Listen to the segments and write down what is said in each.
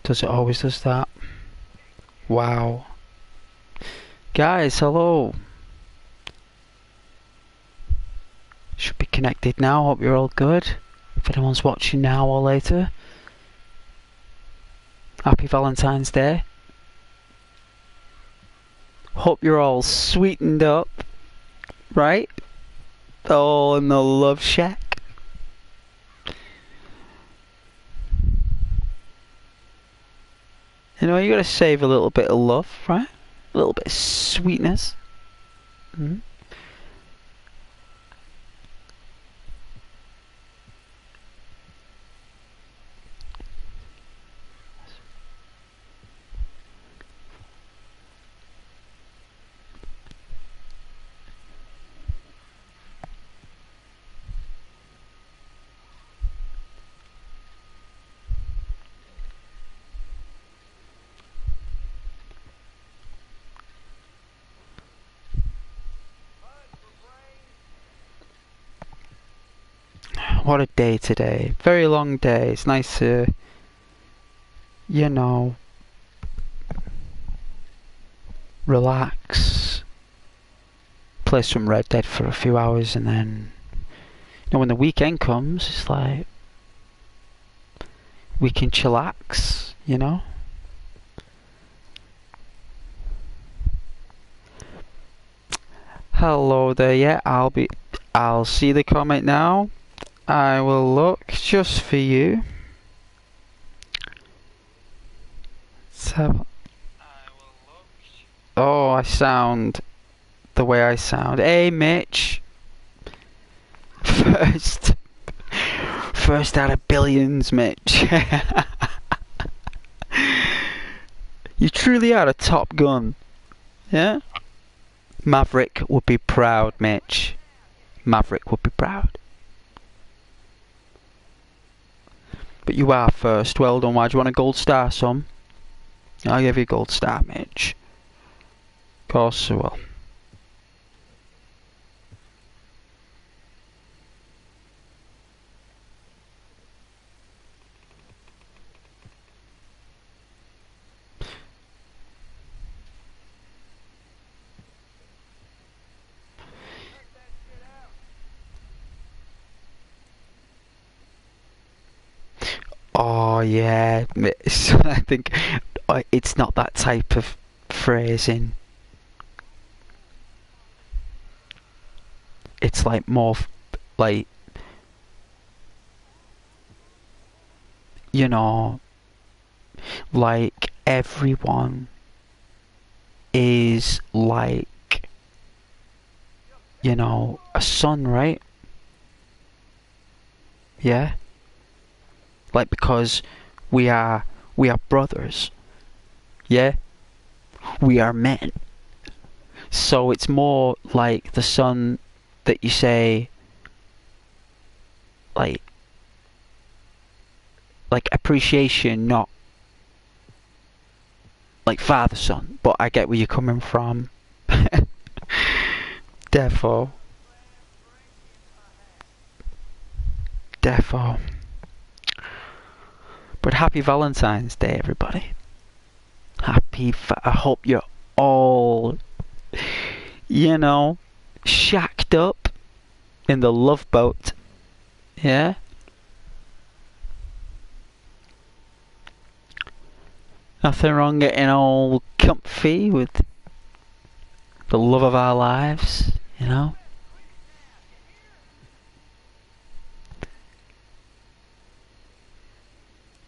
Does it always does that? Wow. Guys, hello. Should be connected now. Hope you're all good. If anyone's watching now or later. Happy Valentine's Day. Hope you're all sweetened up. Right? Oh, in the love shack. You know, you gotta save a little bit of love, right? A little bit of sweetness. Mm. What a day today. Very long day. It's nice to, you know, relax, play some Red Dead for a few hours, and then, you know, when the weekend comes, it's like, we can chillax, you know? Hello there, yeah, I'll see the comment now. I will look just for you. So, oh, I sound the way I sound. Hey, Mitch. First out of billions, Mitch. You truly are a Top Gun. Yeah? Maverick would be proud, Mitch. Maverick would be proud. But you are first. Well done. Why do you want a gold star, son? I'll give you a gold star, Mitch. Of course I will. Oh yeah, I think it's not that type of phrasing. It's like more like, you know, like everyone is like, you know, a son, right? Yeah? Like, because we are brothers. Yeah? We are men. So it's more like the son that you say, like appreciation, not like father son, but I get where you're coming from. Defo. But happy Valentine's Day, everybody. I hope you're all, you know, shacked up in the love boat. Yeah? Nothing wrong getting all comfy with the love of our lives, you know?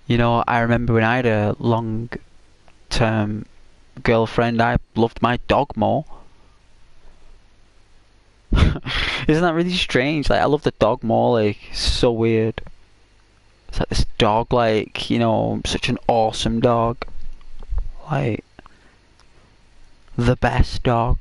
You know, I remember when I had a long-term girlfriend, I loved my dog more. Isn't that really strange? Like, I love the dog more, like, so weird. It's like this dog, like, you know, such an awesome dog. Like, the best dog.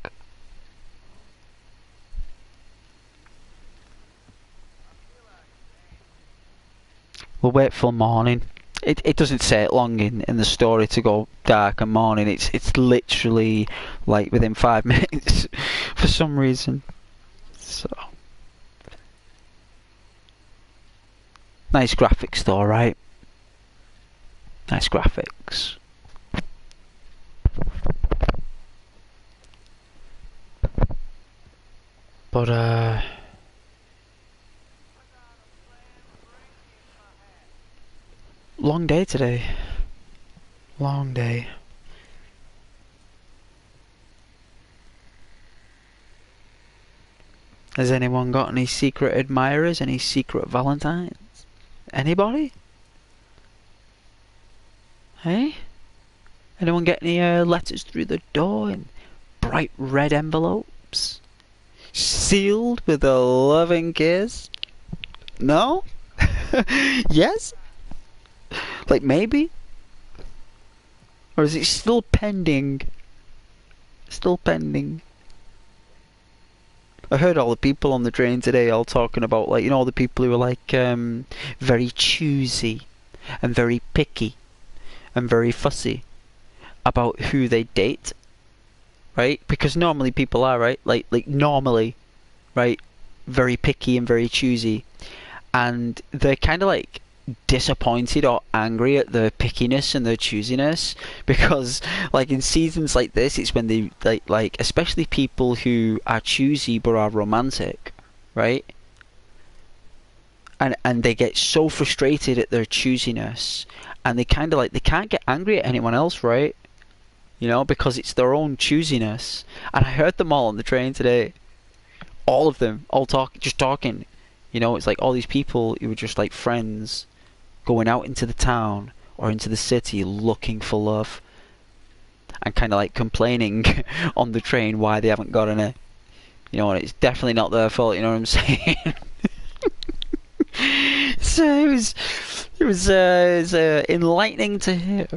We'll wait till morning. It doesn't take long in the story to go dark and morning. It's literally like within 5 minutes for some reason. So nice graphics though, right? Nice graphics. But long day today. Long day. Has anyone got any secret admirers? Any secret Valentines? Anybody? Hey? Anyone get any letters through the door in bright red envelopes? Sealed with a loving kiss? No? Yes? Like maybe? Or is it still pending? Still pending. I heard all the people on the train today all talking about, like, you know, all the people who are like very choosy and very picky and very fussy about who they date, right? Because normally people are, right? Like normally, right? Very picky and very choosy, and they're kind of like disappointed or angry at the pickiness and the choosiness, because like in seasons like this, it's when they like especially people who are choosy but are romantic, right? And they get so frustrated at their choosiness, and they kind of like they can't get angry at anyone else, right? You know, because it's their own choosiness. And I heard them all on the train today, all of them, all talking. You know, it's like all these people who were just like friends going out into the town or into the city looking for love, and kind of like complaining on the train why they haven't got any. You know, and it's definitely not their fault. You know what I'm saying? So it was enlightening to hear.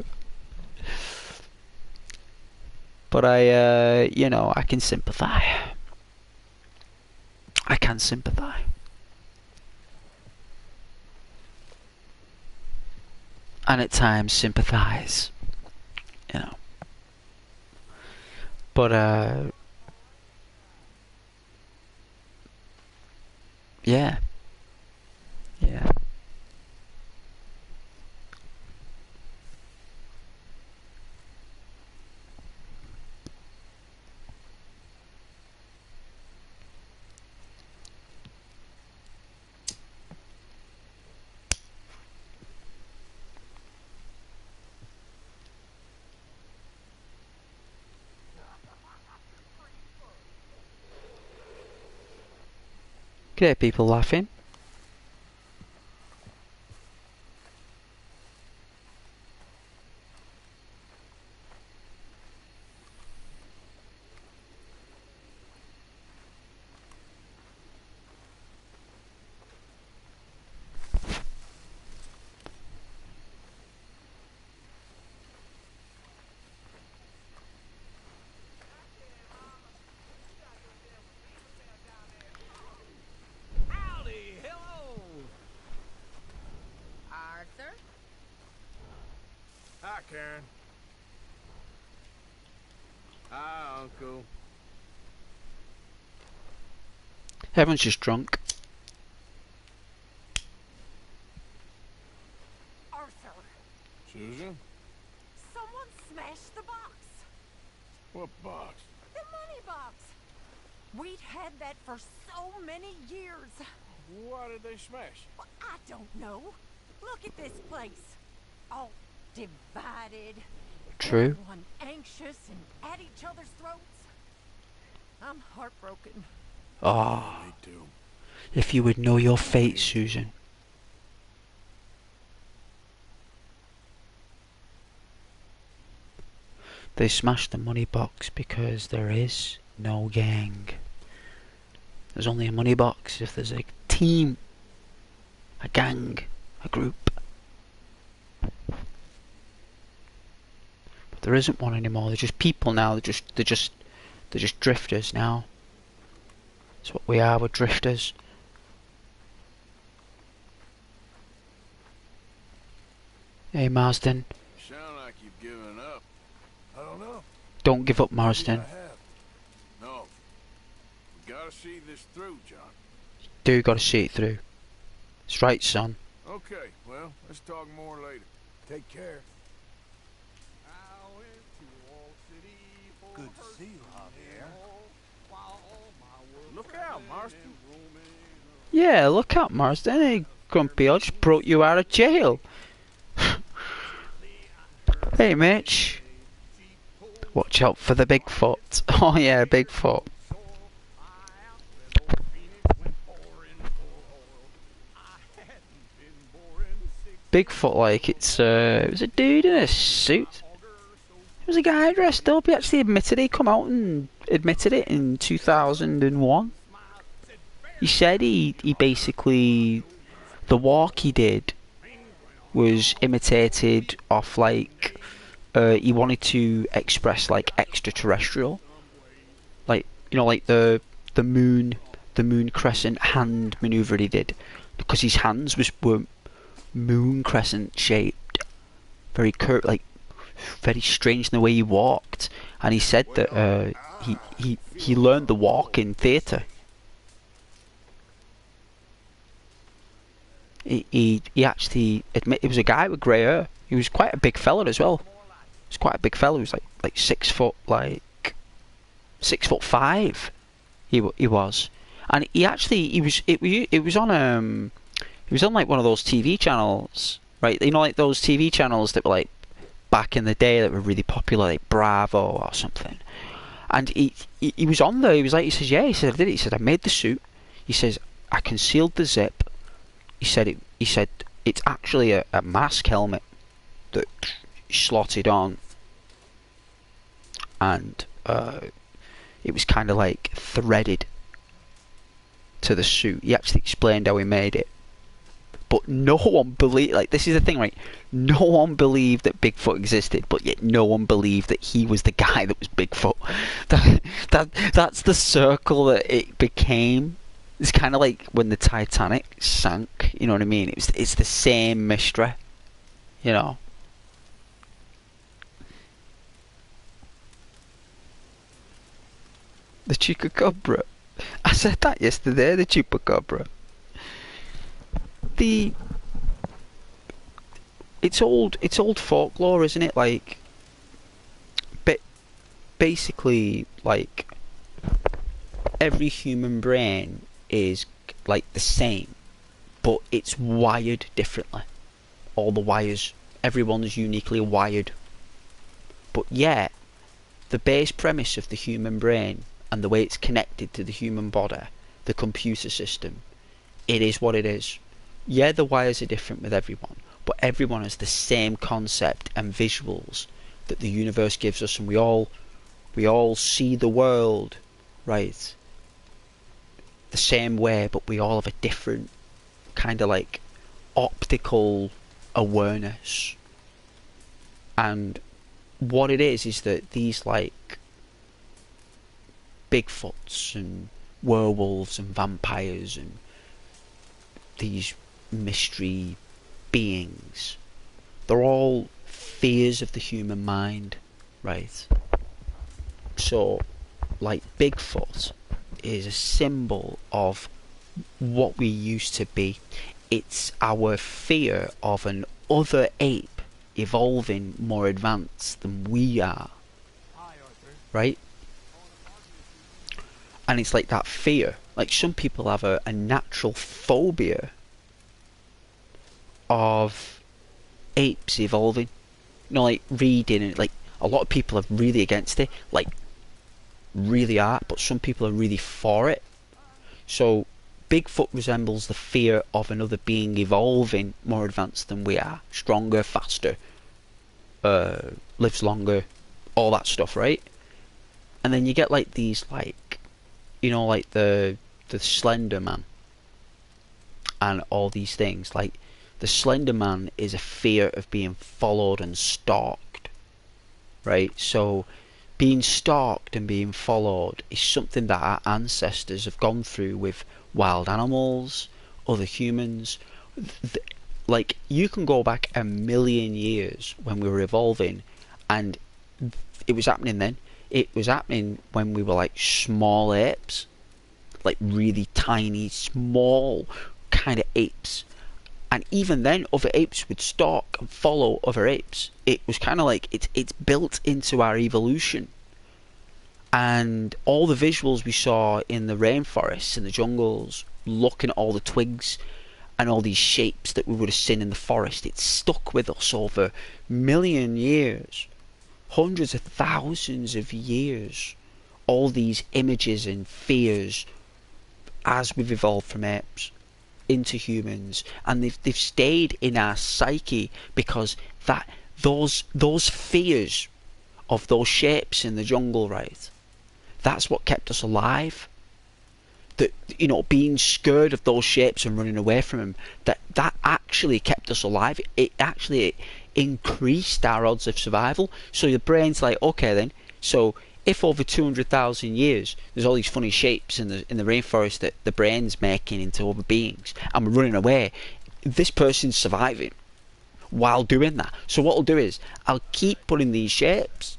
But you know, I can sympathise. I can sympathise. And at times sympathise. You know. But yeah. Yeah. Could hear people laughing. Howdy, hello. Arthur? Hi, Karen. Hi, Uncle. Everyone's just drunk. Arthur, Susan? someone smashed the box. What box? The money box. We'd had that for so many years. Why did they smash? Well, I don't know. Look at this place. All divided. True. Everyone anxious and at each other's throats. I'm heartbroken. Ah, Me too. if you would know your fate, Susan. They smashed the money box because there is no gang. There's only a money box if there's a team, a gang, a group. But there isn't one anymore. They're just people now. They're just drifters now. That's what we are. We're drifters. Hey, Marsden. You sound like you've given up. I don't know. Don't give up, Maybe Marsden. I have. No. We gotta see this through, John. Do gotta see it through. That's right, son. Okay, well, let's talk more later. Take care. Marston? Yeah, look out, Marsden. Hey, Grumpy, I just brought you out of jail. Hey, Mitch. Watch out for the Bigfoot. Oh yeah, Bigfoot. Bigfoot, like, it was a dude in a suit. It was a guy dressed up. He actually admitted it. He come out and admitted it in 2001. He said he basically, the walk he did was imitated off, like, he wanted to express, like, extraterrestrial. Like, you know, like the moon crescent hand maneuver he did. Because his hands were moon crescent shaped. Very curved, like, very strange in the way he walked. And he said that he learned the walk in theatre. He actually admit it was a guy with grey hair. He was quite a big fella as well. He was quite a big fella. He was like 6 foot, like 6'5". He was, and it was on like one of those TV channels, right? You know, like those TV channels that were like back in the day that were really popular, like Bravo or something. And he was on there. He was like, he says, yeah. He said, I did it. He said, I made the suit. He says, I concealed the zip. He said it's actually a mask helmet that slotted on, and it was kind of like threaded to the suit. He actually explained how he made it, but no one believed. Like, this is the thing, right? No one believed that Bigfoot existed, but yet no one believed that he was the guy that was Bigfoot. That's the circle that it became. It's kind of like when the Titanic sank, you know what I mean? It's the same mystery, you know. The Chupacabra. I said that yesterday, the Chupacabra. It's old folklore, isn't it? Like, basically, like, every human brain is like the same, but it's wired differently. All the wires, everyone's uniquely wired. But yet, the base premise of the human brain and the way it's connected to the human body, the computer system, it is what it is. Yeah, the wires are different with everyone, but everyone has the same concept and visuals that the universe gives us, and we all see the world, right, the same way, but we all have a different kind of like optical awareness. And what it is that these like Bigfoots and werewolves and vampires and these mystery beings, they're all fears of the human mind, right? So, like, Bigfoot is a symbol of what we used to be. It's our fear of an other ape evolving more advanced than we are, right? And it's like that fear. Like, some people have a natural phobia of apes evolving. You know, like reading it. Like, a lot of people are really against it. Like, really are. But some people are really for it. So, Bigfoot resembles the fear of another being evolving more advanced than we are. Stronger, faster, lives longer, all that stuff, right? And then you get like these, like, you know, like the Slender Man and all these things. Like, the Slender Man is a fear of being followed and stalked, right? So being stalked and being followed is something that our ancestors have gone through with wild animals, other humans. Like, you can go back 1,000,000 years when we were evolving, and it was happening then. It was happening when we were like small apes, like really tiny, small kind of apes. And even then, other apes would stalk and follow other apes. It was kind of like it's built into our evolution. And all the visuals we saw in the rainforests and the jungles, looking at all the twigs and all these shapes that we would have seen in the forest, it stuck with us over million years, hundreds of thousands of years. All these images and fears as we've evolved from apes into humans, and they've stayed in our psyche because that those fears of those shapes in the jungle, right? That's what kept us alive. That, you know, being scared of those shapes and running away from them, that actually kept us alive. It actually increased our odds of survival. So your brain's like, okay then, so if over 200,000 years there's all these funny shapes in the rainforest that the brain's making into other beings, and we're running away, this person's surviving while doing that. So what I'll do is I'll keep putting these shapes,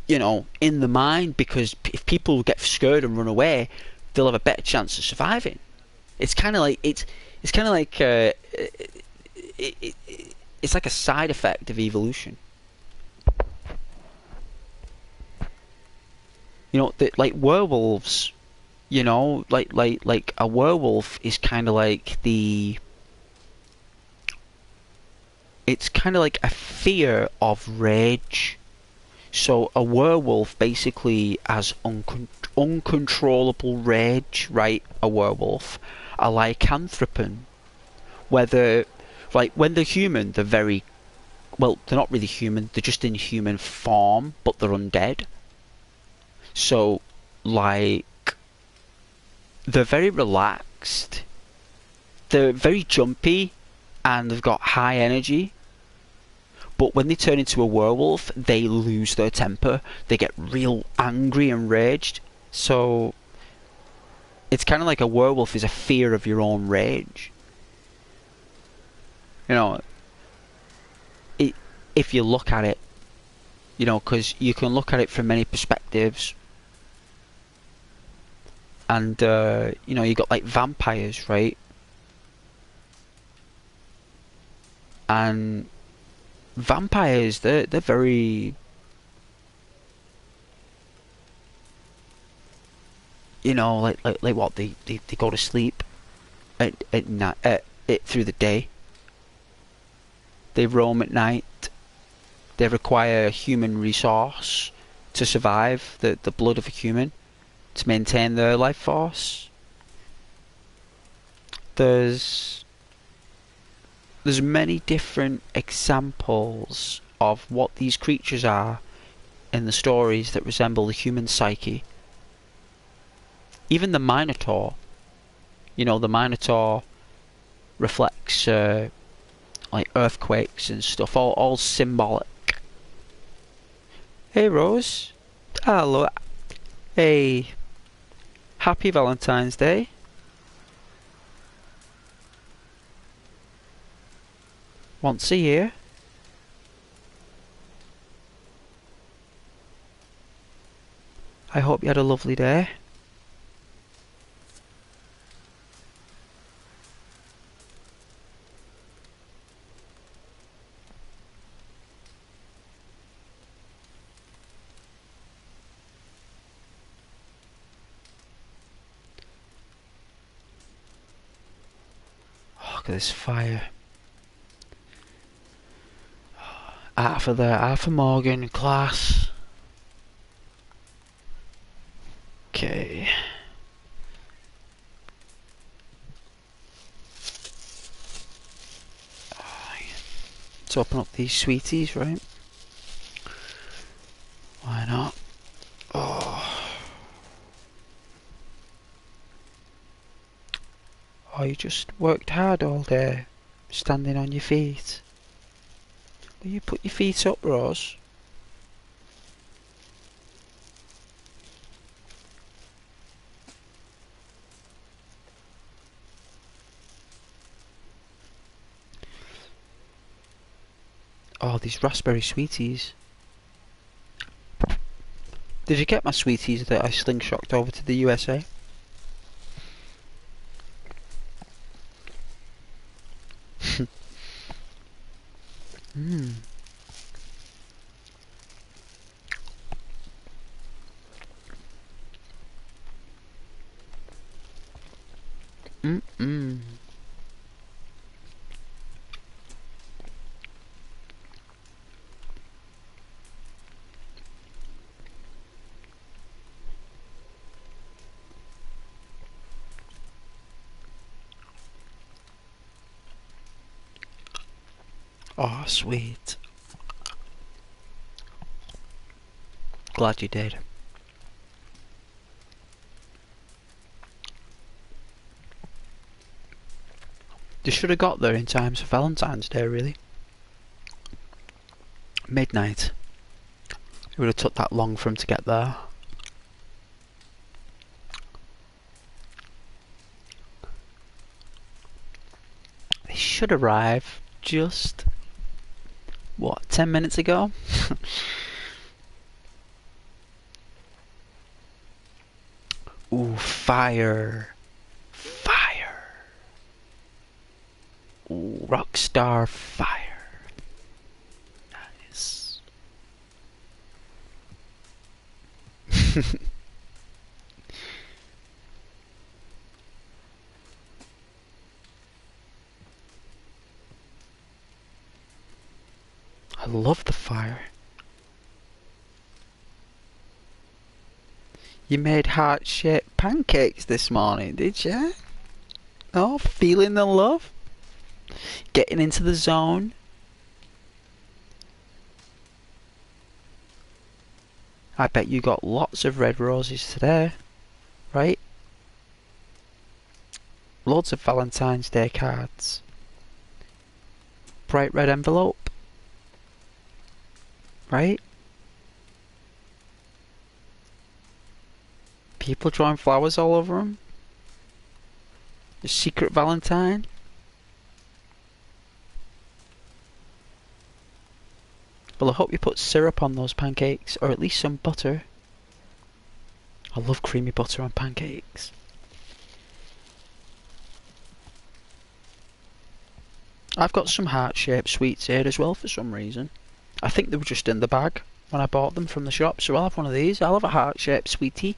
you know, in the mind, because if people get scared and run away, they'll have a better chance of surviving. It's kind of like it's kind of like it's like a side effect of evolution. You know, like werewolves. You know, like a werewolf is kind of like the. It's kind of like a fear of rage. So a werewolf basically has uncontrollable rage, right? A werewolf. A lycanthropon, whether, like, when they're human, they're very, well, they're not really human. They're just in human form, but they're undead. So, like, they're very relaxed. They're very jumpy, and they've got high energy. But when they turn into a werewolf, they lose their temper. They get real angry and raged. So it's kind of like a werewolf is a fear of your own rage. You know, if you look at it, you know, because you can look at it from many perspectives. And, you know, you got like vampires, right? And vampires, they're very, you know, like what, they go to sleep at night, through the day. They roam at night. They require a human resource to survive, the blood of a human, to maintain their life force. There's many different examples of what these creatures are in the stories that resemble the human psyche. Even the Minotaur, you know, the Minotaur reflects like earthquakes and stuff, all symbolic. Hey Rose, hello. Hey, happy Valentine's Day. Once a year. I hope you had a lovely day. Oh, look at this fire. Arthur Morgan class. Okay. Let's open up these sweeties, right? Why not? Oh. Oh, you just worked hard all day, standing on your feet. Will you put your feet up, Rose? Oh, these raspberry sweeties. Did you get my sweeties that I slingshotted over to the USA? Oh, sweet. Glad you did. They should have got there in time for Valentine's Day, really. Midnight. It would have took that long for him to get there. They should arrive just, what, 10 minutes ago? Ooh, fire. Fire. Ooh, rockstar fire. Nice. I love the fire. You made heart-shaped pancakes this morning, did you? Oh, feeling the love? Getting into the zone? I bet you got lots of red roses today, right? Loads of Valentine's Day cards. Bright red envelope, right? People drawing flowers all over them. The secret Valentine. Well, I hope you put syrup on those pancakes, or at least some butter. I love creamy butter on pancakes. I've got some heart-shaped sweets here as well for some reason. I think they were just in the bag when I bought them from the shop, so I'll have one of these. I'll have a heart-shaped sweetie.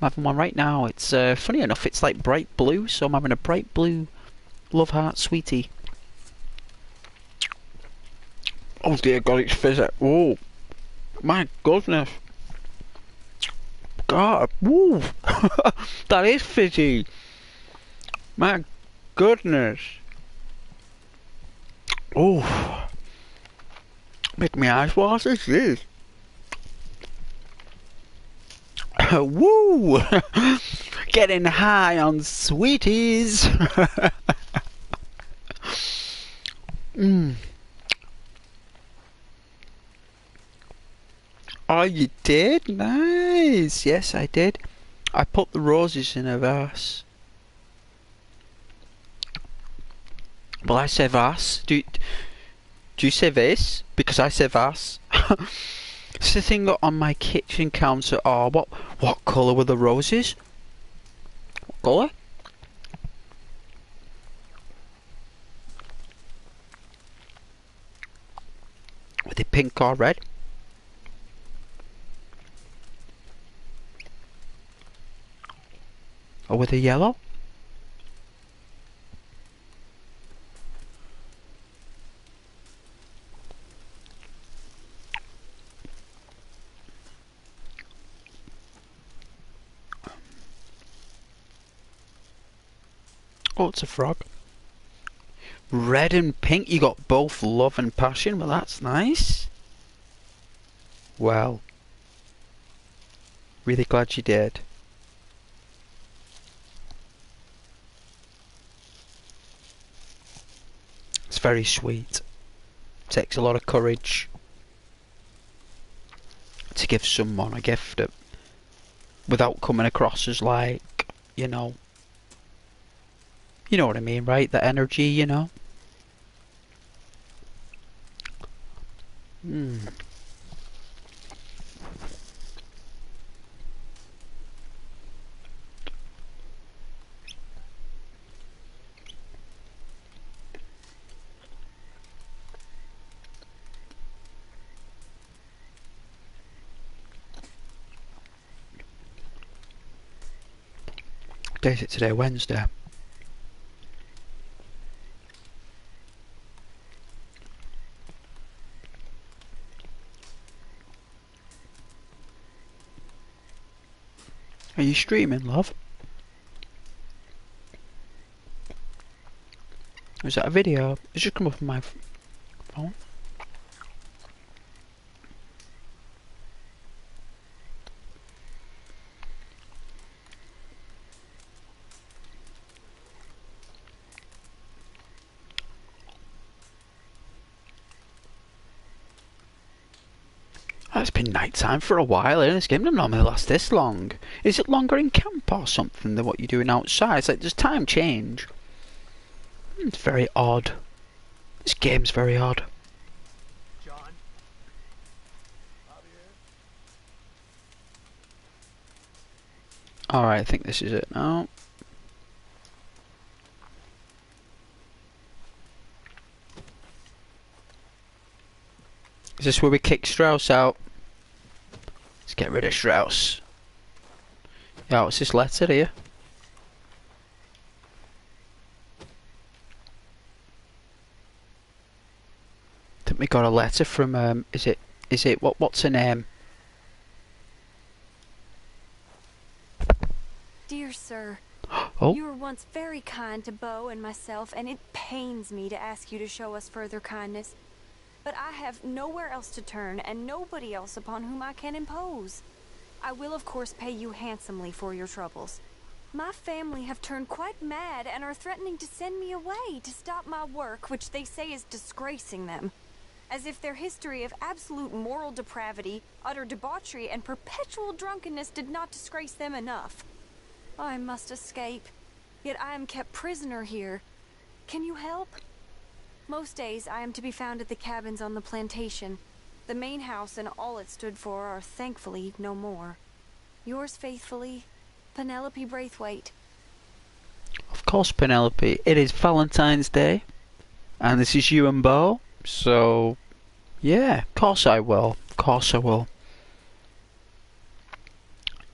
I'm having one right now. It's funny enough, it's like bright blue, so I'm having a bright blue love heart sweetie. Oh dear God, it's fizzy. Oh, my goodness. God, woo. That is fizzy. My goodness. Oh, make my eyes water, jeez. Woo! Getting high on sweeties. Mm. Oh, you did? Nice. Yes, I did. I put the roses in a vase. Well, I say vase. Do you say vase? Because I say vase. It's the thing on my kitchen counter. Oh, what colour were the roses? What colour? Were they pink or red? Or were they yellow? Oh, it's a frog. Red and pink, you got both love and passion. Well, that's nice. Well, really glad you did. It's very sweet. Takes a lot of courage to give someone a gift that, without coming across as like, you know what I mean, right? The energy, you know. What day is it today? Wednesday. Are you streaming, love? Is that a video? It's just come up on my go. It's been night time for a while, and this game doesn't normally last this long. Is it longer in camp or something than what you're doing outside? It's like there's time change. It's very odd. This game's very odd. John. Alright, I think this is it now. Is this where we kick Strauss out? Let's get rid of Strauss. Yeah, what's this letter here? I think we got a letter from is it what's her name? Dear sir, Oh, you were once very kind to Beau and myself, and it pains me to ask you to show us further kindness. But I have nowhere else to turn, and nobody else upon whom I can impose. I will, of course, pay you handsomely for your troubles. My family have turned quite mad and are threatening to send me away to stop my work, which they say is disgracing them. As if their history of absolute moral depravity, utter debauchery, and perpetual drunkenness did not disgrace them enough. I must escape, yet I am kept prisoner here. Can you help? Most days I am to be found at the cabins on the plantation. The main house and all it stood for are thankfully no more. Yours faithfully, Penelope Braithwaite. of course, Penelope. It is Valentine's Day, and this is you and Beau. So, yeah, of course I will. Of course I will.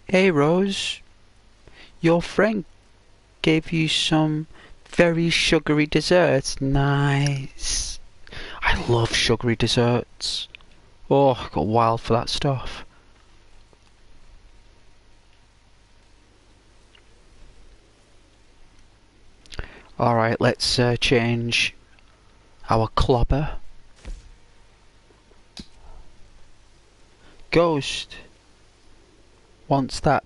Hey, Rose. Your friend gave you some very sugary desserts. Nice. I love sugary desserts. Oh, I got wild for that stuff. Alright, let's change our clobber. Ghost wants that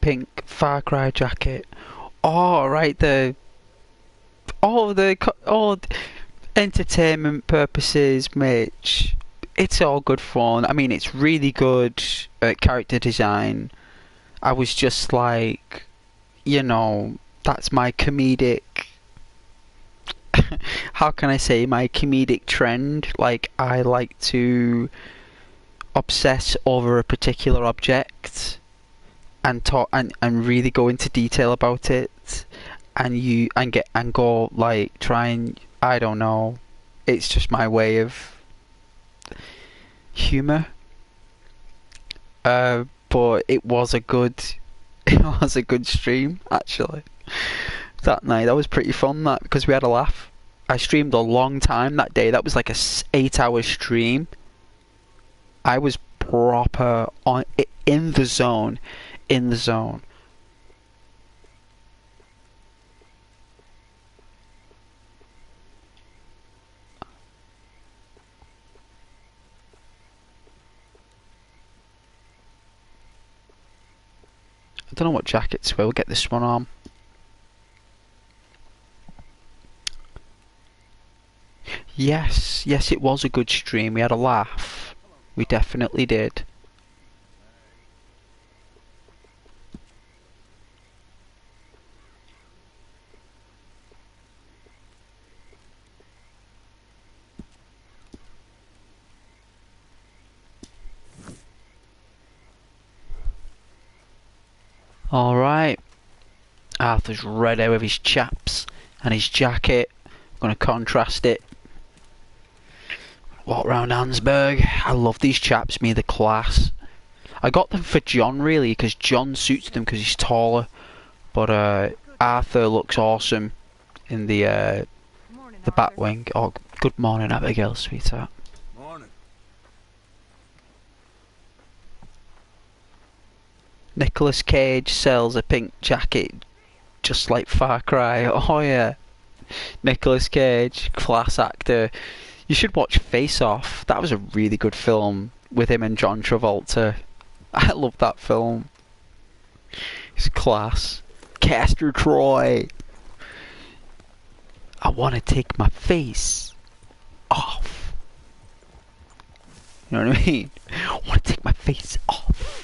pink Far Cry jacket. Oh, right, all entertainment purposes, Mitch. It's all good fun. I mean, it's really good character design. I was just like, you know, that's my comedic. How can I say my comedic trend? Like, I like to obsess over a particular object and talk and really go into detail about it, and go like try and I don't know. It's just my way of humor. But it was a good it was a good stream actually. That night that was pretty fun that because we had a laugh. I streamed a long time that day. That was like a 8-hour stream. I was proper on in the zone. In the zone. I don't know what jackets we'll get this one on. Yes, yes, it was a good stream. We had a laugh. We definitely did. Alright. Arthur's ready with his chaps and his jacket. I'm going to contrast it. Walk round Ansberg. I love these chaps, me the class. I got them for John really because John suits them because he's taller. But Arthur looks awesome in the Batwing. Oh, good morning, Abigail, sweetheart. Morning. Nicolas Cage sells a pink jacket just like Far Cry. Oh yeah. Nicolas Cage, class actor. You should watch Face Off. That was a really good film with him and John Travolta. I love that film. It's class. Castor Troy. I want to take my face off. You know what I mean? I want to take my face off.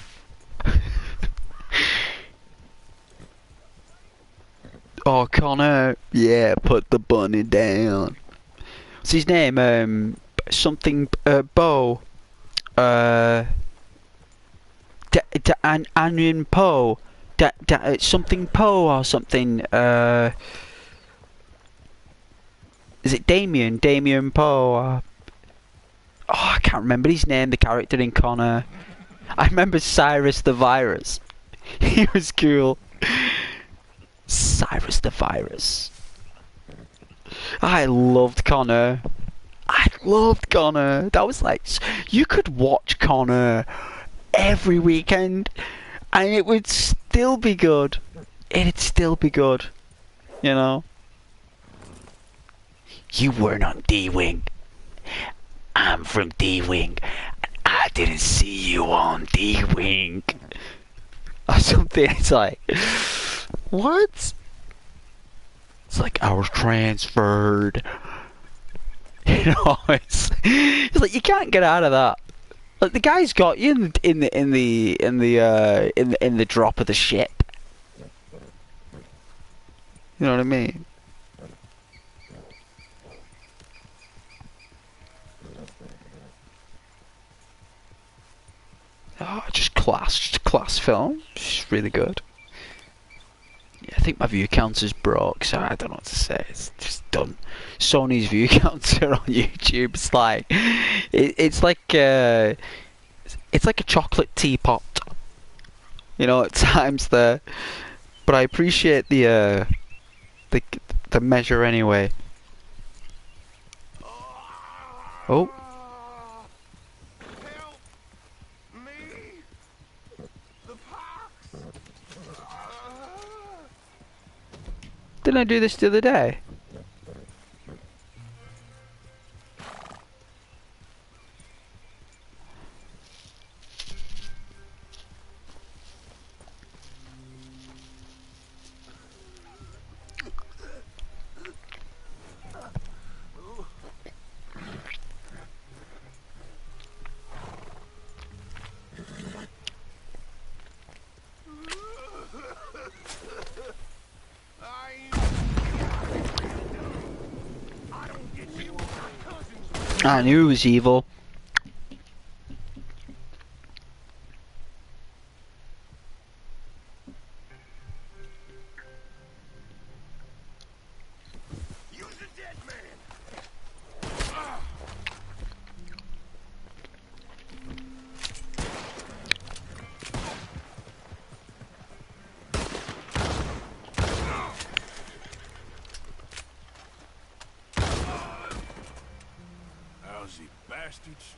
Oh, Connor. Yeah, put the bunny down. What's his name? Something, Bo. Onion Poe. Something Poe or something. Is it Damien? Damien Poe? Oh, I can't remember his name, the character in Connor. I remember Cyrus the Virus. He was cool. Cyrus the Virus. I loved Connor. I loved Connor. That was like... You could watch Connor every weekend and it would still be good. It'd still be good. You know? You weren't on D-Wing. I'm from D-Wing. I didn't see you on D-Wing. Or something. It's like... What? It's like, I was transferred. You know, it's like you can't get out of that. Like the guy's got you in the drop of the ship. You know what I mean? Oh, just a class film. Just really good. Yeah, I think my view counter's broke, so I don't know what to say. It's just done. Sony's view counter on YouTube. It's like it's like a chocolate teapot. You know, at times there. But I appreciate the measure anyway. Oh. Help me! The pox! Didn't I do this the other day? I knew it was evil. Use a dead man! Lousy bastards.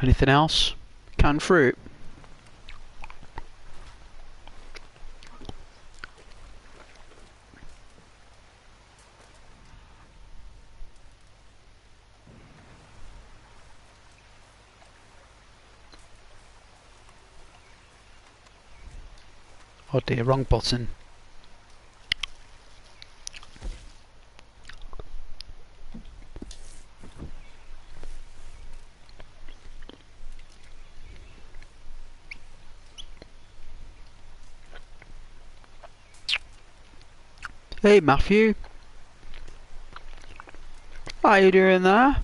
Anything else? Canned fruit. Oh dear, wrong button. Hey Matthew. How you doing there?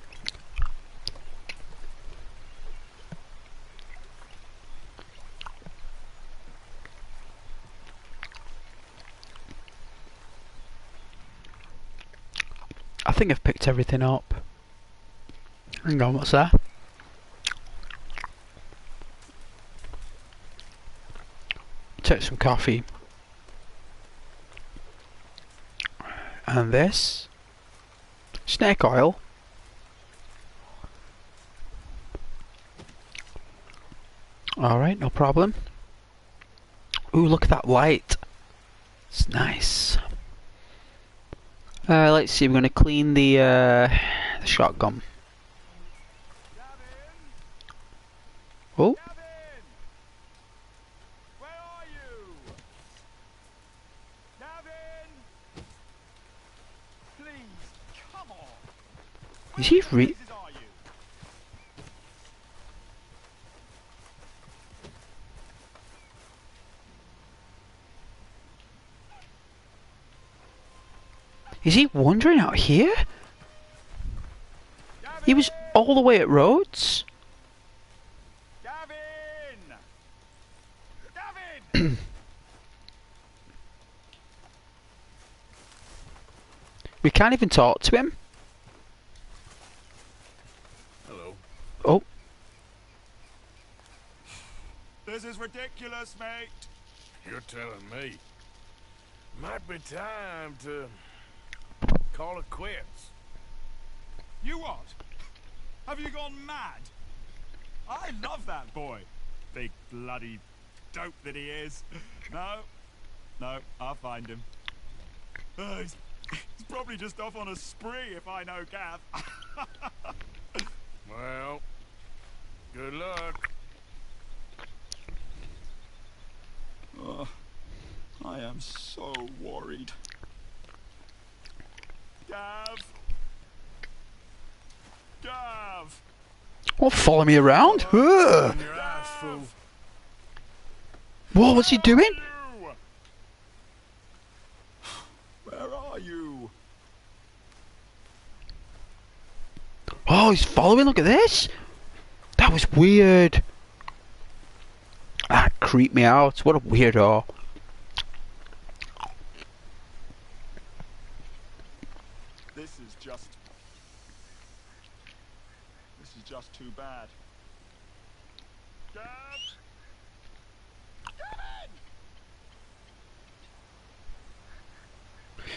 I think I've picked everything up. Hang on, what's that? Take some coffee. And this. Snake oil. Alright, no problem. Ooh, look at that light. It's nice. Let's see, we're going to clean the shotgun. Oh. Where are you? Gavin! Please, come on. Is he Where are you? Is he wandering out here? He was all the way at Rhodes. Gavin! Gavin! We can't even talk to him. Hello. Oh. This is ridiculous, mate. You're telling me. Might be time to call it quits. You what? Have you gone mad? I love that boy. Big bloody dope that he is. No, I'll find him. He's probably just off on a spree if I know Gav. Well, good luck. Oh, I am so worried. Gav! Gav! Oh, follow me around? Ugh. Your ass, fool. Whoa, what's he doing? You? Where are you? Oh, he's following, look at this. That was weird. That creeped me out. What a weirdo. This is just too bad. Gav!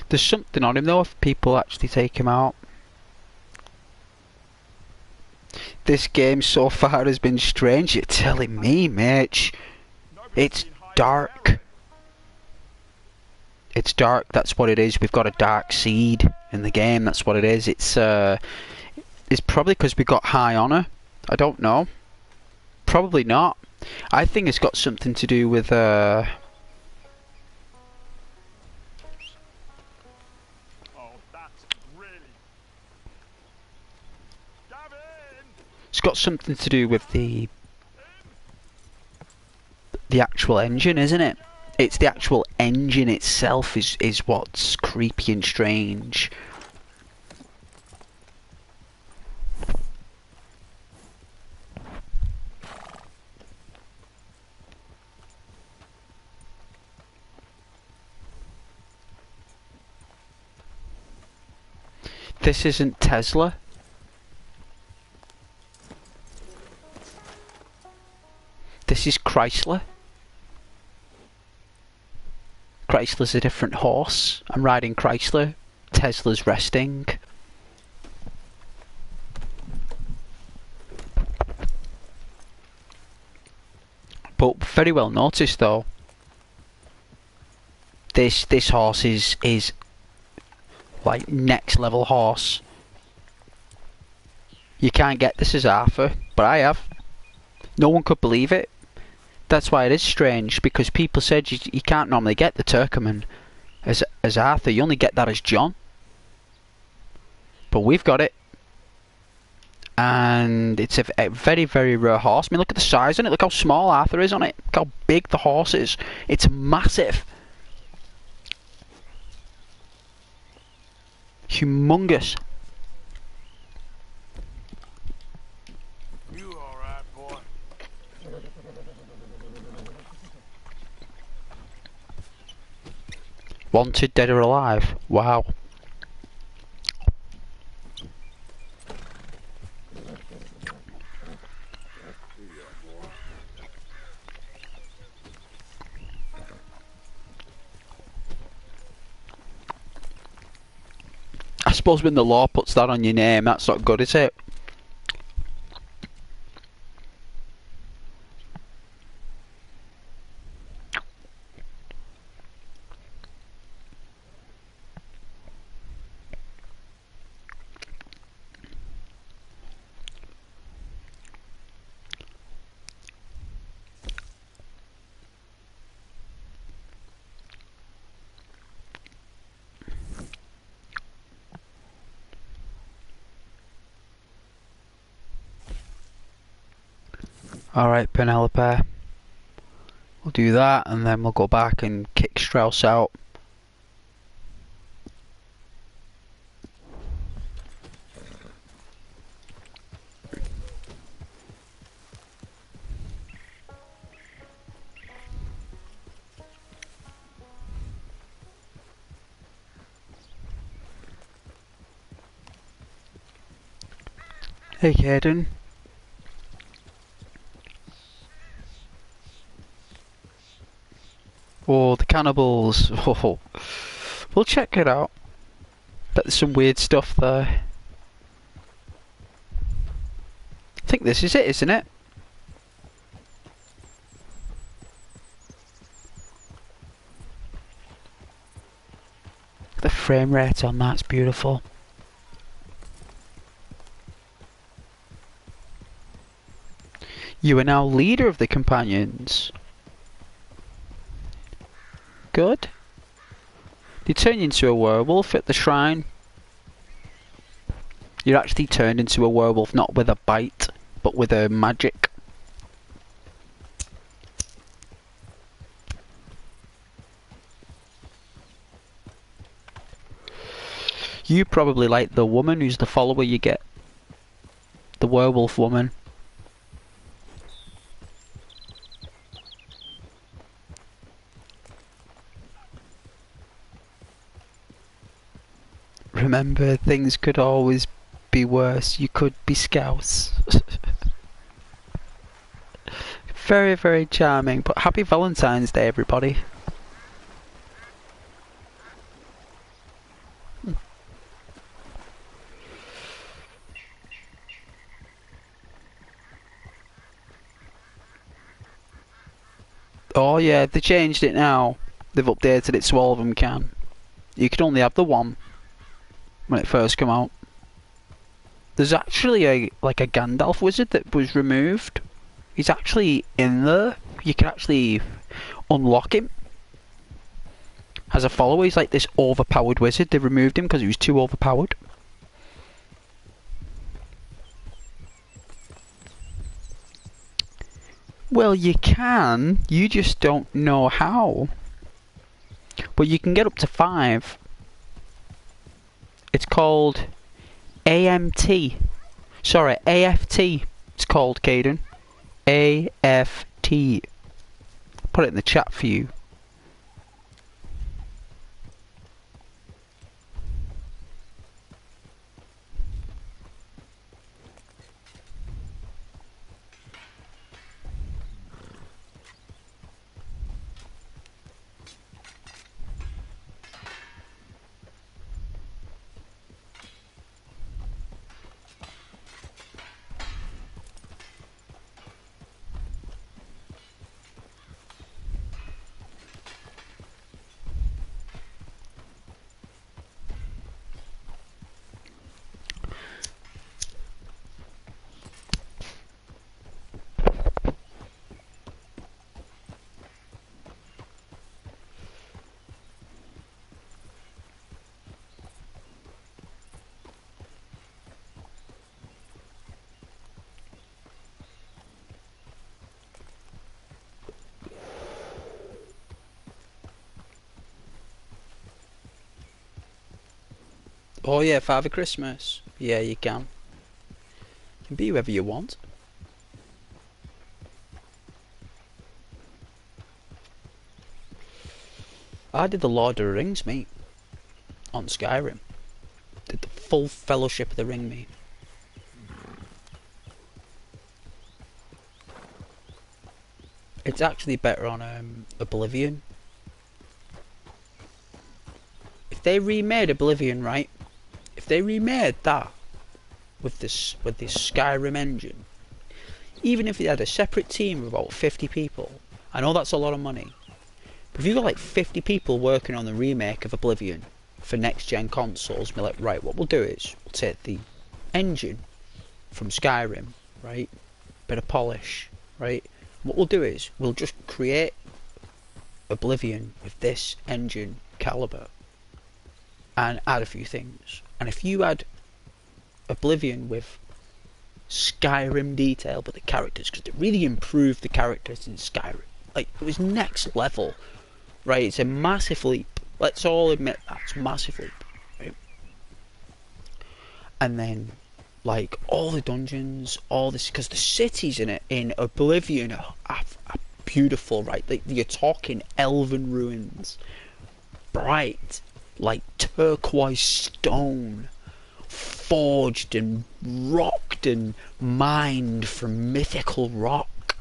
There's something on him though if people actually take him out. This game so far has been strange. You're telling me, Mitch. It's dark. It's dark, that's what it is. We've got a dark seed in the game, that's what it is. It's probably because we got high honor. I don't know. Probably not. I think it's got something to do with Oh, that's really... Gavin! it's got something to do with the actual engine, isn't it? It's the actual engine itself is what's creepy and strange. This isn't Tesla. This is Chrysler. Chrysler's a different horse. I'm riding Chrysler. Tesla's resting. But very well noticed though. This horse is like next level horse. You can't get this as Arthur, but I have. No one could believe it. That's why it is strange, because people said you can't normally get the Turkoman as Arthur. You only get that as John. But we've got it. And it's a very, very rare horse. I mean, look at the size on it. Look how small Arthur is on it. Look how big the horse is. It's massive. Humongous. You alright, boy? Wanted, dead or alive. Wow. I suppose when the law puts that on your name, that's not good, is it? Alright, Penelope. We'll do that and then we'll go back and kick Strauss out. Hey, Caden. Oh, the cannibals. Oh, we'll check it out. Bet there's some weird stuff there. I think this is it, isn't it? The frame rate on that's beautiful. You are now leader of the companions. Good. You turn into a werewolf at the shrine. You're actually turned into a werewolf not with a bite, but with a magic. You probably like the woman who's the follower you get. The werewolf woman. Remember, things could always be worse. You could be Scouse. Very, very charming. But happy Valentine's Day, everybody. Oh yeah, they changed it now. They've updated it so all of them can. You could only have the one when it first came out. There's actually a Gandalf wizard that was removed. He's actually in there. You can actually unlock him as a follower. He's like this overpowered wizard. They removed him because he was too overpowered. Well, you can. You just don't know how. But you can get up to 5. It's called AMT. Sorry, AFT. It's called, Caden. AFT. Put it in the chat for you. Oh yeah, Father Christmas. Yeah, you can. You can be whoever you want. I did the Lord of the Rings, mate. On Skyrim. Did the full Fellowship of the Ring, mate. It's actually better on Oblivion. If they remade Oblivion, right? If they remade that with this Skyrim engine, even if they had a separate team of about 50 people, I know that's a lot of money, but if you've got like 50 people working on the remake of Oblivion for next gen consoles, be like, right, what we'll do is we'll take the engine from Skyrim, right, bit of polish, right, what we'll do is we'll just create Oblivion with this engine caliber and add a few things. And if you add Oblivion with Skyrim detail, but the characters, because they really improved the characters in Skyrim. Like, it was next level, right? It's a massive leap. Let's all admit that's a massive leap, right? And then, like, all the dungeons, all this, because the cities in Oblivion are beautiful, right? Like, you're talking elven ruins, bright, like turquoise stone, forged and rocked and mined from mythical rock,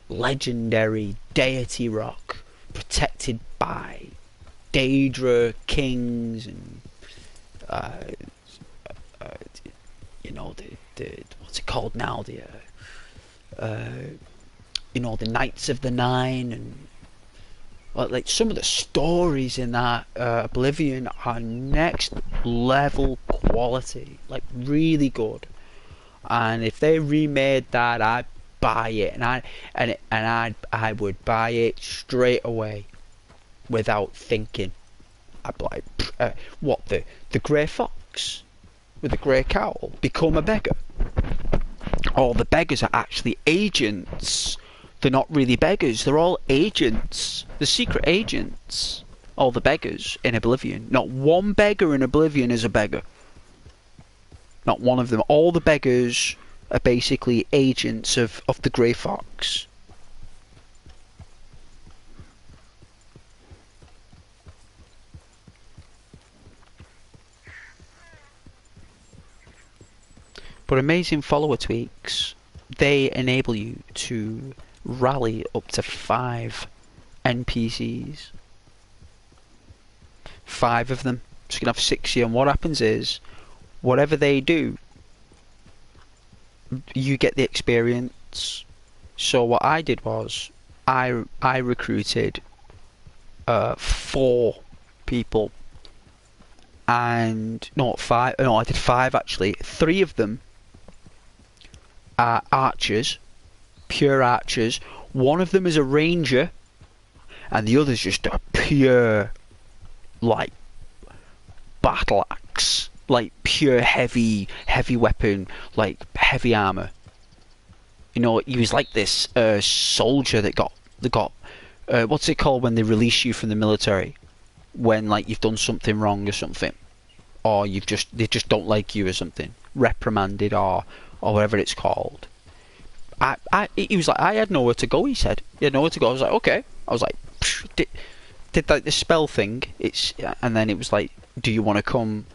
legendary deity rock, protected by Daedra kings and you know, the what's it called now, the you know, the Knights of the Nine, and like some of the stories in that Oblivion are next level quality, like really good. And if they remade that, I'd buy it, and I would buy it straight away without thinking. I'd be like, what, the grey fox with the grey cowl become a beggar? Or the beggars are actually agents. They're not really beggars, they're all agents. The secret agents. All the beggars in Oblivion. Not one beggar in Oblivion is a beggar. Not one of them. All the beggars are basically agents of the Grey Fox. But amazing follower tweaks, they enable you to rally up to 5 NPCs. 5 of them. So you can have 60, and what happens is, whatever they do, you get the experience. So what I did was, I recruited 4 people. And, no, 5, no, I did 5 actually. 3 of them are archers, pure archers. One of them is a ranger, and the other's just a pure, like, battle axe, like pure heavy weapon, like heavy armor. You know, he was like this soldier that got what's it called when they release you from the military, when like you've done something wrong or something, or they just don't like you or something, reprimanded or whatever it's called. He was like, I had nowhere to go. He said he had nowhere to go. I was like, okay. I was like, did like the spell thing. And then it was like, do you want to come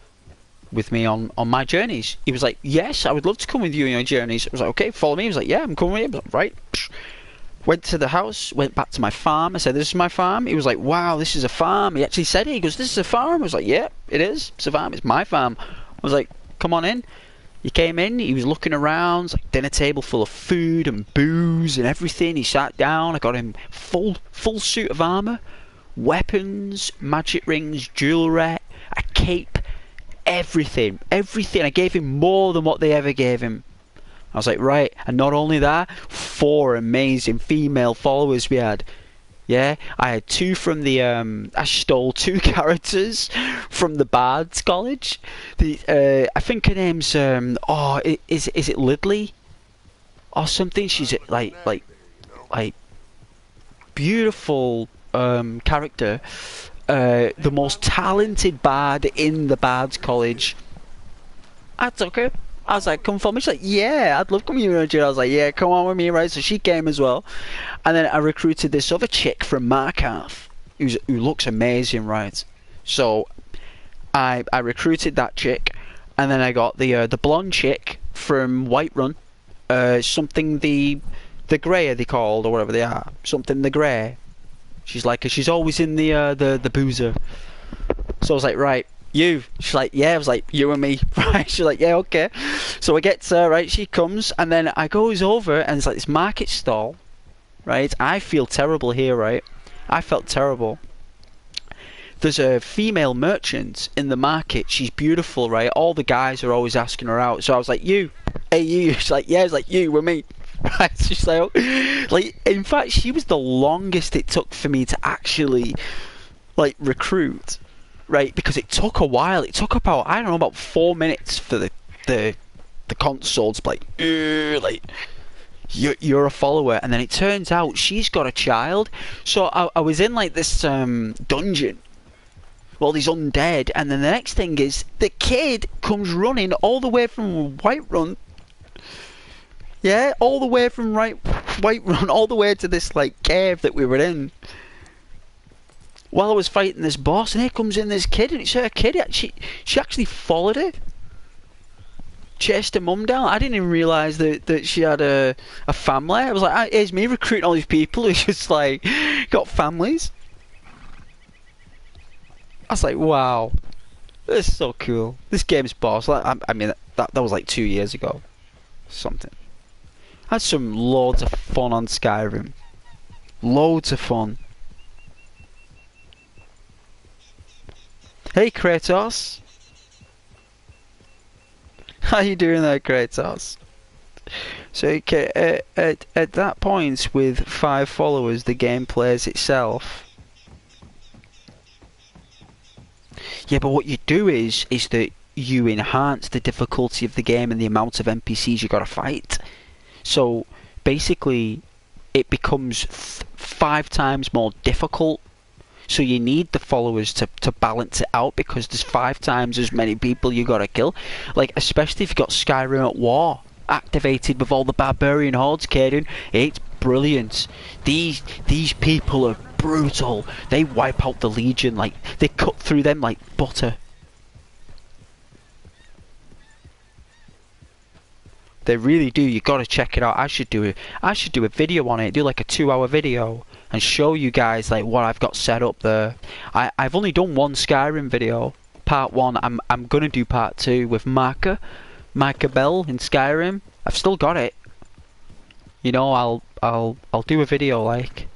with me on my journeys? He was like, yes, I would love to come with you on your journeys. I was like, okay, follow me. He was like, yeah, I'm coming with you. I was like, right. Went to the house, went back to my farm. I said, this is my farm. He was like, wow, this is a farm. He actually said it. He goes, this is a farm. I was like, yeah, it is. It's a farm. It's my farm. I was like, come on in. He came in, he was looking around, like dinner table full of food and booze and everything. He sat down, I got him full suit of armour, weapons, magic rings, jewellery, a cape, everything. I gave him more than what they ever gave him. I was like, right, and not only that, 4 amazing female followers we had. Yeah, I had 2 from the I stole 2 characters from the Bards College. I think her name's is it Lidley or something? She's like beautiful character, the most talented bard in the Bards College. I took her. I was like, come for me. She's like, yeah, I'd love coming here. I was like, yeah, come on with me, right? So she came as well. And then I recruited this other chick from Markarth, who looks amazing, right? So I recruited that chick, and then I got the blonde chick from Whiterun, something the Grey are they called, or whatever they are, something the Grey. She's always in the boozer. So I was like, right. You? She's like, yeah. I was like, you and me, right? She's like, yeah, okay. So I get right. She comes, and then I goes over, and it's like this market stall, right? I feel terrible here, right? I felt terrible. There's a female merchant in the market. She's beautiful, right? All the guys are always asking her out. So I was like, you, hey, you. She's like, yeah. I was like, you with me. Right? She's like, oh. Like, in fact, she was the longest it took for me to actually, like, recruit. Right, because it took a while. It took about 4 minutes for the the console's like, you're a follower, and then it turns out she's got a child. So I was in like this dungeon, all these undead, and then the next thing is the kid comes running all the way from Whiterun. Yeah, all the way from Whiterun, all the way to this like cave that we were in. While I was fighting this boss, and here comes in this kid, and it's her kid. She actually followed it. Chased her mum down. I didn't even realise that she had a family. I was like, here's me recruiting all these people who just like got families. I was like, wow, this is so cool. This game's boss. Like, I mean, that was like 2 years ago, something. I had some loads of fun on Skyrim. Loads of fun. Hey Kratos. How you doing there, Kratos? So okay, at that point, with 5 followers, the game plays itself. Yeah, but what you do is that you enhance the difficulty of the game and the amount of NPCs you gotta fight. So basically, it becomes 5 times more difficult. So you need the followers to balance it out, because there's 5 times as many people you gotta kill. Like, especially if you've got Skyrim at War activated with all the barbarian hordes, Caden. It's brilliant. These people are brutal. They wipe out the Legion, like, they cut through them like butter. They really do. You gotta check it out. I should do a video on it. Do like a 2-hour video and show you guys like what I've got set up there. I've only done 1 Skyrim video, part 1. I'm gonna do part 2 with Micah Bell in Skyrim. I've still got it. You know, I'll do a video like.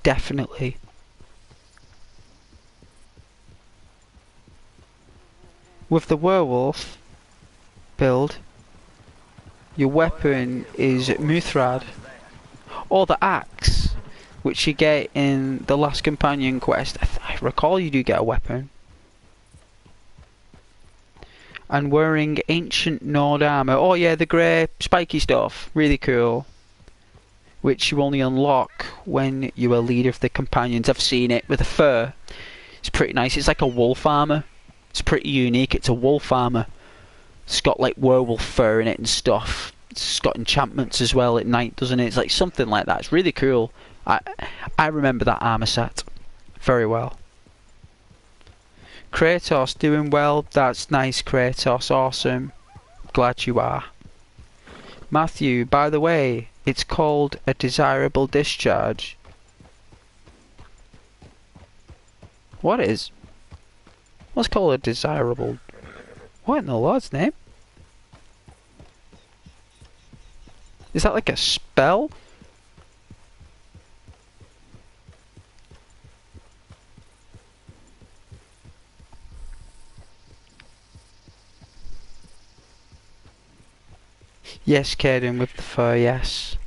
Definitely. With the werewolf build, your weapon is Muthrad, or the axe, which you get in the last companion quest. I recall you do get a weapon. And wearing ancient Nord armour. Oh yeah, the grey spiky stuff. Really cool. Which you only unlock when you are leader of the companions. I've seen it with a fur. It's pretty nice. It's like a wolf armour. It's pretty unique. It's a wolf armour. It's got like werewolf fur in it and stuff. It's got enchantments as well at night, doesn't it? It's like something like that. It's really cool. I remember that armour set very well. Kratos doing well. That's nice, Kratos. Awesome. Glad you are. Matthew, by the way, it's called a desirable discharge. What is? What's called a desirable? What in the Lord's name? Is that like a spell? Yes, Caden, with the fur, yes.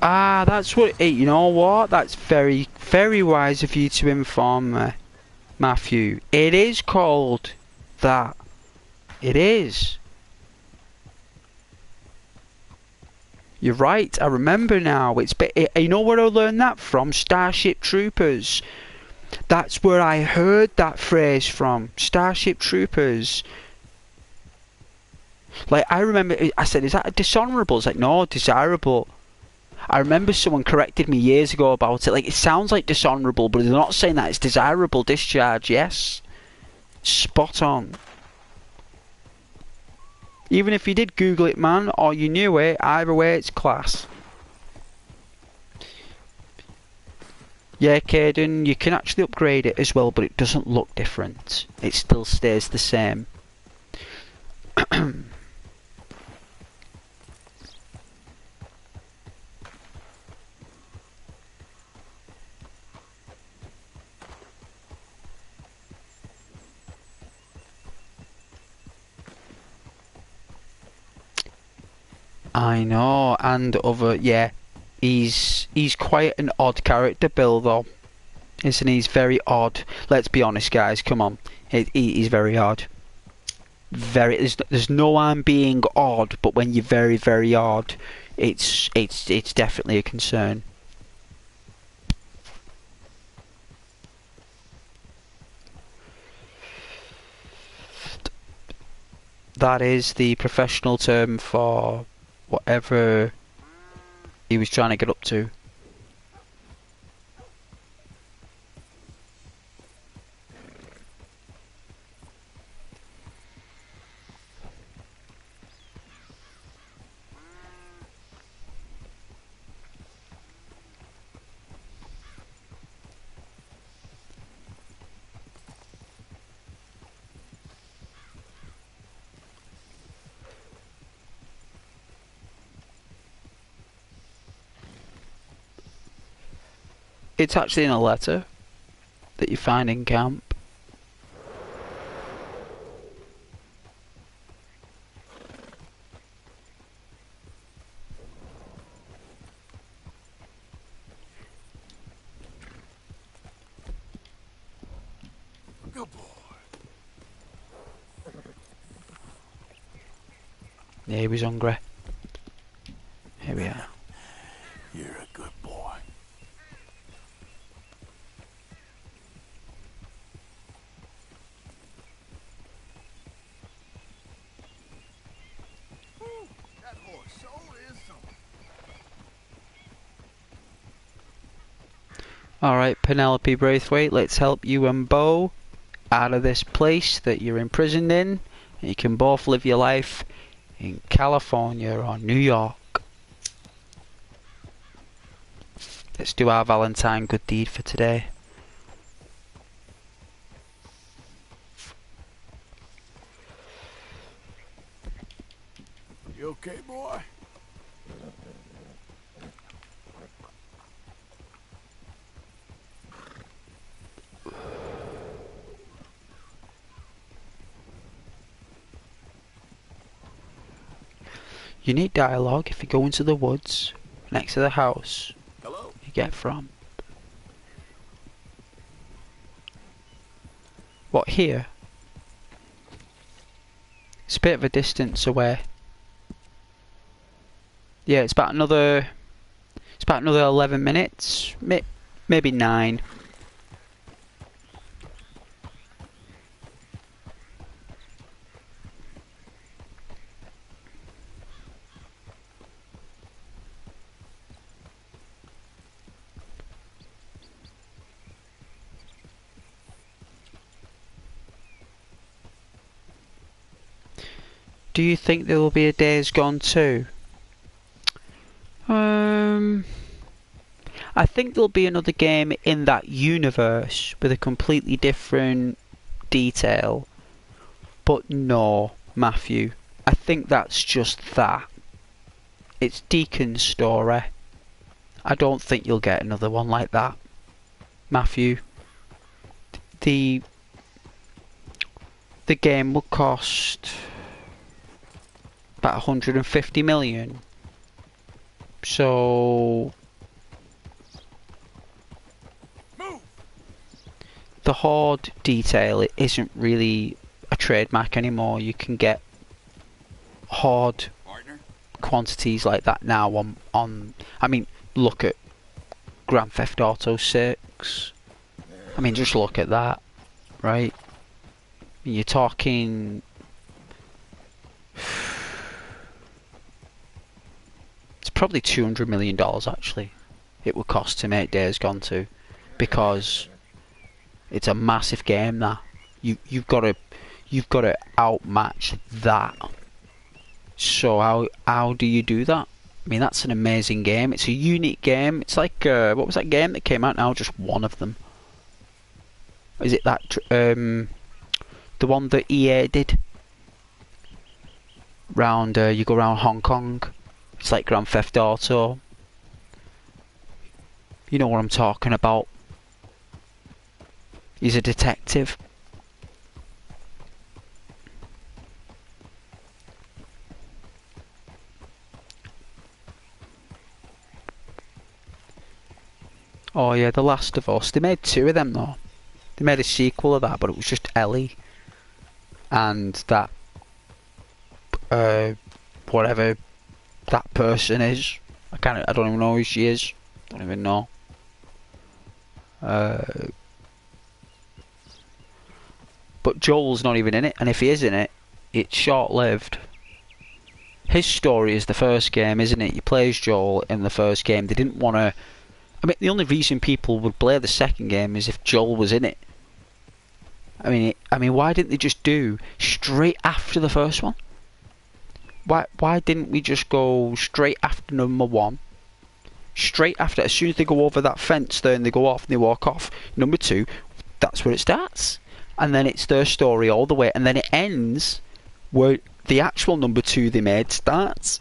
Ah, that's what. Hey, you know what? That's very, very wise of you to inform me, Matthew. It is called that. It is. You're right. I remember now. You know where I learned that from? Starship Troopers. That's where I heard that phrase from. Starship Troopers. Like, I remember. I said, "Is that a dishonourable?" It's like, no, desirable. I remember someone corrected me years ago about it. Like, it sounds like dishonourable, but they're not saying that. It's desirable discharge. Yes, spot on. Even if you did Google it, man, or you knew it, either way, it's class. Yeah, Caden, you can actually upgrade it as well, but it doesn't look different. It still stays the same. I know, and other, yeah, he's quite an odd character, Bill, though, isn't he? He's very odd. Let's be honest, guys. Come on, he's very odd. There's no harm being odd, but when you're very, very odd, it's definitely a concern. That is the professional term for whatever he was trying to get up to. It's actually in a letter that you find in camp. Good boy. Yeah, he was hungry. Here we are. You're a good boy. That horse sure is something. Alright, Penelope Braithwaite, let's help you and Bo out of this place that you're imprisoned in. You can both live your life in California or New York. Let's do our Valentine good deed for today. You okay, boy? You need dialogue if you go into the woods next to the house Hello? you get from. What, here? It's a bit of a distance away. Yeah, it's about another 11 minutes, maybe 9. Do you think there will be a Days Gone 2? I think there'll be another game in that universe with a completely different detail. But no, Matthew, I think that's just that. It's Deacon's story. I don't think you'll get another one like that. Matthew, the game will cost about 150 million. So Move! the Horde detail, it isn't really a trademark anymore. You can get Horde Partner? quantities like that now on I mean, look at Grand Theft Auto 6. I mean, just look at that, right? You're talking it's probably $200 million actually it would cost to make Days Gone 2, because it's a massive game that you've got to outmatch that. So how do you do that? I mean, that's an amazing game. It's a unique game. It's like what was that game that came out now? Just one of them. Is it that the one that EA did? Round you go around Hong Kong. It's like Grand Theft Auto. You know what I'm talking about. He's a detective. Oh yeah, The Last of Us. They made 2 of them though. They made a sequel of that, but it was just Ellie and that whatever that person is. I don't even know who she is. Don't even know. But Joel's not even in it, and if he is in it, it's short-lived. His story is the first game, isn't it? You play as Joel in the first game. They didn't want to... I mean, the only reason people would play the second game is if Joel was in it. I mean, why didn't they just do straight after the first one? Why didn't we just go straight after number 1? Straight after, as soon as they go over that fence there and they go off and they walk off, number 2, that's where it starts. And then it's their story all the way, and then it ends where the actual number 2 they made starts.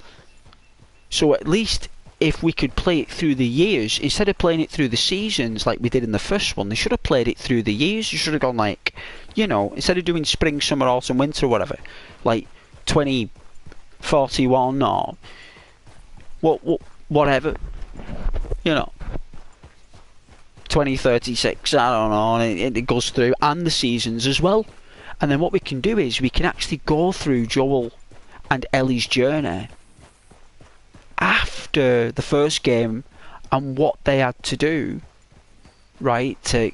So at least if we could play it through the years, instead of playing it through the seasons like we did in the first one, they should have played it through the years. You should have gone like, you know, instead of doing spring, summer, autumn, winter, or whatever, like 2041 or whatever, you know, 2036, I don't know, and it goes through, and the seasons as well. And then what we can do is we can actually go through Joel and Ellie's journey after the first game and what they had to do, right, to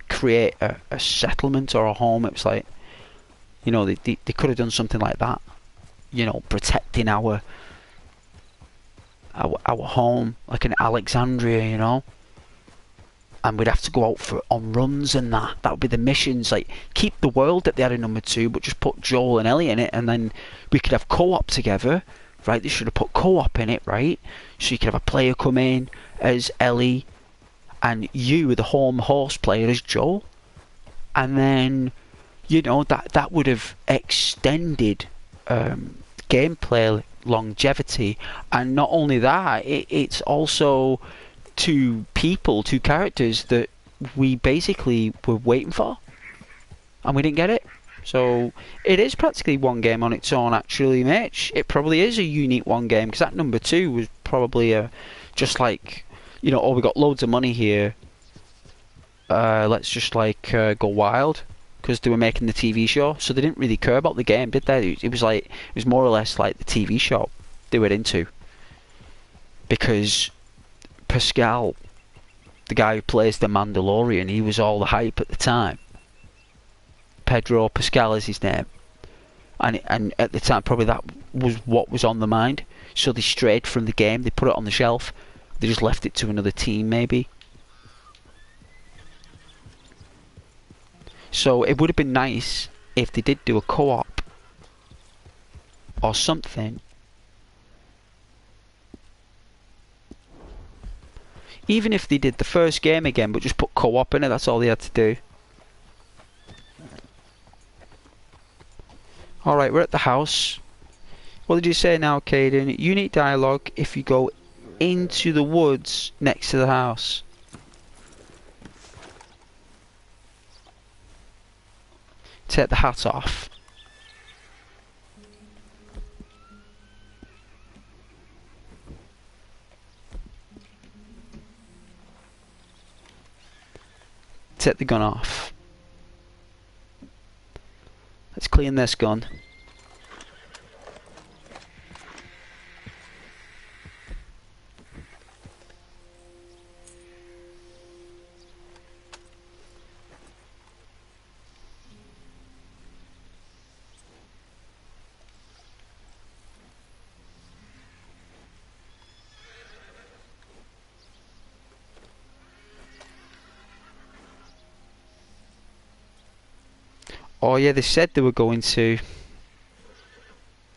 create a settlement or a home. It was like, you know, they could have done something like that, you know, protecting our home, like in Alexandria, you know. And we'd have to go out on runs and that. That would be the missions. Like, keep the world that they had in number 2, but just put Joel and Ellie in it, and then we could have co-op together, right? They should have put co-op in it, right? So you could have a player come in as Ellie, and you, the home host player, as Joel. And then, you know, that would have extended gameplay longevity. And not only that, it's also... two characters that we basically were waiting for, and we didn't get it. So it is practically one game on its own, actually, Mitch. It probably is a unique one game, because that number 2 was probably just like, you know, oh, we got loads of money here, let's just like go wild, because they were making the TV show, so they didn't really care about the game, did they? It was more or less like the TV show they were into, because Pascal, the guy who plays the Mandalorian, he was all the hype at the time. Pedro Pascal is his name, and at the time probably that was what was on the mind. So they strayed from the game. They put it on the shelf. They just left it to another team, maybe. So it would have been nice if they did do a co-op or something. Even if they did the first game again, but just put co-op in it, that's all they had to do. Alright, we're at the house. What did you say now, Caden? Unique dialogue if you go into the woods next to the house. Take the hat off. Take the gun off. Let's clean this gun. Oh yeah, they said they were going to.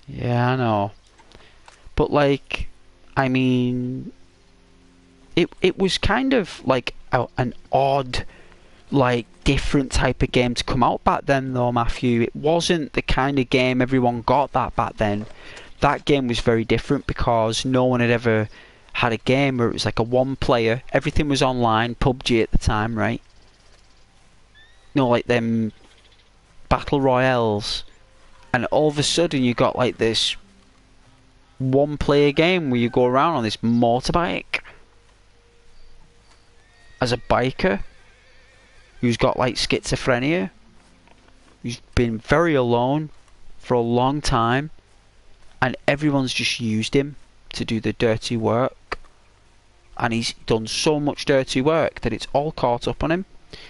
Yeah, I know. But like, I mean, it was kind of like an odd, like, different type of game to come out back then though, Matthew. It wasn't the kind of game everyone got that back then. That game was very different because no one had ever had a game where it was like a one player, everything was online, PUBG at the time, right? No, like them battle royales, and all of a sudden you got like this one player game where you go around on this motorbike as a biker who's got like schizophrenia, who's been very alone for a long time, and everyone's just used him to do the dirty work, and he's done so much dirty work that it's all caught up on him.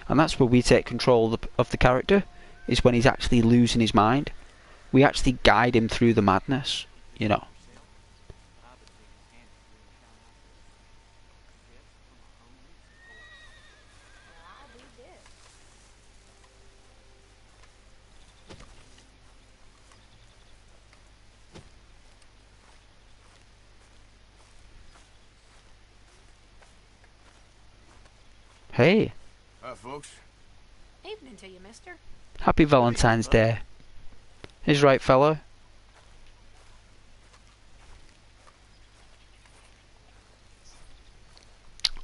And that's where we take control of the character, is when he's actually losing his mind. We actually guide him through the madness, you know. Hey, Hi, folks. Evening to you, mister. happy Valentine's Day. Is right, fella?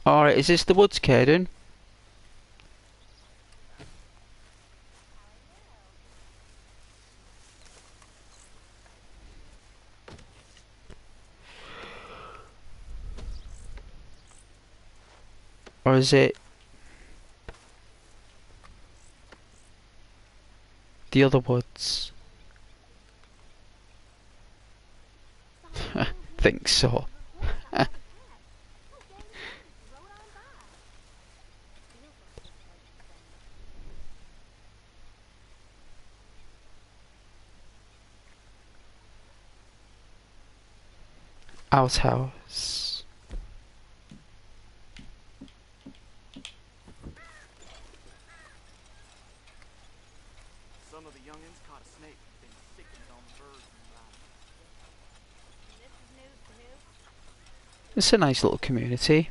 Alright, is this the woods, Caden? Or is it the other woods? Think so. Outhouse. Some of the youngins caught a snake and been sticking it on the birds and rabbits. It's a nice little community.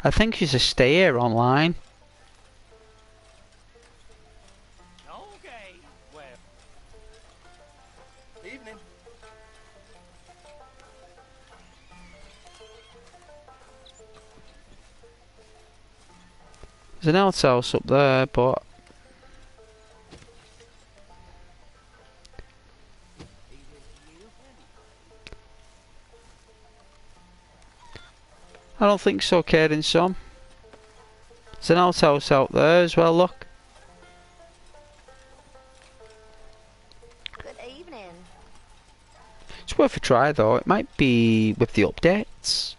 I think you should stay here online. Okay, well. Evening. There's an outhouse up there, but I don't think so, Caden, son. There's an outhouse out there as well, look. Good evening. It's worth a try though, it might be with the updates.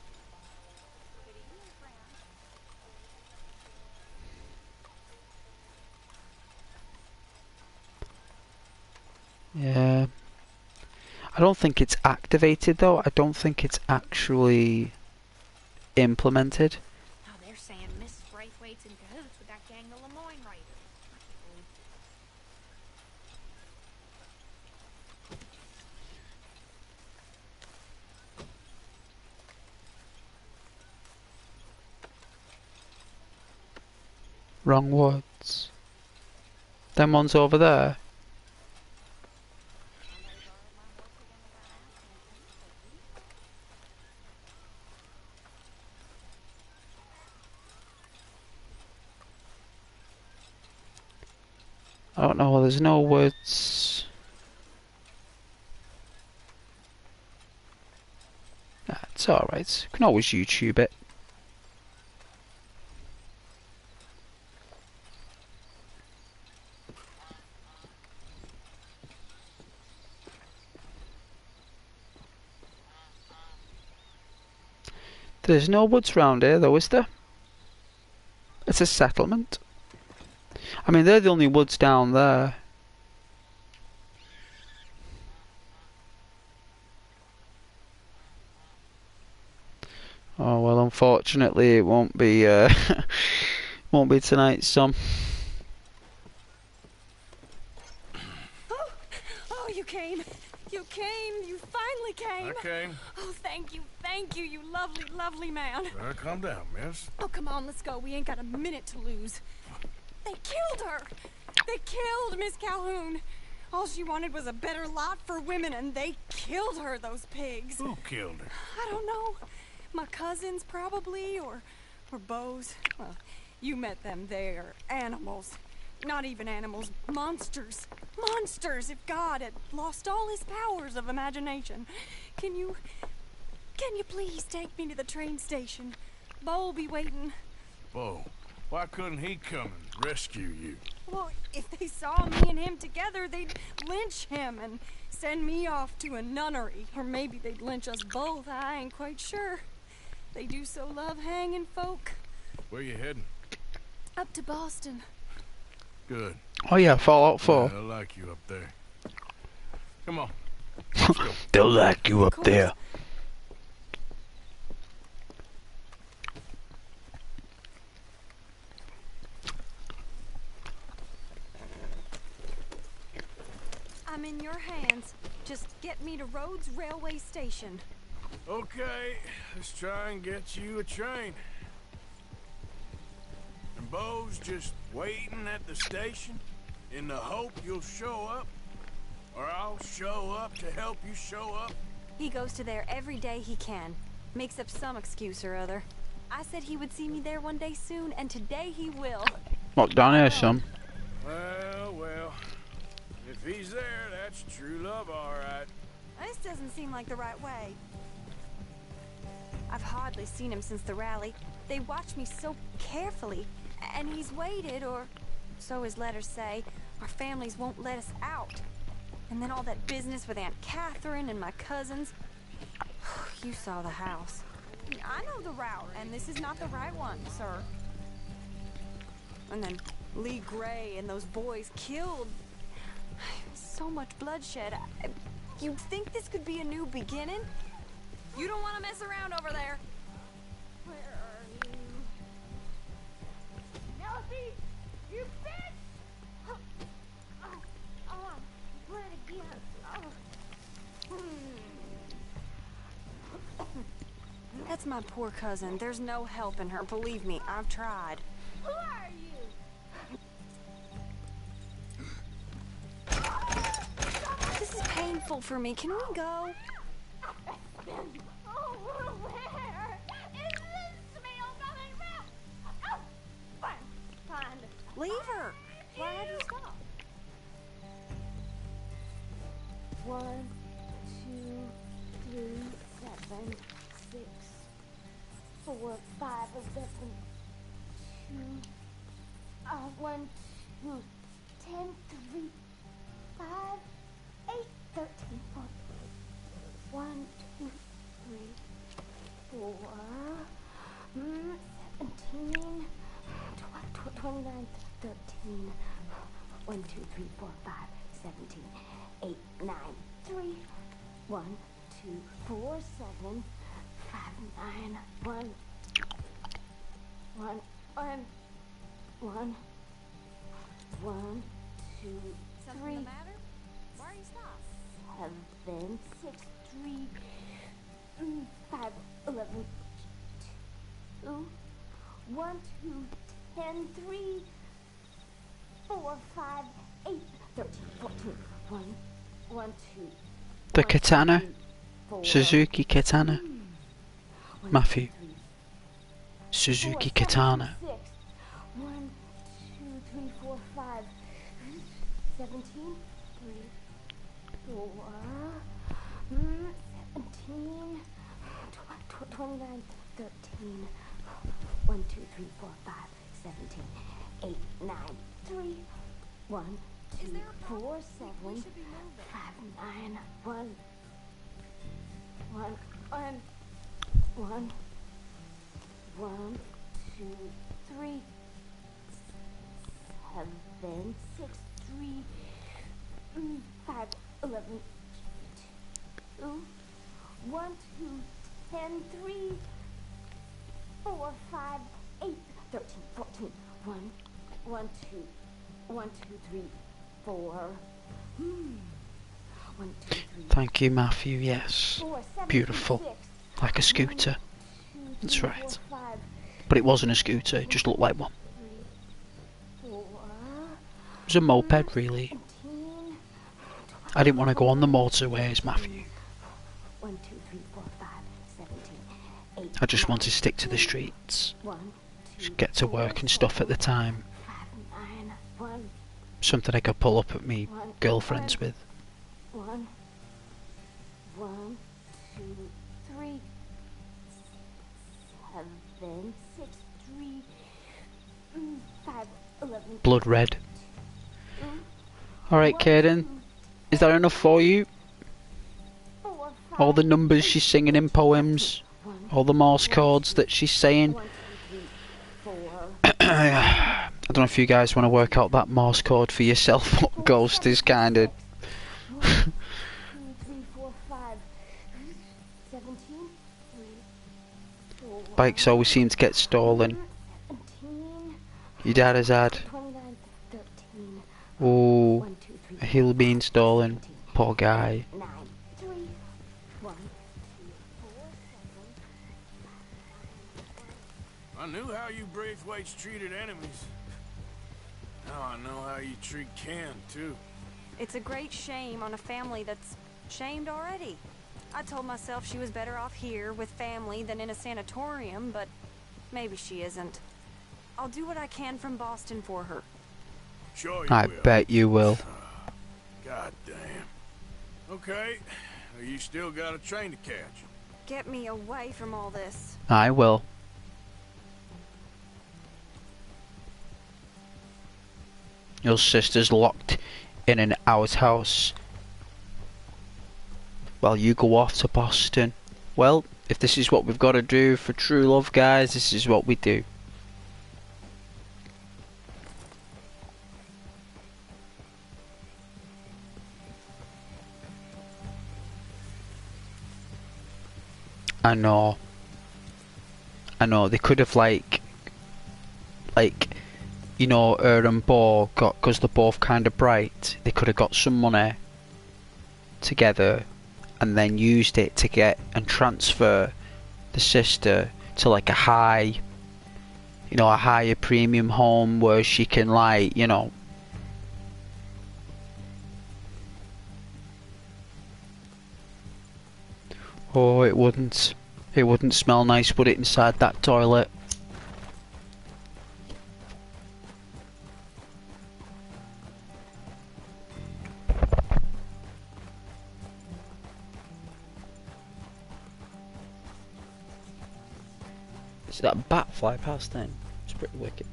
Yeah. I don't think it's activated though, I don't think it's actually implemented. Oh, they're saying Miss Braithwaite's in cahoots with that gang of Lemoyne Raiders. Wrong woods. Them ones over there. I don't know, there's no woods. Nah, it's alright. You can always YouTube it. There's no woods round here though, is there? It's a settlement. I mean, they're the only woods down there. Oh well, unfortunately it won't be won't be tonight, son. Oh, you came. You came. You finally came. I came. Oh, thank you, you lovely, lovely man. Calm down, miss. Oh, come on, let's go. We ain't got a minute to lose. They killed her. They killed Miss Calhoun. All she wanted was a better lot for women, and they killed her, those pigs. Who killed her? I don't know. My cousins, probably, or Beau's. Well, you met them. They're animals. Not even animals. Monsters. Monsters, if God had lost all his powers of imagination. Can you please take me to the train station? Beau'll be waiting. Bo, why couldn't he come and rescue you? Well, if they saw me and him together, they'd lynch him and send me off to a nunnery. Or maybe they'd lynch us both, I ain't quite sure. They do so love hanging folk. Where you heading? Up to Boston. Good. Oh yeah, Fallout 4. I like you up there. Come on. Let's go. They'll like you up course. there. I'm in your hands. Just get me to Rhodes Railway Station. Okay, let's try and get you a train. And Bo's just waiting at the station in the hope you'll show up, or I'll show up to help you show up. He goes to there every day he can. Makes up some excuse or other. I said he would see me there one day soon, and today he will. Look down here, son. Well, if he's there, that's true love, all right. This doesn't seem like the right way. I've hardly seen him since the rally. They watch me so carefully, and he's waited, or so his letters say. Our families won't let us out. And then all that business with Aunt Catherine and my cousins. You saw the house. I know the route, and this is not the right one, sir. And then Lee Gray and those boys killed. So much bloodshed. You'd think this could be a new beginning? You don't want to mess around over there. Where are you? Nelsie, you bitch! Oh, put it again. That's my poor cousin. There's no helping her. Believe me, I've tried. Who are you? This is painful for me. Can we go? Oh, where is this smell coming from? Oh, fine. Leave her. Why have you stopped? 1, 2, 3, 7, 6, 4, 5, 11, 2, 1, 2, 10, 3, 5, 8, 13, 14. 1, 2, 3, 4, 17, 29, 13. 1, 2, 3, 4, 5, 17, 8, 9, 3. 1, 2, 4, 7, 5, 9, 1. 1, 2, Something 3. the matter? Why are you stopped? 7, 6, 3, 5, 11, 2, 1, 2, 10, 3, 4, 5, 8, 13, 14, 1, 1, 2. The katana. 4, Suzuki katana. 1, Matthew. 2, 3, Suzuki 4, katana. 6. 1, 2, 3, 4, 5, 17, 3, 4, 17, 29, 13. 1, 2, 3, 4, 5, 17, 8, 9, 3. 1, 2, 4, 7, 5, 9, 1. 1, 2, 3, 7, 6, 3, 5, 11, 2, 1, 2, 10, 3, 4, 5, 8, 13, 14, 1, 1, 2, 1, 2, 3, 4. 1, 2, 3, Thank you, Matthew. Yes. 4, 7, Beautiful. 6. Like a scooter. 2, That's 3, right. 4, 5, But it wasn't a scooter, it just looked like one. 3, 4. It was a moped, really. 17. I didn't want to go on the motorways, Matthew. 1, 2, 3, 4, 5, 17, 8. I just wanted to stick to the streets. 1, 2, Just get to work and stuff at the time. 5, 9, 1, Something I could pull up at me girlfriends with. 1, 1, 2, 3, 7, 6, 3, blood red. Alright, Kaden, is that enough for you? All the numbers she's singing in poems, all the Morse codes that she's saying. I don't know if you guys want to work out that Morse code for yourself, but Ghost is kind of... Bikes always seem to get stolen. Your dad has had... Oh, a hill being stolen. Poor guy. I knew how you Braithwaites treated enemies. Now I know how you treat Ken, too. It's a great shame on a family that's shamed already. I told myself she was better off here with family than in a sanatorium, but maybe she isn't. I'll do what I can from Boston for her. Sure you I will. bet you will. God damn. Okay, you still got a train to catch. Get me away from all this. I will. Your sister's locked in an outhouse while you go off to Boston. Well, if this is what we've got to do for true love, guys, this is what we do. I know, they could have like, you know, her and Bo got, because they're both kind of bright, they could have got some money together and then used it to get and transfer the sister to like a high, you know, a higher premium home where she can, like, you know, oh, it wouldn't smell nice, would it, inside that toilet? See that bat fly past then? It's pretty wicked.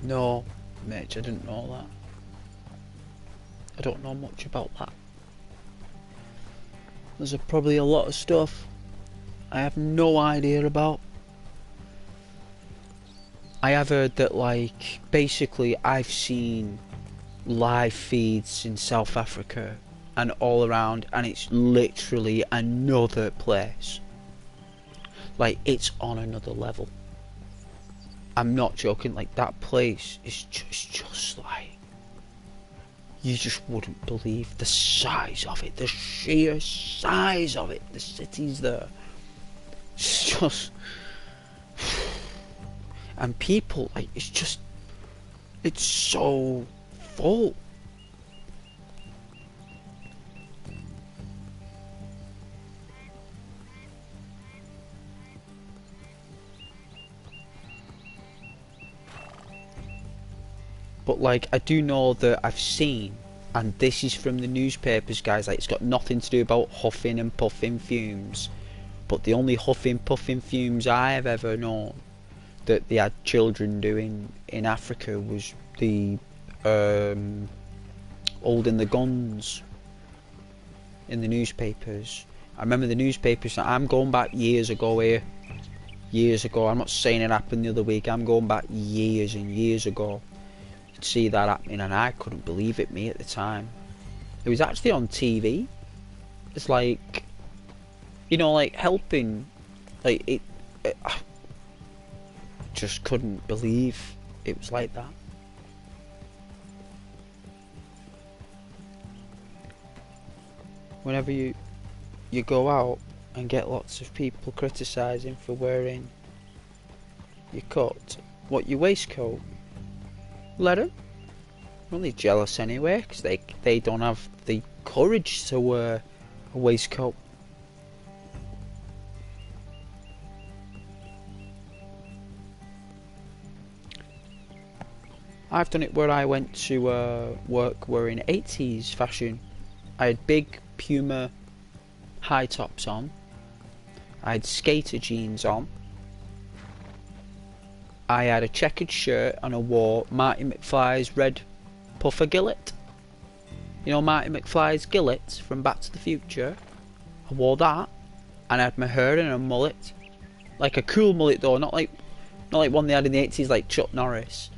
No, Mitch, I didn't know that. I don't know much about that. There's probably a lot of stuff I have no idea about. I have heard that, like, basically I've seen live feeds in South Africa and all around, and it's literally another place. Like, it's on another level. I'm not joking, like, that place is just like, you just wouldn't believe the size of it, the sheer size of it, the cities there. It's just, and people, like, it's so full. But, like, I do know that I've seen, and this is from the newspapers, guys, like, it's got nothing to do about huffing and puffing fumes, but the only huffing puffing fumes I have ever known that they had children doing in Africa was the holding the guns in the newspapers. I remember the newspapers, I'm going back years ago here, years ago, I'm not saying it happened the other week, I'm going back years and years ago. See that happening, and I couldn't believe it, me, at the time. It was actually on TV. It's like, you know, like, helping, like, it just couldn't believe it was like that. whenever you go out and get lots of people criticising for wearing your coat, your waistcoat, let them. They're only jealous anyway, because they don't have the courage to wear a waistcoat. I've done it where I went to work wearing 80s fashion. I had big Puma high tops on. I had skater jeans on. I had a checkered shirt and I wore Marty McFly's red puffer gillet. You know Marty McFly's gillet from Back to the Future? I wore that, and I had my hair in a mullet. Like a cool mullet though, not like one they had in the 80s like Chuck Norris.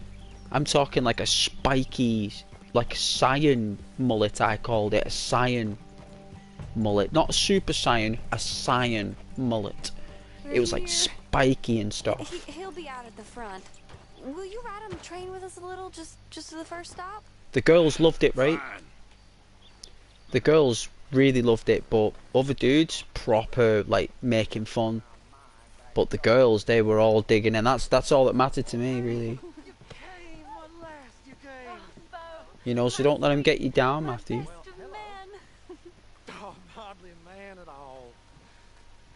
I'm talking like a spiky, like a cyan mullet, I called it. A cyan mullet. Not a super cyan, a cyan mullet. It was like spiky and stuff. He'll be out at the front. Will you ride on the train with us a little, just to the first stop? The girls loved it, right? Fine. The girls really loved it, but other dudes, proper, like, making fun. But the girls, they were all digging, and that's all that mattered to me, really. You know, so don't let them get you down, Matthew. Oh, I'm hardly a man at all.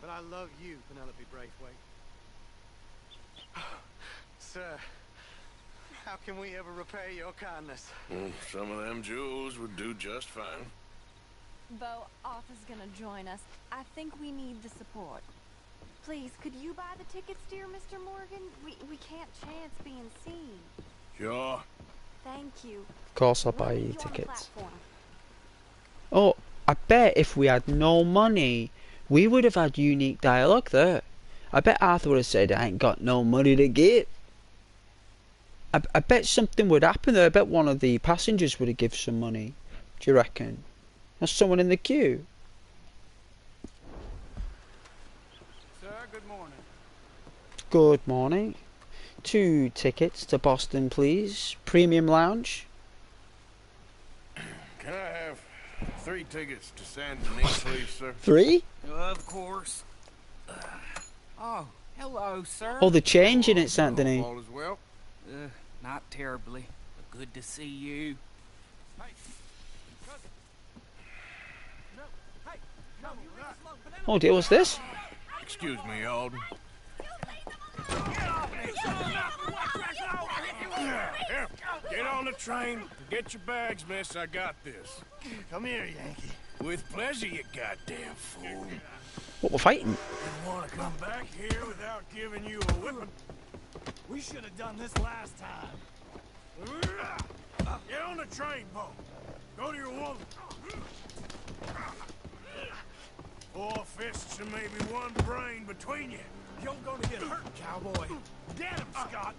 But I love you, Penelope Braithwaite. Sir, how can we ever repay your kindness? Some of them jewels would do just fine. Bo, Arthur's gonna join us. I think we need the support. Please, could you buy the tickets, dear Mr. Morgan? We can't chance being seen. Sure. Thank you. Of course I'll We'll buy meet you on the tickets. platform. Oh, I bet if we had no money, we would have had unique dialogue there. I bet Arthur would have said, I ain't got no money to give. I bet something would happen there. I bet one of the passengers would have given some money. Do you reckon? There's someone in the queue. Sir, good morning. Good morning. 2 tickets to Boston, please. Premium lounge. Can I have 3 tickets to San Denis, please, sir? 3? Of course. Oh, hello, sir. Oh, the change in it, Saint Denis. All is well. Not terribly, but good to see you. Hey, cousin. No, hey, no, you leave us alone. Penelope. Oh dear, what's this? Excuse me, Alden. Here, get on the train. Get your bags, miss. I got this. Come here, Yankee. With pleasure, you goddamn fool. What, we're fighting? Didn't want to come back here without giving you a whipping. We should have done this last time. Get on the train, Bo. Go to your woman. 4 fists and maybe 1 brain between you. You're gonna get hurt, cowboy. Get him, Scott.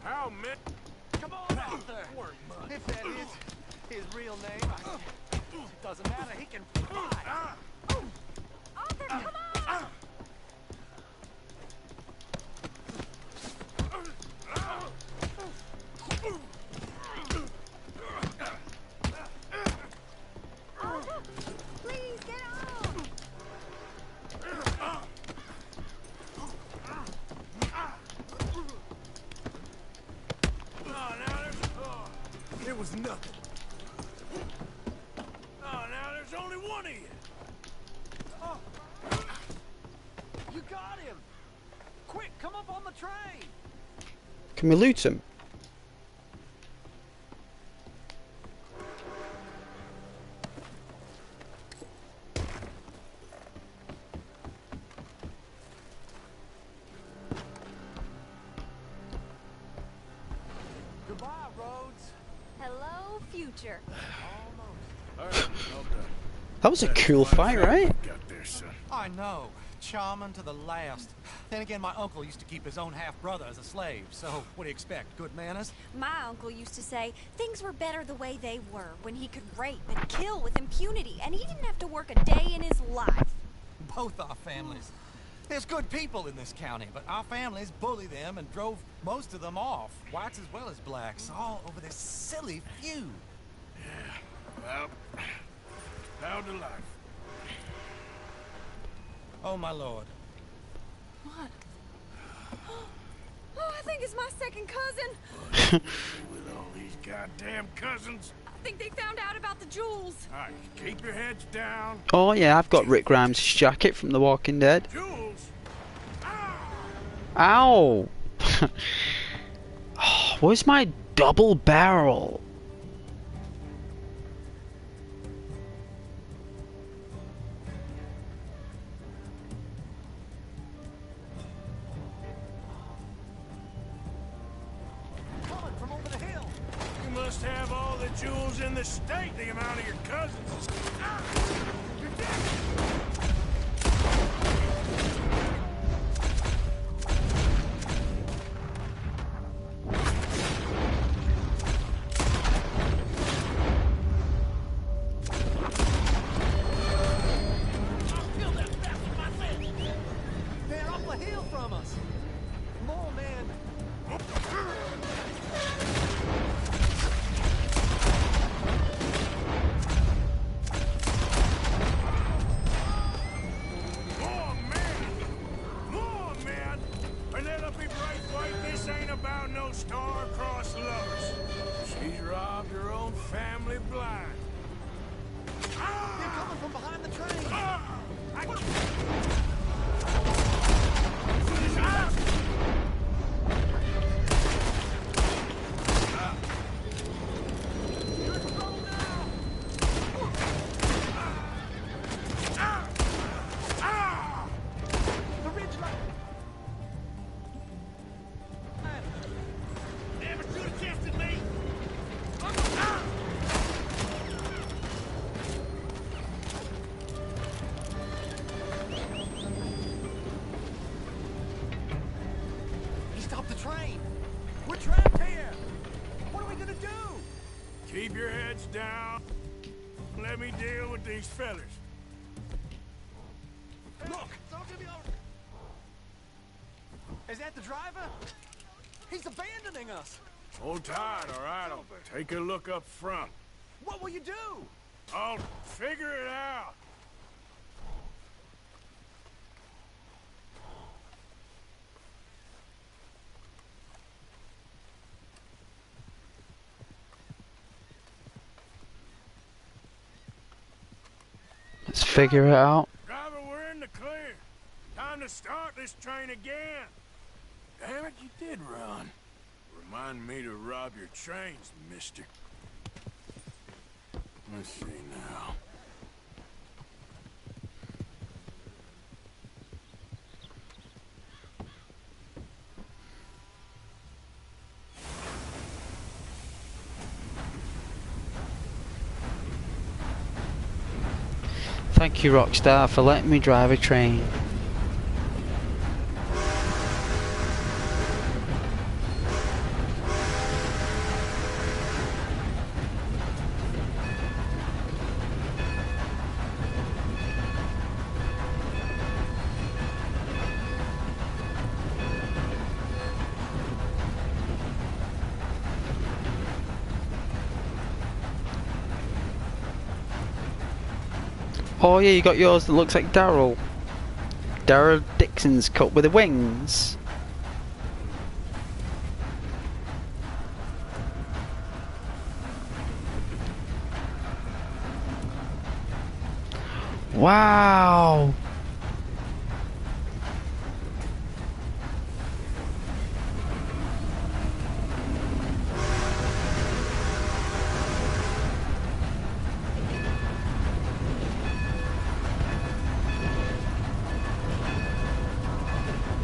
How many? Come on, Arthur. If that is his real name, it doesn't matter. He can fly. Arthur, come on! Arthur, please get on! It was nothing. Oh, now there's only one of you. Oh. You got him. Quick, come up on the train. Can we loot him? Goodbye, Rhodes. Hello, future. All right, well done. That was a cool fight, right? Got there, son. I know. Charming to the last. Then again, my uncle used to keep his own half-brother as a slave, so what do you expect? Good manners? My uncle used to say things were better the way they were, when he could rape and kill with impunity, and he didn't have to work a day in his life. Both our families. There's good people in this county, but our families bully them and drove most of them off, whites as well as blacks, all over this silly feud. Well, how to life. Oh, my lord. What? Oh, I think it's my second cousin. With all these goddamn cousins. I think they found out about the jewels. All right, keep your heads down. Oh yeah, I've got Rick Grimes' jacket from The Walking Dead. Jules. Ow! Oh, where's my double barrel? Coming from over the hill. You must have all the jewels in the state. The amount of your cousins is... You're dead. They're up the hill from us. More men. More men! More men! Penelope Braithwaite, this ain't about no star-crossed lovers. She's robbed her own family blind. They're coming from behind the train. The ridge line. Never should have tested me! He stopped the train. We're trapped here. What are we gonna do? Keep your heads down. Let me deal with these fellas. Look! Is that the driver? He's abandoning us. Hold tight, all right? I'll take a look up front. What will you do? I'll figure it out. Let's figure it out. Driver, we're in the clear. Time to start this train again. Damn it, you did run. Remind me to rob your trains, mister. Let's see now. Thank you, Rockstar, for letting me drive a train. Oh yeah, you got yours that looks like Daryl. Daryl Dixon's cut with the wings. Wow.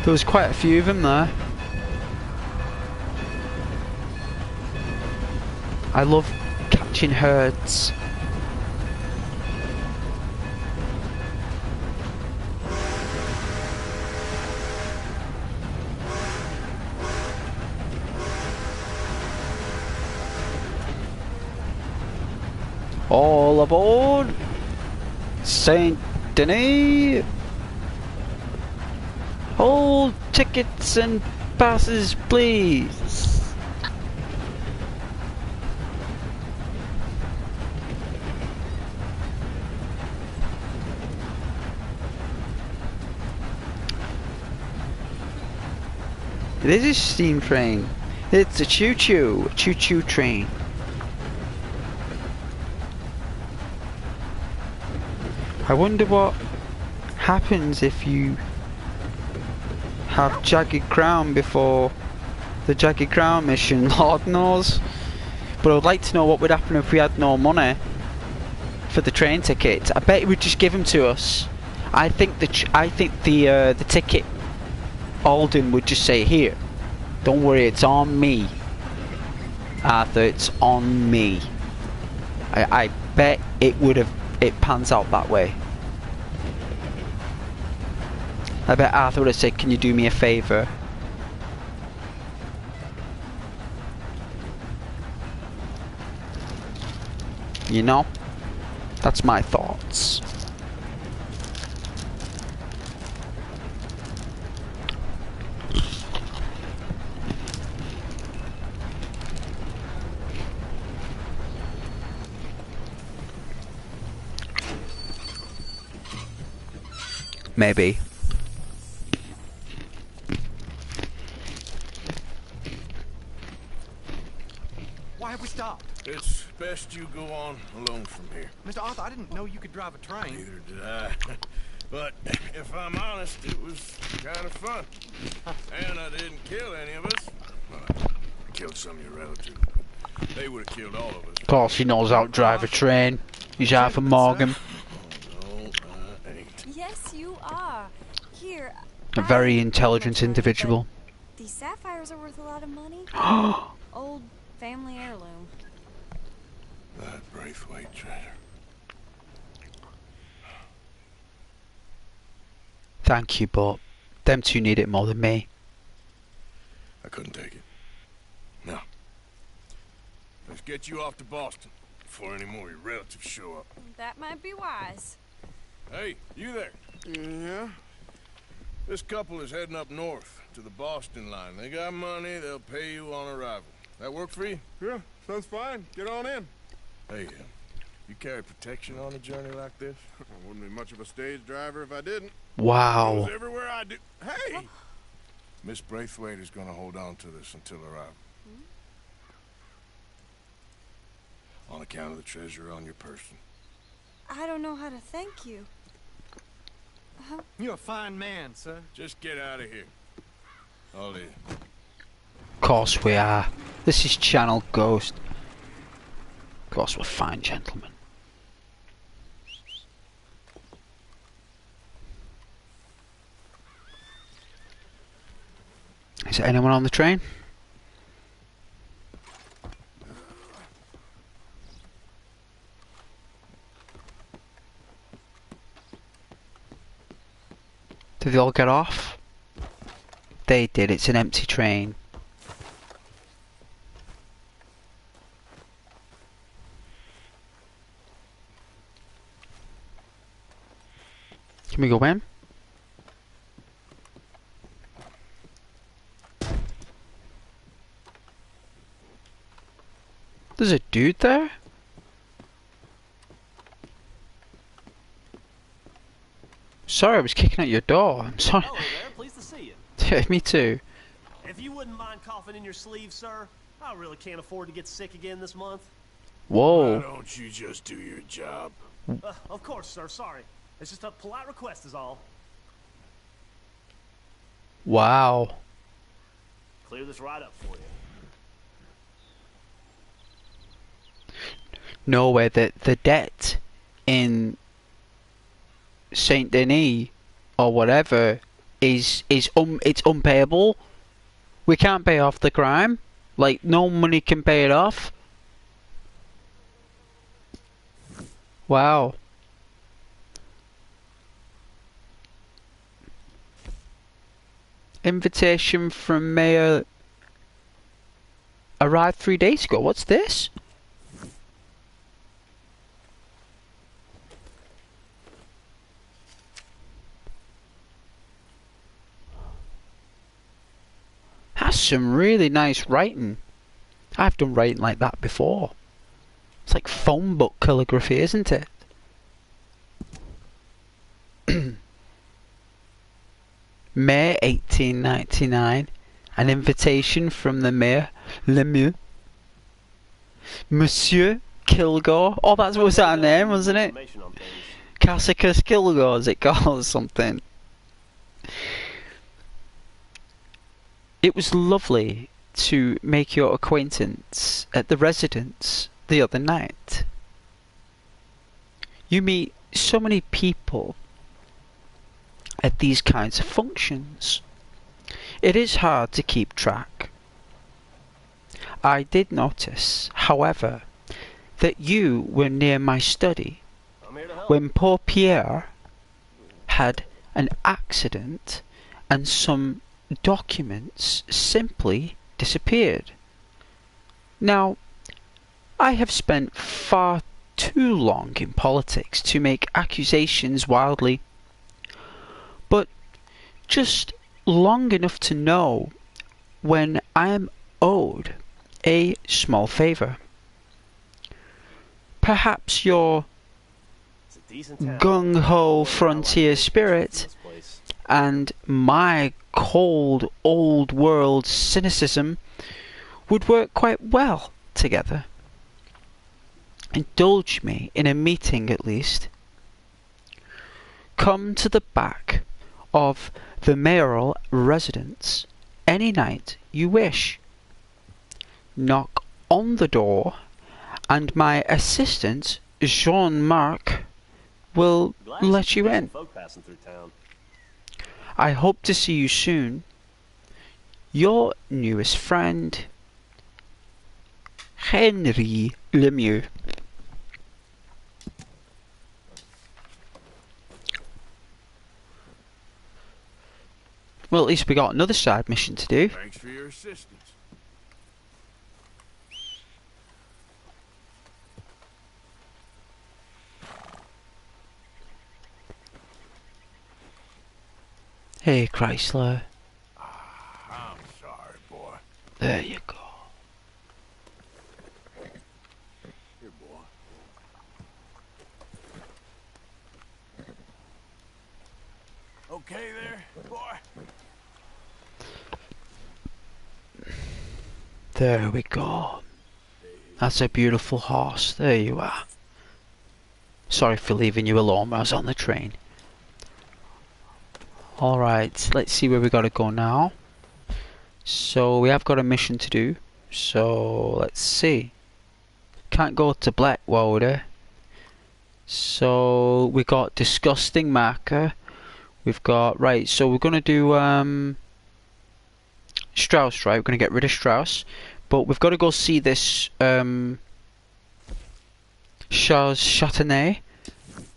There was quite a few of them there. I love catching herds. All aboard Saint Denis. All tickets and passes, please. It is a steam train. It's a choo-choo train. I wonder what happens if you have Jagged Crown before the Jagged Crown mission. Lord knows. But I would like to know what would happen if we had no money for the train tickets. I bet it would just give them to us. I think the ticket Alden would just say, here, don't worry, it's on me, Arthur, it's on me. I bet it pans out that way. I bet Arthur would have said, can you do me a favour? You know? That's my thoughts. Maybe. Why have we stopped? It's best you go on alone from here. Mr. Arthur, I didn't know you could drive a train. Neither did I. But if I'm honest, it was kind of fun. And I didn't kill any of us. Well, I killed some of your relatives. They would have killed all of us. Of course he knows how to drive a train. He's Arthur Morgan. Oh, no, I ain't. Yes, you are. Here. A very I intelligent love trains, individual. but these sapphires are worth a lot of money. Old family heirloom. That Braithwaite treasure. Thank you, but them two need it more than me. I couldn't take it. No. Let's get you off to Boston before any more of your relatives show up. That might be wise. Hey, you there? Yeah? This couple is heading up north to the Boston line. They got money, they'll pay you on arrival. That work for you? Yeah, sounds fine. Get on in. Hey, you carry protection on a journey like this? I wouldn't be much of a stage driver if I didn't. Wow. Goes everywhere I do. Hey! Miss Braithwaite is going to hold on to this until arrival. On account of the treasure on your person. I don't know how to thank you. You're a fine man, sir. Just get out of here. I'll leave. Of course we are. This is Channel Ghost. Of course we're fine gentlemen. Is there anyone on the train? Did they all get off? They did. It's an empty train. Can we go in? There's a dude there? Sorry, I was kicking at your door. I'm sorry. Hello there, pleased to see you. Yeah, me too. If you wouldn't mind coughing in your sleeve, sir, I really can't afford to get sick again this month. Why Whoa. don't you just do your job? Of course, sir, sorry. It's just a polite request is all. Wow. Clear this right up for you. No way. The debt in Saint Denis or whatever is it's unpayable. We can't pay off the crime. Like, no money can pay it off. Wow. Invitation from Mayor arrived 3 days ago. What's this? That's some really nice writing. I've done writing like that before. It's like phone book calligraphy, isn't it? May 1899. An invitation from the Mayor Lemieux. Monsieur Kilgore. Oh, that was our name, wasn't it? Cassicus Kilgore, is it called, or something? It was lovely to make your acquaintance at the residence the other night. You meet so many people at these kinds of functions. It is hard to keep track. I did notice, however, that you were near my study when poor Pierre had an accident and some documents simply disappeared. Now, I have spent far too long in politics to make accusations wildly, but just long enough to know when I am owed a small favour. Perhaps your gung-ho frontier spirit and my cold old world cynicism would work quite well together. Indulge me in a meeting at least. Come to the back of the mayoral residence any night you wish. Knock on the door and my assistant Jean-Marc will let you in. I hope to see you soon. Your newest friend, Henry Lemieux. Well, at least we got another side mission to do. Thanks for your assistance. Hey, Chrysler. I'm sorry, boy. There you go. Here, boy. Okay there, boy? There we go. That's a beautiful horse. There you are. Sorry for leaving you alone when I was on the train. Alright, let's see where we gotta go now. So we have got a mission to do. So let's see. Can't go to Blackwater. So we got disgusting marker. We've got right, so we're gonna do Strauss, right? We're gonna get rid of Strauss. But we've got to go see this Charles Chatenay.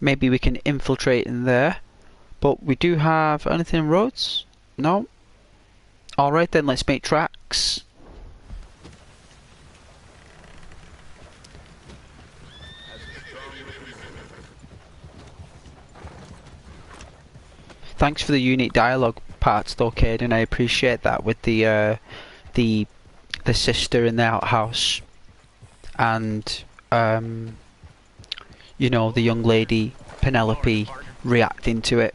Maybe we can infiltrate in there. But we do have anything in roads? No? Alright then, let's make tracks. Thanks for the unique dialogue parts though, Caden. I appreciate that with the sister in the outhouse and you know, the young lady Penelope reacting to it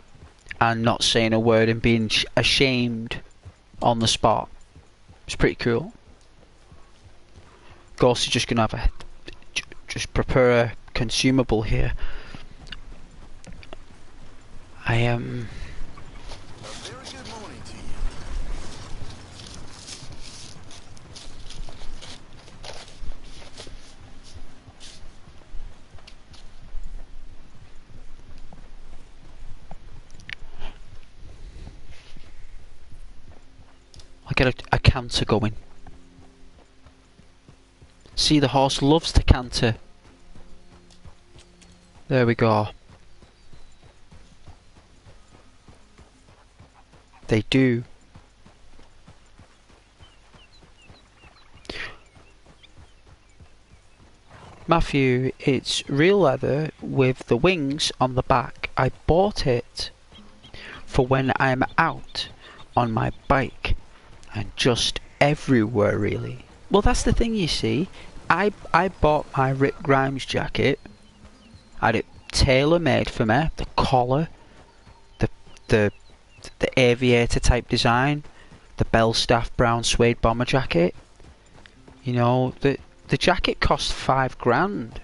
and not saying a word and being ashamed on the spot. It's pretty cool. Ghost is just gonna have a just prepare a consumable here. I am. I'll get a canter going. See, the horse loves to canter. There we go. They do. Matthew, it's real leather with the wings on the back. I bought it for when I'm out on my bike and just everywhere really. Well, that's the thing, you see. I bought my Rick Grimes jacket. I had it tailor made for me. The collar, the the the aviator type design, the Belstaff brown suede bomber jacket. You know, the jacket cost £5 grand.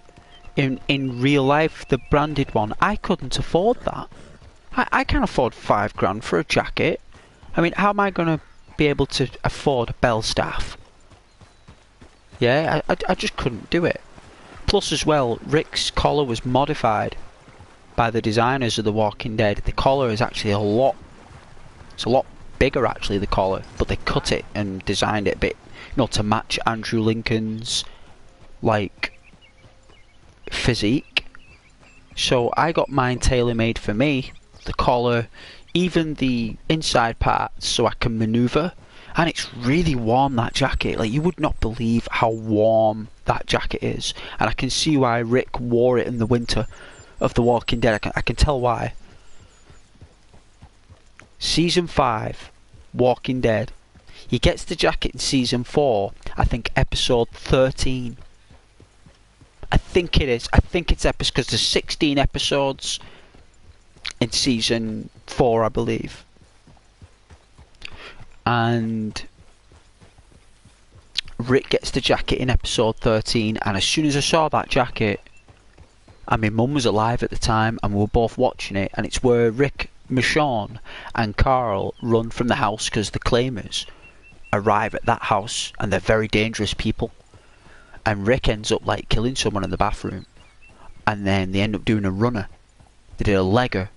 In real life, the branded one, I couldn't afford that. I can't afford £5 grand for a jacket. I mean, how am I going to be able to afford a Belstaff? Yeah, I just couldn't do it. Plus as well, Rick's collar was modified by the designers of The Walking Dead. The collar is actually it's a lot bigger actually, the collar, but they cut it and designed it a bit, you know, to match Andrew Lincoln's like physique. So I got mine tailor-made for me, the collar, even the inside parts, so I can maneuver. And it's really warm, that jacket. Like, you would not believe how warm that jacket is. And I can see why Rick wore it in the winter of The Walking Dead. I can tell why. Season 5, Walking Dead. He gets the jacket in Season 4, I think episode 13. I think it is. I think it's episode, because there's 16 episodes in Season 4, I believe. And Rick gets the jacket in episode 13, and as soon as I saw that jacket, and my mum was alive at the time, and we were both watching it, and it's where Rick, Michonne and Carl run from the house because the claimers arrive at that house, and they're very dangerous people. And Rick ends up like killing someone in the bathroom, and then they end up doing a runner. They did a legger,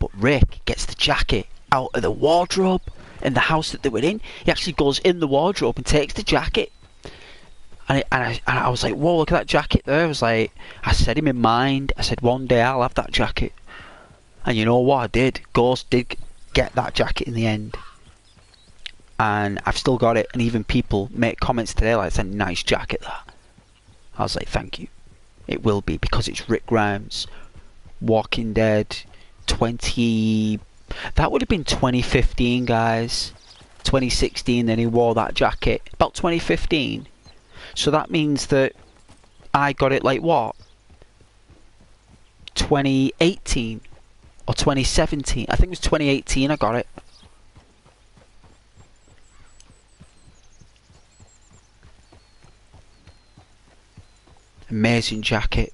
but Rick gets the jacket out of the wardrobe in the house that they were in. He actually goes in the wardrobe and takes the jacket. And I was like, whoa, look at that jacket there. I said in my mind, I said, one day I'll have that jacket. And you know what I did? Ghost did get that jacket in the end. And I've still got it, and even people make comments today like, it's a nice jacket, that. I was like, thank you. It will be, because it's Rick Grimes. Walking Dead 20... That would have been 2015, guys. 2016, then he wore that jacket. About 2015. So that means that I got it like what? 2018 or 2017. I think it was 2018 I got it. Amazing jacket.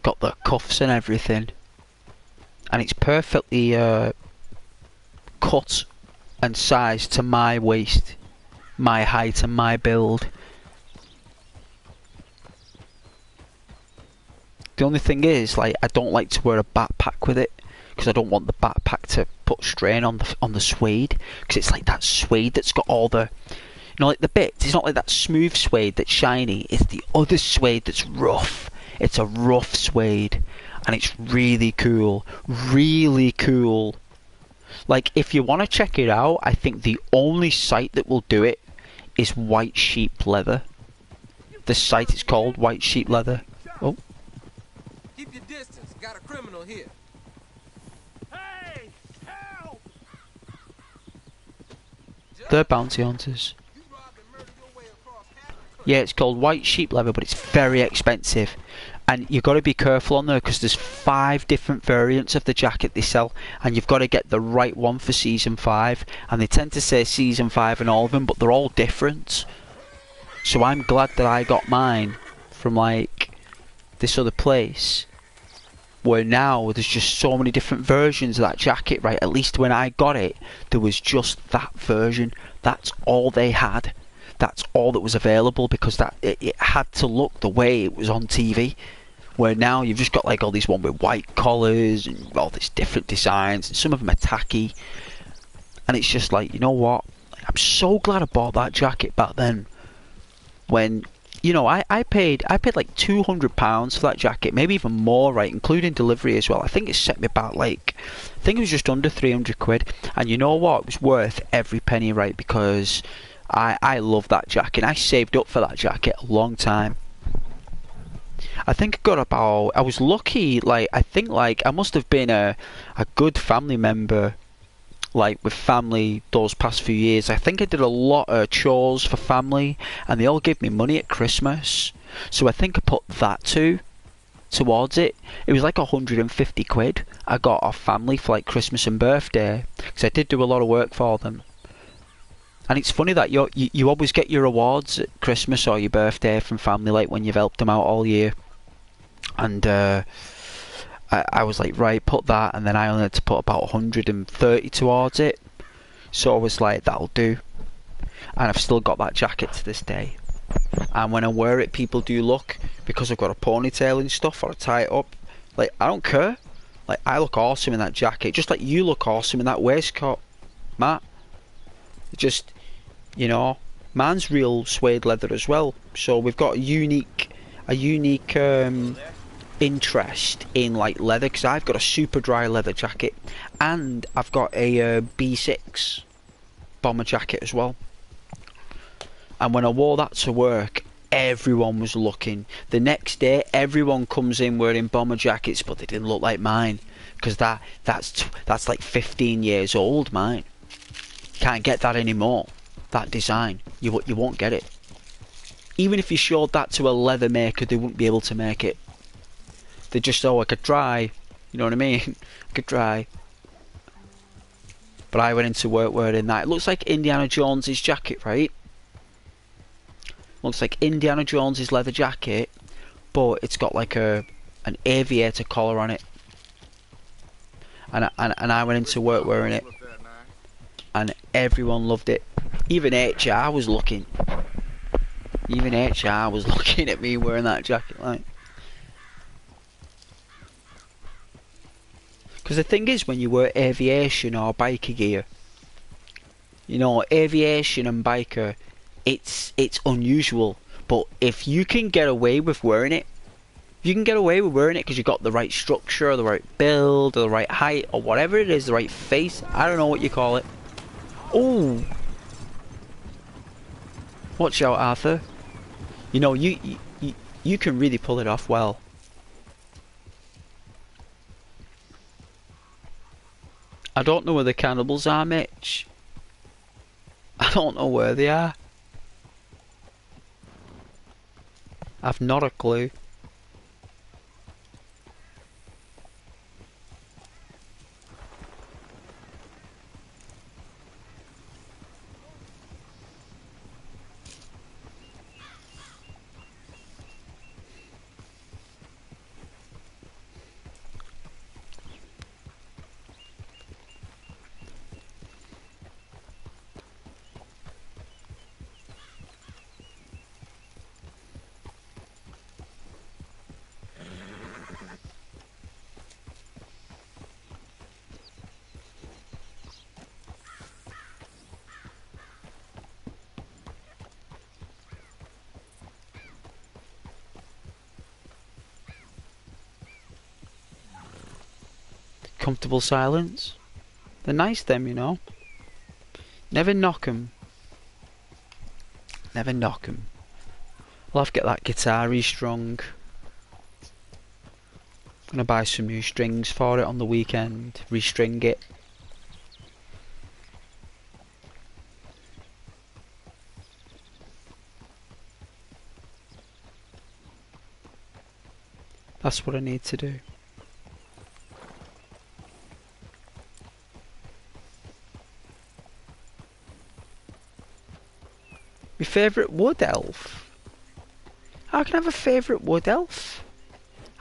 Got the cuffs and everything, and it's perfectly cut and sized to my waist, my height and my build. The only thing is, like, I don't like to wear a backpack with it, because I don't want the backpack to put strain on the suede, because it's like that suede that's got all the, you know, like the bits. It's not like that smooth suede that's shiny. It's the other suede that's rough. It's a rough suede, and it's really cool. Really cool. Like, if you want to check it out, I think the only site that will do it is White Sheep Leather. The site is called White Sheep Leather. Oh. Keep your distance. Got a criminal here. Hey! Help! They're bounty hunters. Yeah, it's called White Sheep Leather, but it's very expensive. And you've got to be careful on there, because there's 5 different variants of the jacket they sell, and you've got to get the right one for Season 5. And they tend to say Season 5 in all of them, but they're all different. So I'm glad that I got mine from, like, this other place, where now there's just so many different versions of that jacket, right? At least when I got it, there was just that version. That's all they had. That's all that was available, because it had to look the way it was on TV. Where now you've just got like all these one with white collars and all these different designs, and some of them are tacky. And it's just like, you know what? I'm so glad I bought that jacket back then. When, you know, I paid like £200 for that jacket, maybe even more, right? Including delivery as well. I think it set me about like, I think it was just under 300 quid. And you know what? It was worth every penny, right? Because I love that jacket. I saved up for that jacket a long time. I think I got about. I was lucky. Like I think like I must have been a good family member. Like with family those past few years, I think I did a lot of chores for family, and they all gave me money at Christmas. So I think I put that towards it. It was like 150 quid I got off family for like Christmas and birthday, because I did do a lot of work for them. And it's funny that you always get your rewards at Christmas or your birthday from family, like when you've helped them out all year. And I was like, right, put that, and then I only had to put about 130 towards it. So I was like, that'll do. And I've still got that jacket to this day. And when I wear it, people do look, because I've got a ponytail and stuff, or I tie it up. Like, I don't care. Like, I look awesome in that jacket, just like you look awesome in that waistcoat, Matt. Just, you know, mine's real suede leather as well. So we've got a unique interest in like leather, because I've got a super dry leather jacket, and I've got a B6 bomber jacket as well. And when I wore that to work, everyone was looking. The next day, everyone comes in wearing bomber jackets, but they didn't look like mine, because that's like 15 years old. Mine can't get that anymore. That design, you won't get it. Even if you showed that to a leather maker, they wouldn't be able to make it. They just, oh, I could try. You know what I mean? I could try. But I went into work wearing that. It looks like Indiana Jones's jacket, right? Looks like Indiana Jones's leather jacket, but it's got like an aviator collar on it. And I went into work wearing it, and everyone loved it. Even HR was looking. Even HR was looking at me wearing that jacket, like. Because the thing is, when you wear aviation or biker gear, you know, aviation and biker, it's unusual. But if you can get away with wearing it, you can get away with wearing it because you've got the right structure, or the right build, or the right height, or whatever it is, the right face. I don't know what you call it. Oh, watch out, Arthur. You know, you can really pull it off well. I don't know where the cannibals are, Mitch. I don't know where they are. I've not a clue. Comfortable silence. They're nice, them, you know. Never knock 'em. Never knock 'em. I'll have to get that guitar restrung. Gonna buy some new strings for it on the weekend. Restring it. That's what I need to do. My favourite wood elf? How can I have a favourite wood elf?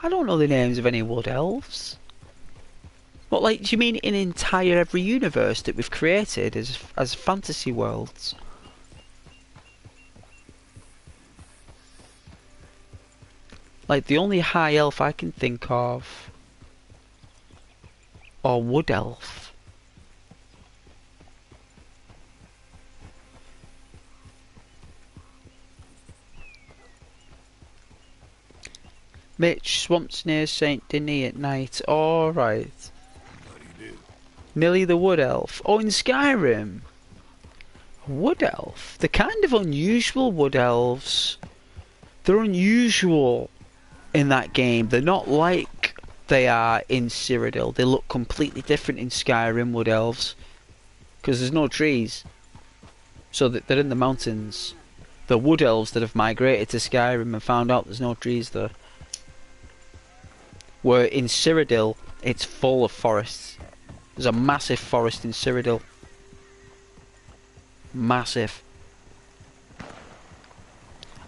I don't know the names of any wood elves. What, like, do you mean in entire every universe that we've created as fantasy worlds? Like, the only high elf I can think of, or wood elf, Mitch, swamps near St. Denis at night. Alright. What do you do? Millie the Wood Elf. Oh, in Skyrim. Wood Elf. They're kind of unusual, Wood Elves. They're unusual. in that game. They're not like they are in Cyrodiil. They look completely different in Skyrim Wood Elves. Because there's no trees. So they're in the mountains. The Wood Elves that have migrated to Skyrim and found out there's no trees there. Where in Cyrodiil, it's full of forests. There's a massive forest in Cyrodiil. Massive.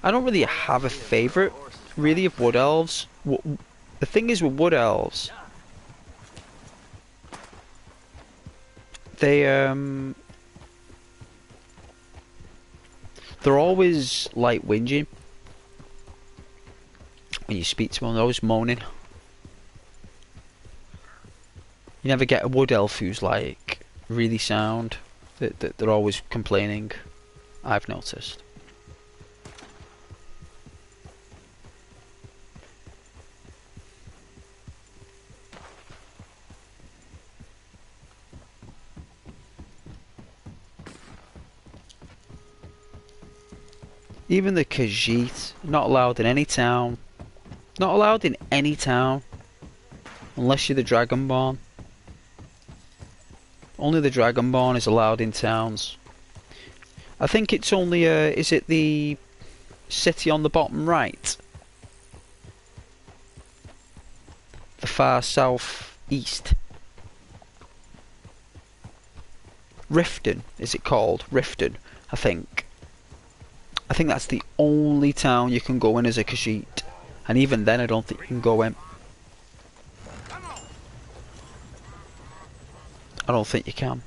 I don't really have a favourite, really, of Wood Elves. The thing is with Wood Elves, they're always like whinging. When you speak to them, they're always moaning. You never get a Wood Elf who's like really sound. They're always complaining, I've noticed. Even the Khajiit, not allowed in any town. Not allowed in any town. Unless you're the Dragonborn. Only the Dragonborn is allowed in towns. I think it's only, is it the city on the bottom right? The far south east. Riften, is it called? Riften, I think. I think that's the only town you can go in as a Khajiit. And even then I don't think you can go in. I don't think you can.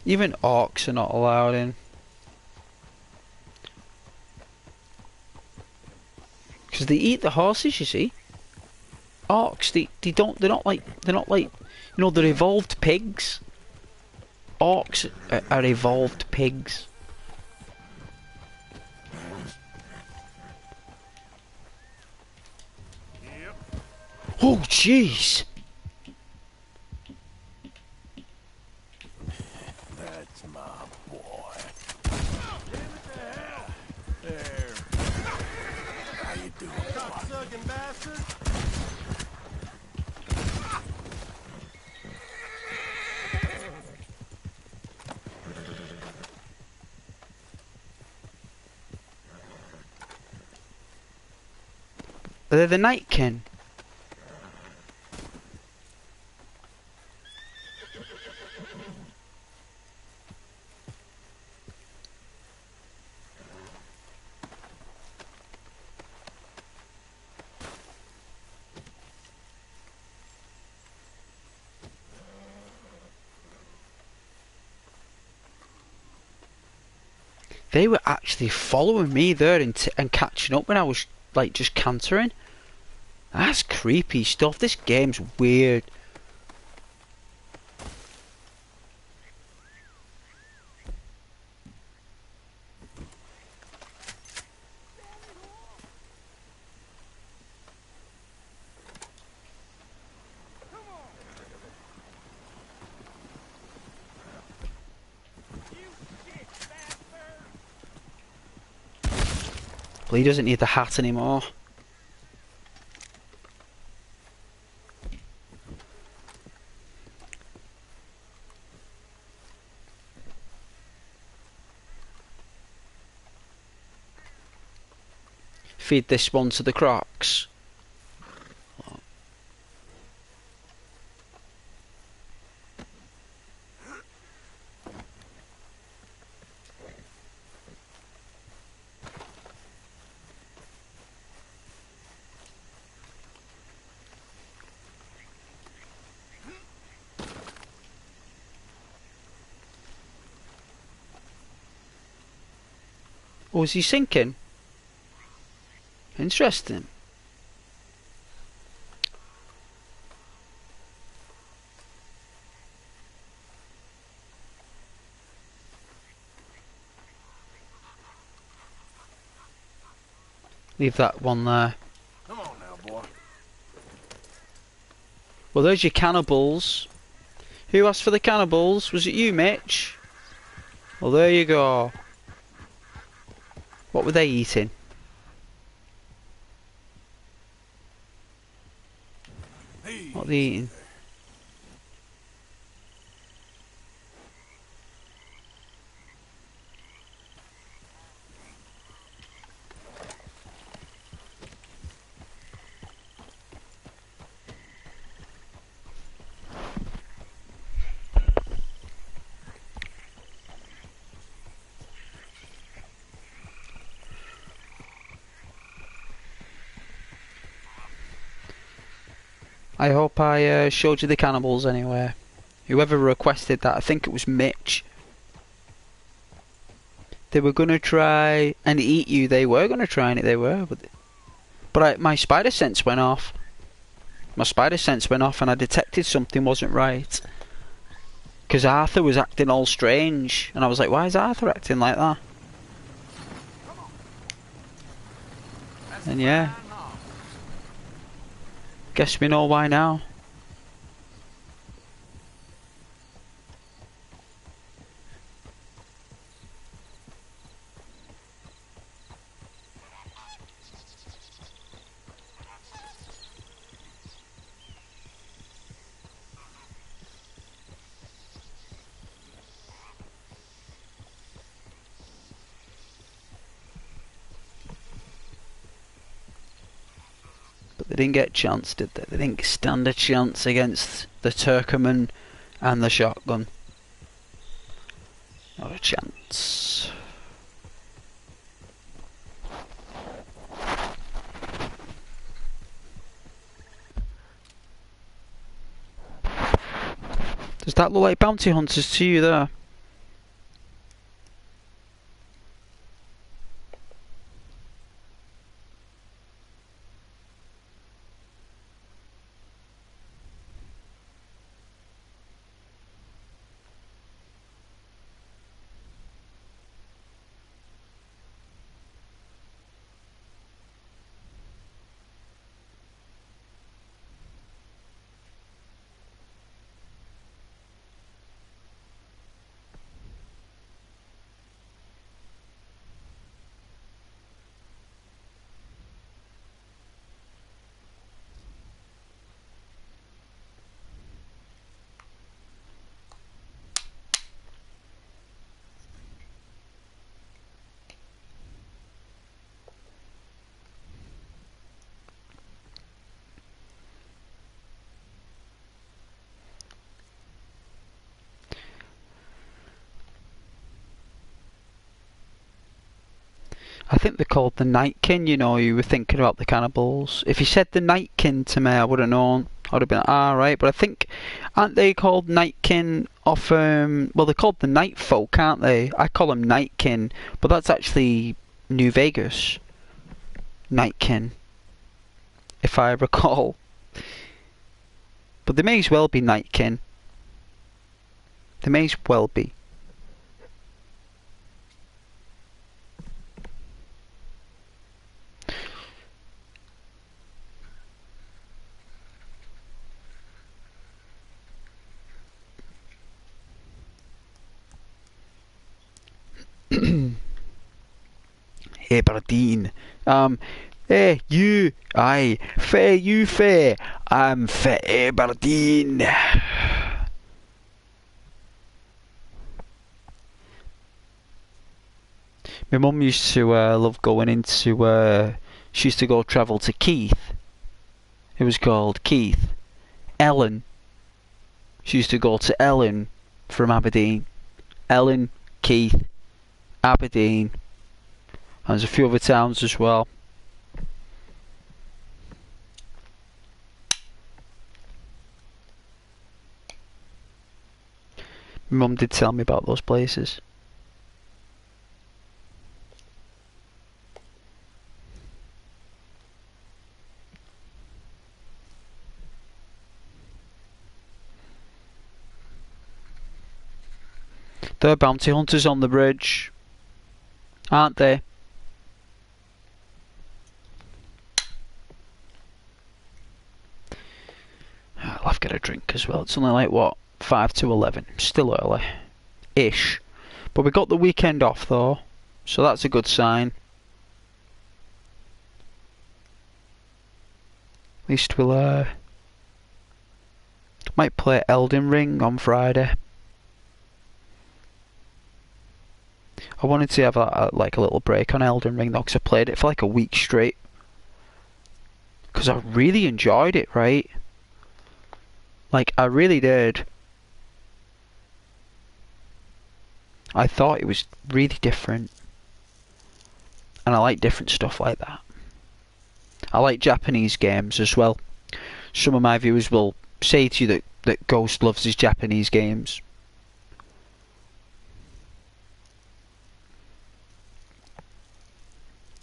Even orcs are not allowed in. Because they eat the horses, you see. Orcs, they're not like, you know, they're evolved pigs. Orcs are evolved pigs. Oh, jeez! That's my boy. There. How you doing? Cocksucking bastard. They're the Nightkin. They were actually following me there and catching up when I was like just cantering. That's creepy stuff. This game's weird. Well, he doesn't need the hat anymore. Feed this one to the crocs. Oh, is he sinking? Interesting. Leave that one there. Come on now, boy. Well, there's your cannibals. Who asked for the cannibals? Was it you, Mitch? Well, there you go. What were they eating? What are they eating? I hope I showed you the cannibals anyway. Whoever requested that, I think it was Mitch. They were gonna try and eat you. They were gonna try and they were, but my spider sense went off. My spider sense went off, and I detected something wasn't right. Because Arthur was acting all strange, and I was like, "Why is Arthur acting like that?" And yeah, guess we know why now. They didn't get a chance, did they? They didn't stand a chance against the Turkmen and the shotgun. Not a chance. Does that look like bounty hunters to you there? I think they're called the Nightkin, you know, you were thinking about the cannibals. If you said the Nightkin to me, I would have known. I would have been like, ah, right. But I think, aren't they called Nightkin off, well, they're called the Night Folk, aren't they? I call them Nightkin, but that's actually New Vegas. Nightkin, if I recall. But they may as well be Nightkin. They may as well be. Hey, Bardine. Hey, you. Aye. Fair, you fair. I'm fair, Bardine. My mum used to love going into. She used to go travel to Keith. It was called Keith. Ellen. She used to go to Ellen from Aberdeen. Ellen, Keith, Aberdeen. And there's a few other towns as well. My mum did tell me about those places. There are bounty hunters on the bridge, aren't they? I'll have to get a drink as well. It's only like, what, 5 to 11. Still early. Ish. But we got the weekend off though, so that's a good sign. At least we'll might play Elden Ring on Friday. I wanted to have like a little break on Elden Ring though, because I played it for like a week straight. Because I really enjoyed it, right? Like, I really did. I thought it was really different. And I like different stuff like that. I like Japanese games as well. Some of my viewers will say to you that Ghost loves his Japanese games.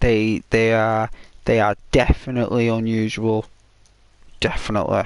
They are definitely unusual. Definitely.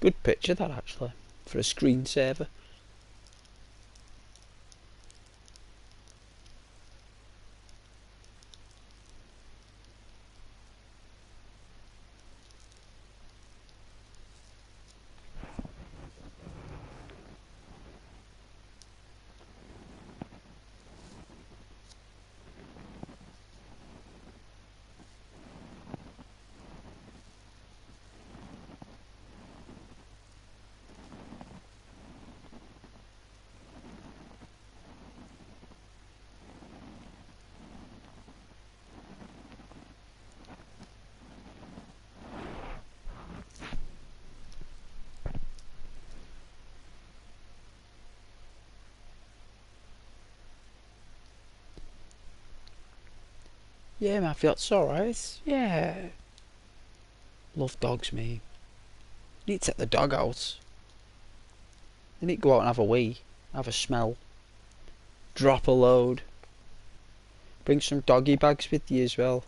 Good picture that actually, for a screensaver. Yeah, man, I feel it's alright. Yeah. Love dogs, me. Need to take the dog out. They need to go out and have a wee, have a smell, drop a load. Bring some doggy bags with you as well.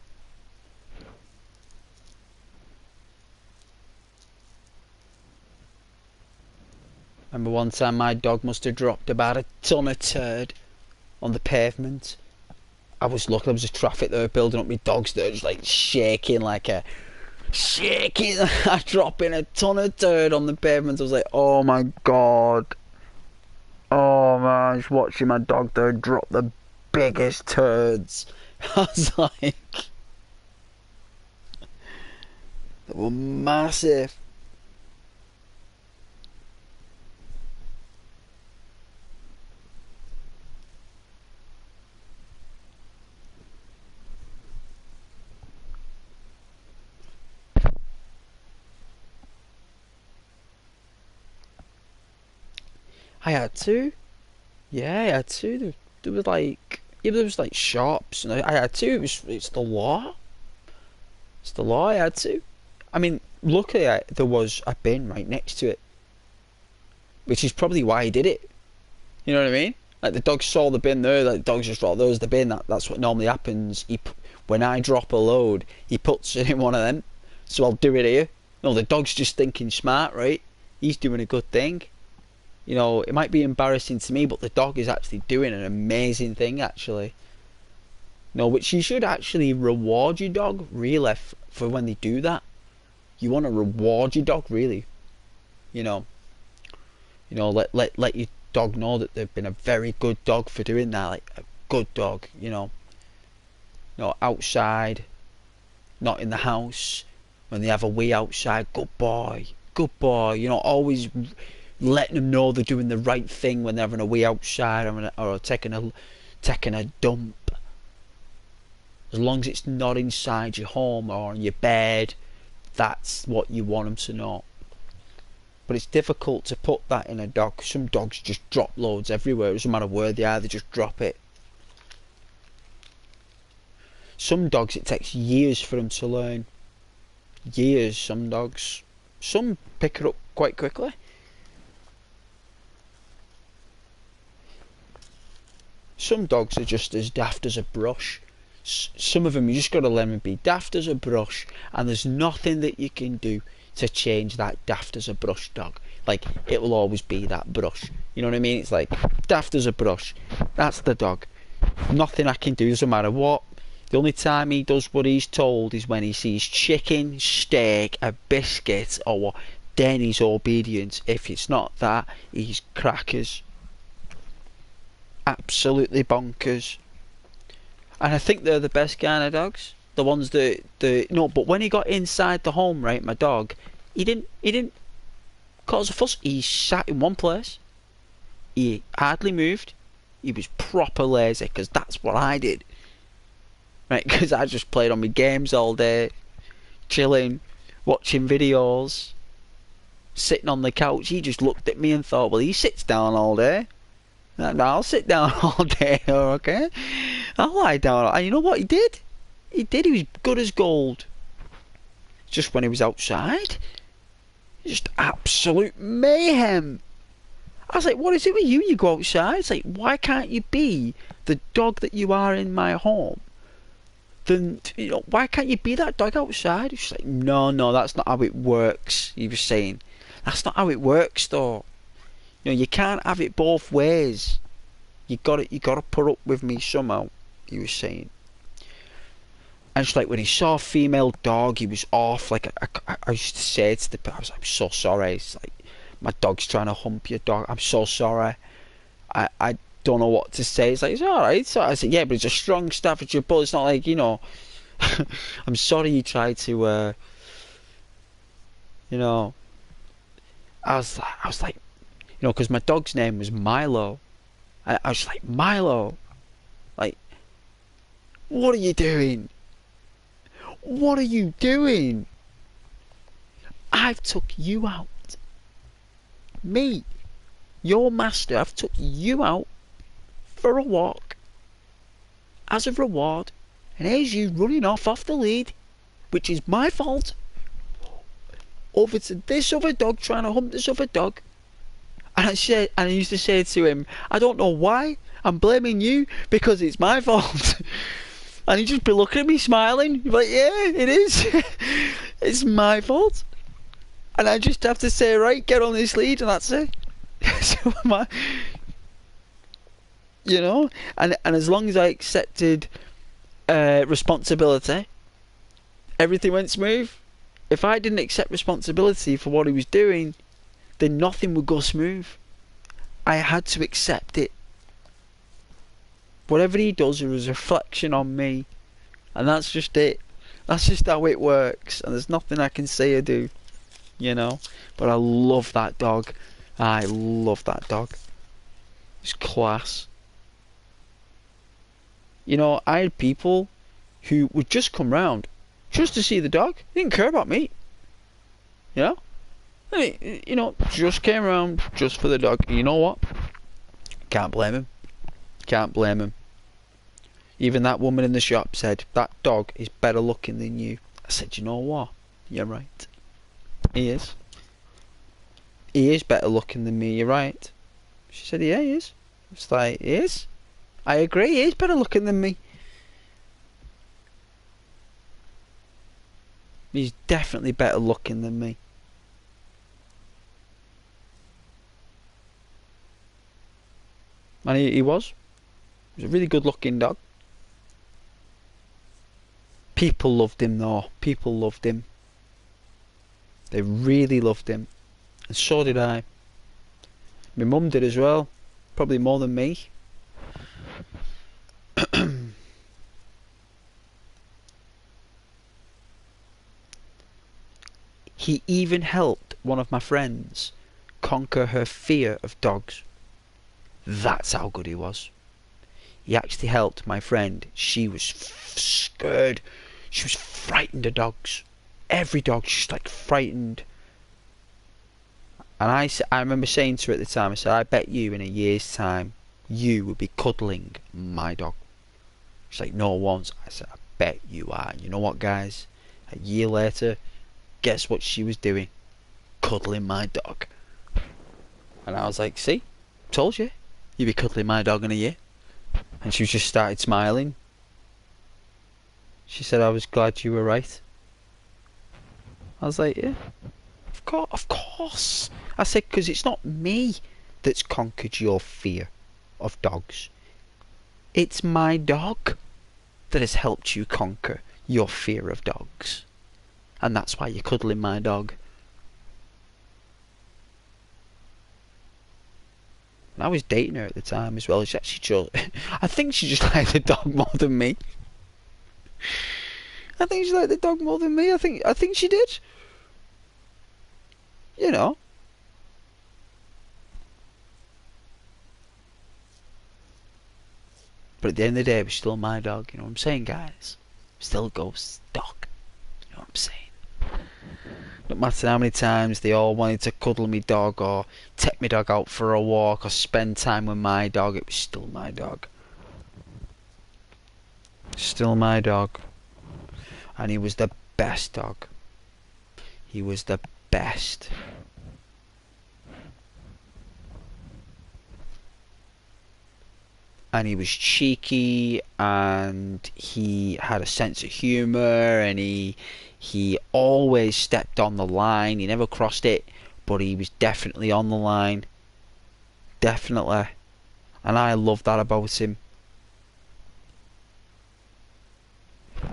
Remember one time my dog must have dropped about a ton of turd on the pavement. I was lucky there was a traffic they were building up, my dogs that were just like shaking like a... Shaking! I dropping a ton of turd on the pavement. I was like, oh my god. Oh man, just watching my dog there drop the biggest turds. I was like... They were massive. I had to. Yeah, I had to. There was like... Yeah, there was like shops, and I had to. It's the law. It's the law, I had to. I mean, luckily there was a bin right next to it. Which is probably why he did it. You know what I mean? Like the dog saw the bin there, like the dog's just thought, there's the bin, that's what normally happens. When I drop a load, he puts it in one of them. So I'll do it here. No, the dog's just thinking smart, right? He's doing a good thing. You know, it might be embarrassing to me, but the dog is actually doing an amazing thing, actually. No, which you should actually reward your dog, really, for when they do that. You want to reward your dog, really. You know, let your dog know that they've been a very good dog for doing that, like a good dog, you know. Outside, not in the house. When they have a wee outside, good boy, you know, always letting them know they're doing the right thing when they're having a wee outside or taking a dump. As long as it's not inside your home or on your bed, that's what you want them to know. But it's difficult to put that in a dog. Some dogs just drop loads everywhere. It doesn't matter where they are, they just drop it. Some dogs, it takes years for them to learn. Years, some dogs. Some pick it up quite quickly. Some dogs are just as daft as a brush. Some of them, you just got to let them be daft as a brush, and there's nothing that you can do to change that daft as a brush dog. Like, it will always be that brush. You know what I mean? It's like, daft as a brush. That's the dog. Nothing I can do, doesn't matter what. The only time he does what he's told is when he sees chicken, steak, a biscuit, or what. Then he's obedient. If it's not that, he's crackers. Absolutely bonkers. And I think they're the best kind of dogs. The ones that no, but when he got inside the home, right, my dog, he didn't cause a fuss. He sat in one place. He hardly moved. He was proper lazy, because that's what I did. Right, because I just played on my games all day, chilling, watching videos, sitting on the couch. He just looked at me and thought, well, he sits down all day. No, I'll sit down all day, okay? I'll lie down. And you know what he did? He was good as gold. Just when he was outside, just absolute mayhem. I was like, what is it with you? You go outside. It's like, why can't you be the dog that you are in my home? Then, you know, why can't you be that dog outside? He's like, no, that's not how it works. He was saying, that's not how it works, though. You know, you can't have it both ways. You got to put up with me somehow. He was saying. And it's like when he saw a female dog, he was off. Like I used to say to the people, I was like, I'm so sorry. It's like, my dog's trying to hump your dog. I'm so sorry. I don't know what to say. It's like, it's alright. So I said, yeah, but it's a strong Staffordshire Bull. It's not like, you know, I'm sorry you tried to, you know, I was like, you know, because my dog's name was Milo. I was like, Milo, like, what are you doing? What are you doing? I've took you out. Me, your master, I've took you out for a walk as a reward, and here's you running off the lead, which is my fault, over to this other dog trying to hump this other dog. And I used to say to him, I don't know why, I'm blaming you because it's my fault. And he'd just be looking at me smiling. He'd be like, yeah, it is. It's my fault. And I just have to say, right, get on this lead, and that's it. So you know, and as long as I accepted responsibility, everything went smooth. If I didn't accept responsibility for what he was doing, then nothing would go smooth. I had to accept it. Whatever he does is a reflection on me, and that's just it. That's just how it works, and there's nothing I can say or do, you know. But I love that dog. I love that dog. It's class. You know, I had people who would just come round just to see the dog. They didn't care about me. You know? I mean, you know, just came around just for the dog. And you know what? Can't blame him. Can't blame him. Even that woman in the shop said, that dog is better looking than you. I said, you know what? You're right. He is. He is better looking than me, you're right. She said, yeah, he is. It's like, he is. I agree, he is better looking than me. He's definitely better looking than me. And he was. He was a really good looking dog. People loved him though. People loved him. They really loved him. And so did I. My mum did as well. Probably more than me. He even helped one of my friends conquer her fear of dogs. That's how good he was. He actually helped my friend. She was scared. She was frightened of dogs. Every dog, she's like frightened. And I remember saying to her at the time, I said, I bet you in a year's time, you will be cuddling my dog. She's like, no, once. I said, I bet you are. And you know what, guys? A year later, guess what she was doing? Cuddling my dog. And I was like, see? Told you. You'd be cuddling my dog in a year. And she just started smiling. She said, I was glad you were right. I was like, yeah. Of course. I said, because it's not me that's conquered your fear of dogs. It's my dog that has helped you conquer your fear of dogs. And that's why you're cuddling my dog. And I was dating her at the time as well. She actually chose. I think she just liked the dog more than me. I think she liked the dog more than me. I think she did. You know. But at the end of the day, it was still my dog. You know what I'm saying, guys? Still Ghost's dog. You know what I'm saying? No matter how many times they all wanted to cuddle me dog or take my dog out for a walk or spend time with my dog, it was still my dog. Still my dog. And he was the best dog. He was the best. And he was cheeky, and he had a sense of humour, and he always stepped on the line. He never crossed it, but he was definitely on the line. Definitely. And I love that about him.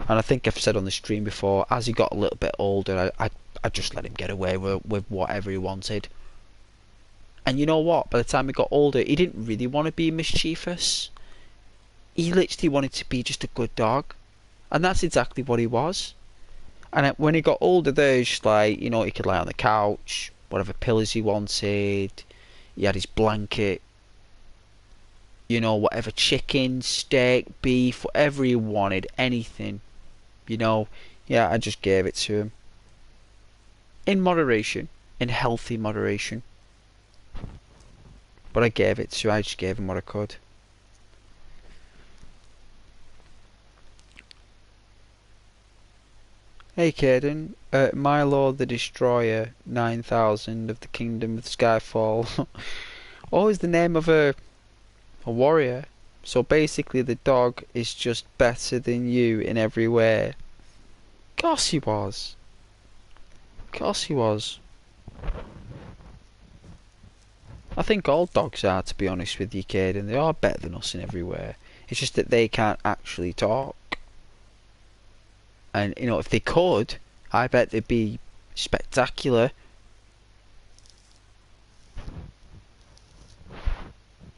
And I think I've said on the stream before, as he got a little bit older, I just let him get away with whatever he wanted. And you know what? By the time he got older, he didn't really want to be mischievous. He literally wanted to be just a good dog. And that's exactly what he was. And when he got older, there's just like, you know, he could lie on the couch, whatever pillows he wanted. He had his blanket. You know, whatever chicken, steak, beef, whatever he wanted, anything. You know, yeah, I just gave it to him. In moderation. In healthy moderation. But I gave it to him. I just gave him what I could. Hey Caden, my Lord the Destroyer 9000 of the Kingdom of Skyfall. Always the name of a warrior. So basically the dog is just better than you in every way. Of course he was. Of course he was. I think all dogs are, to be honest with you, Caden. They are better than us in every way. It's just that they can't actually talk. And, you know, if they could, I bet they'd be spectacular.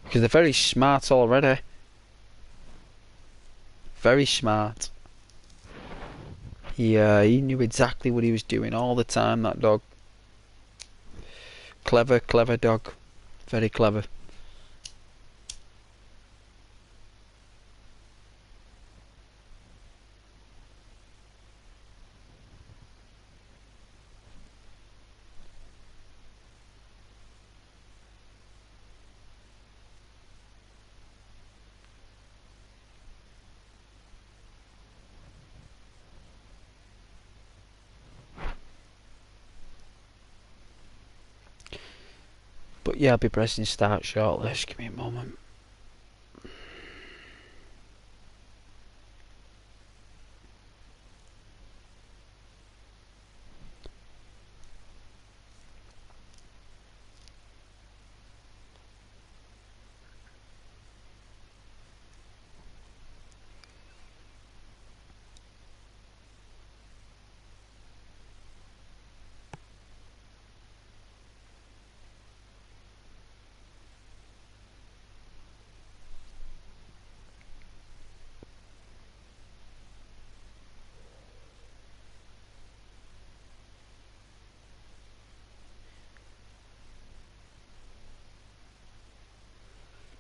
Because they're very smart already. Very smart. Yeah, he knew exactly what he was doing all the time, that dog. Clever, clever dog. Very clever. But yeah, I'll be pressing start shortly. Just give me a moment.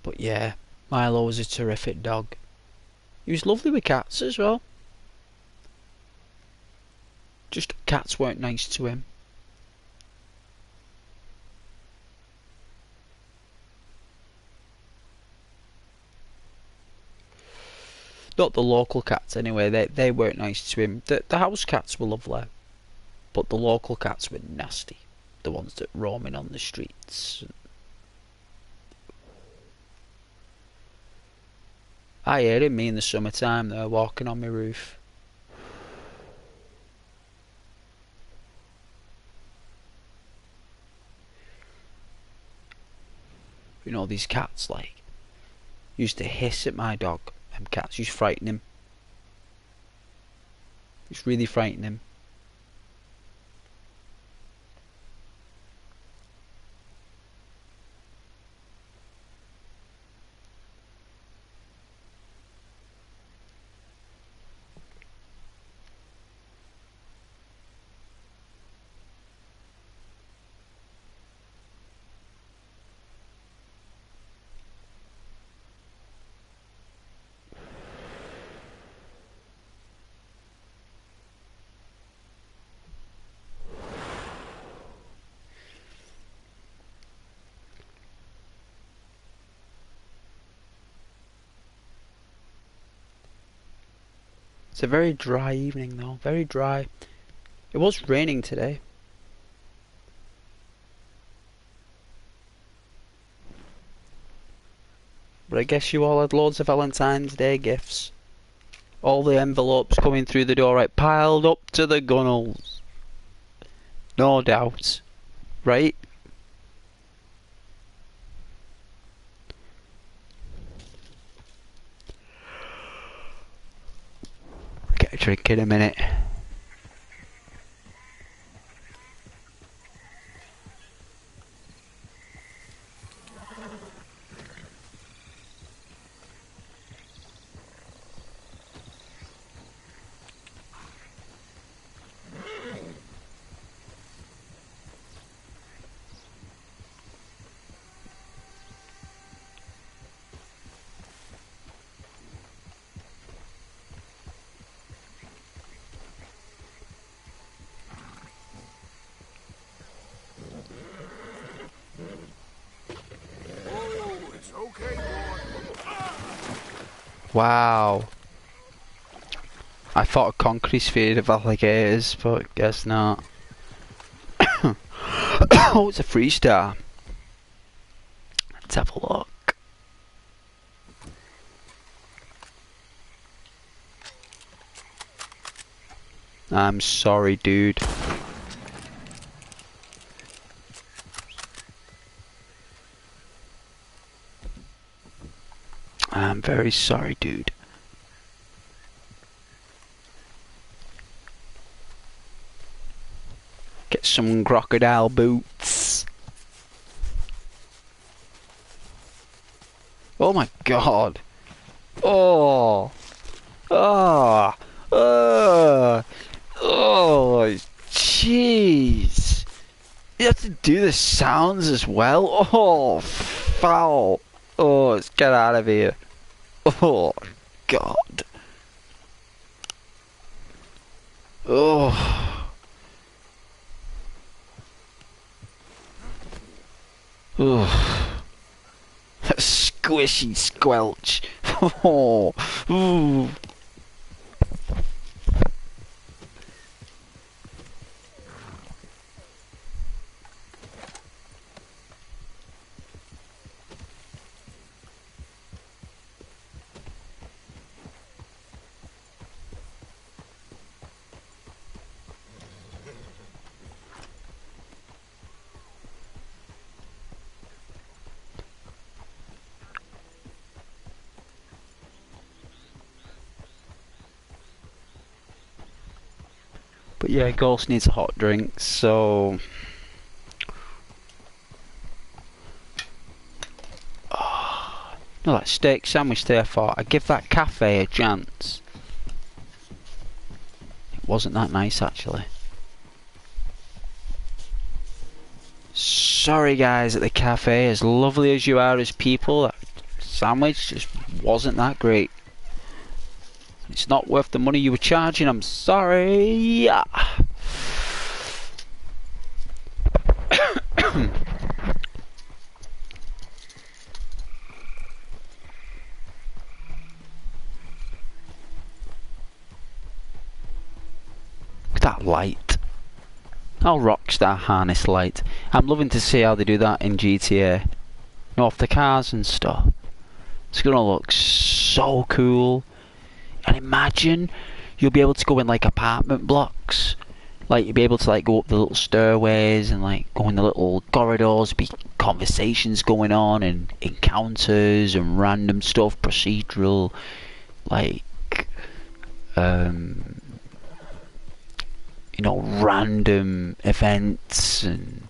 But yeah, Milo was a terrific dog. He was lovely with cats as well. Just cats weren't nice to him. Not the local cats anyway, they weren't nice to him. The house cats were lovely, but the local cats were nasty. The ones that roaming on the streets. I hear him in the summertime though, walking on my roof. You know, these cats like used to hiss at my dog. Them cats used to frighten him. It's really frightening him. It's a very dry evening though, very dry. It was raining today. But I guess you all had loads of Valentine's Day gifts. All the envelopes coming through the door, right, piled up to the gunnels. No doubt. Right? Get a drink in a minute. Wow. I thought a concrete sphere of alligators, but guess not. Oh, it's a 3-star. Let's have a look. I'm sorry, dude. I'm very sorry, dude. Get some crocodile boots. Oh my god. Oh. Oh. Oh. Oh. Jeez. You have to do the sounds as well. Oh, foul. Oh, let's get out of here. Oh, God. Oh. Oh. That squishy squelch. Oh. Ooh. But yeah, Ghost needs a hot drink, so... Oh, no, that steak sandwich there for, I give that cafe a chance. It wasn't that nice, actually. Sorry guys at the cafe, as lovely as you are as people, sandwich just wasn't that great. It's not worth the money you were charging, I'm sorry. Look at that light. How Rockstar harness light. I'm loving to see how they do that in GTA. Off the cars and stuff. It's gonna look so cool. And imagine you'll be able to go in like apartment blocks. Like you'll be able to like go up the little stairways and like go in the little corridors, be conversations going on and encounters and random stuff, procedural, like you know, random events and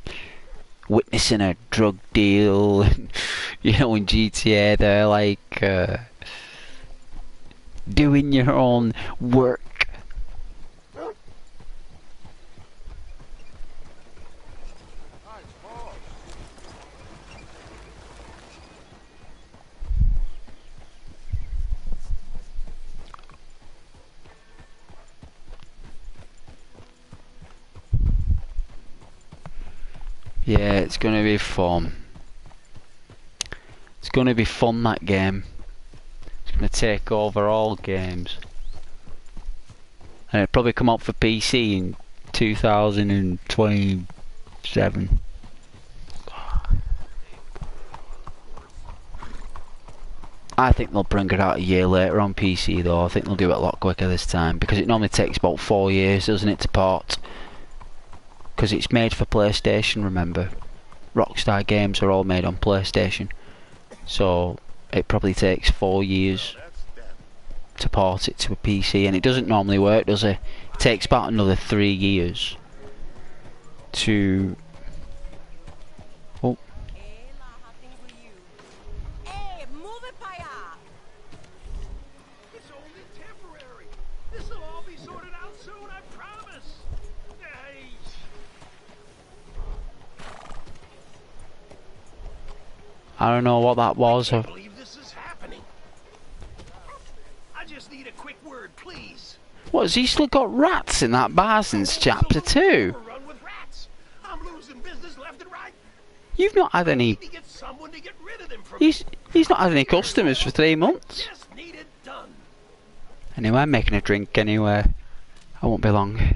witnessing a drug deal. And, you know, in GTA they're like doing your own work. Yeah, it's gonna be fun. It's gonna be fun, that game. It's gonna take over all games. And it'll probably come out for PC in 2027. I think they'll bring it out a year later on PC though. I think they'll do it a lot quicker this time, because it normally takes about 4 years, doesn't it, to port? Because it's made for PlayStation, remember. Rockstar games are all made on PlayStation. So it probably takes 4 years to port it to a PC, and it doesn't normally work, does it? It takes about another 3 years to... Oh. Hey, move it, Paya! It's only temporary. This'll all be sorted out soon, I promise. Hey. I don't know what that was. I can't believe this is happening. I just need a quick word, please. What, has he still got rats in that bar since chapter 2? Run with rats. I'm losing business left and right. You've not had any... To get someone to get rid of them from He's not had any customers for 3 months. just need it done. Anyway, I'm making a drink anyway. I won't be long.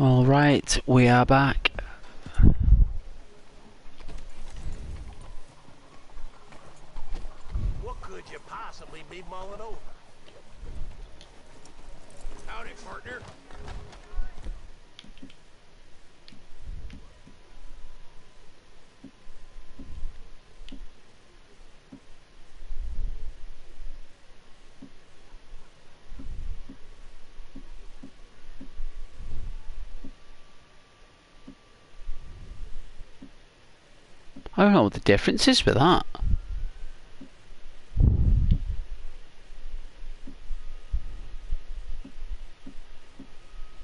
Alright, we are back. What could you possibly be mulling over? Howdy, partner. I don't know what the difference is with that.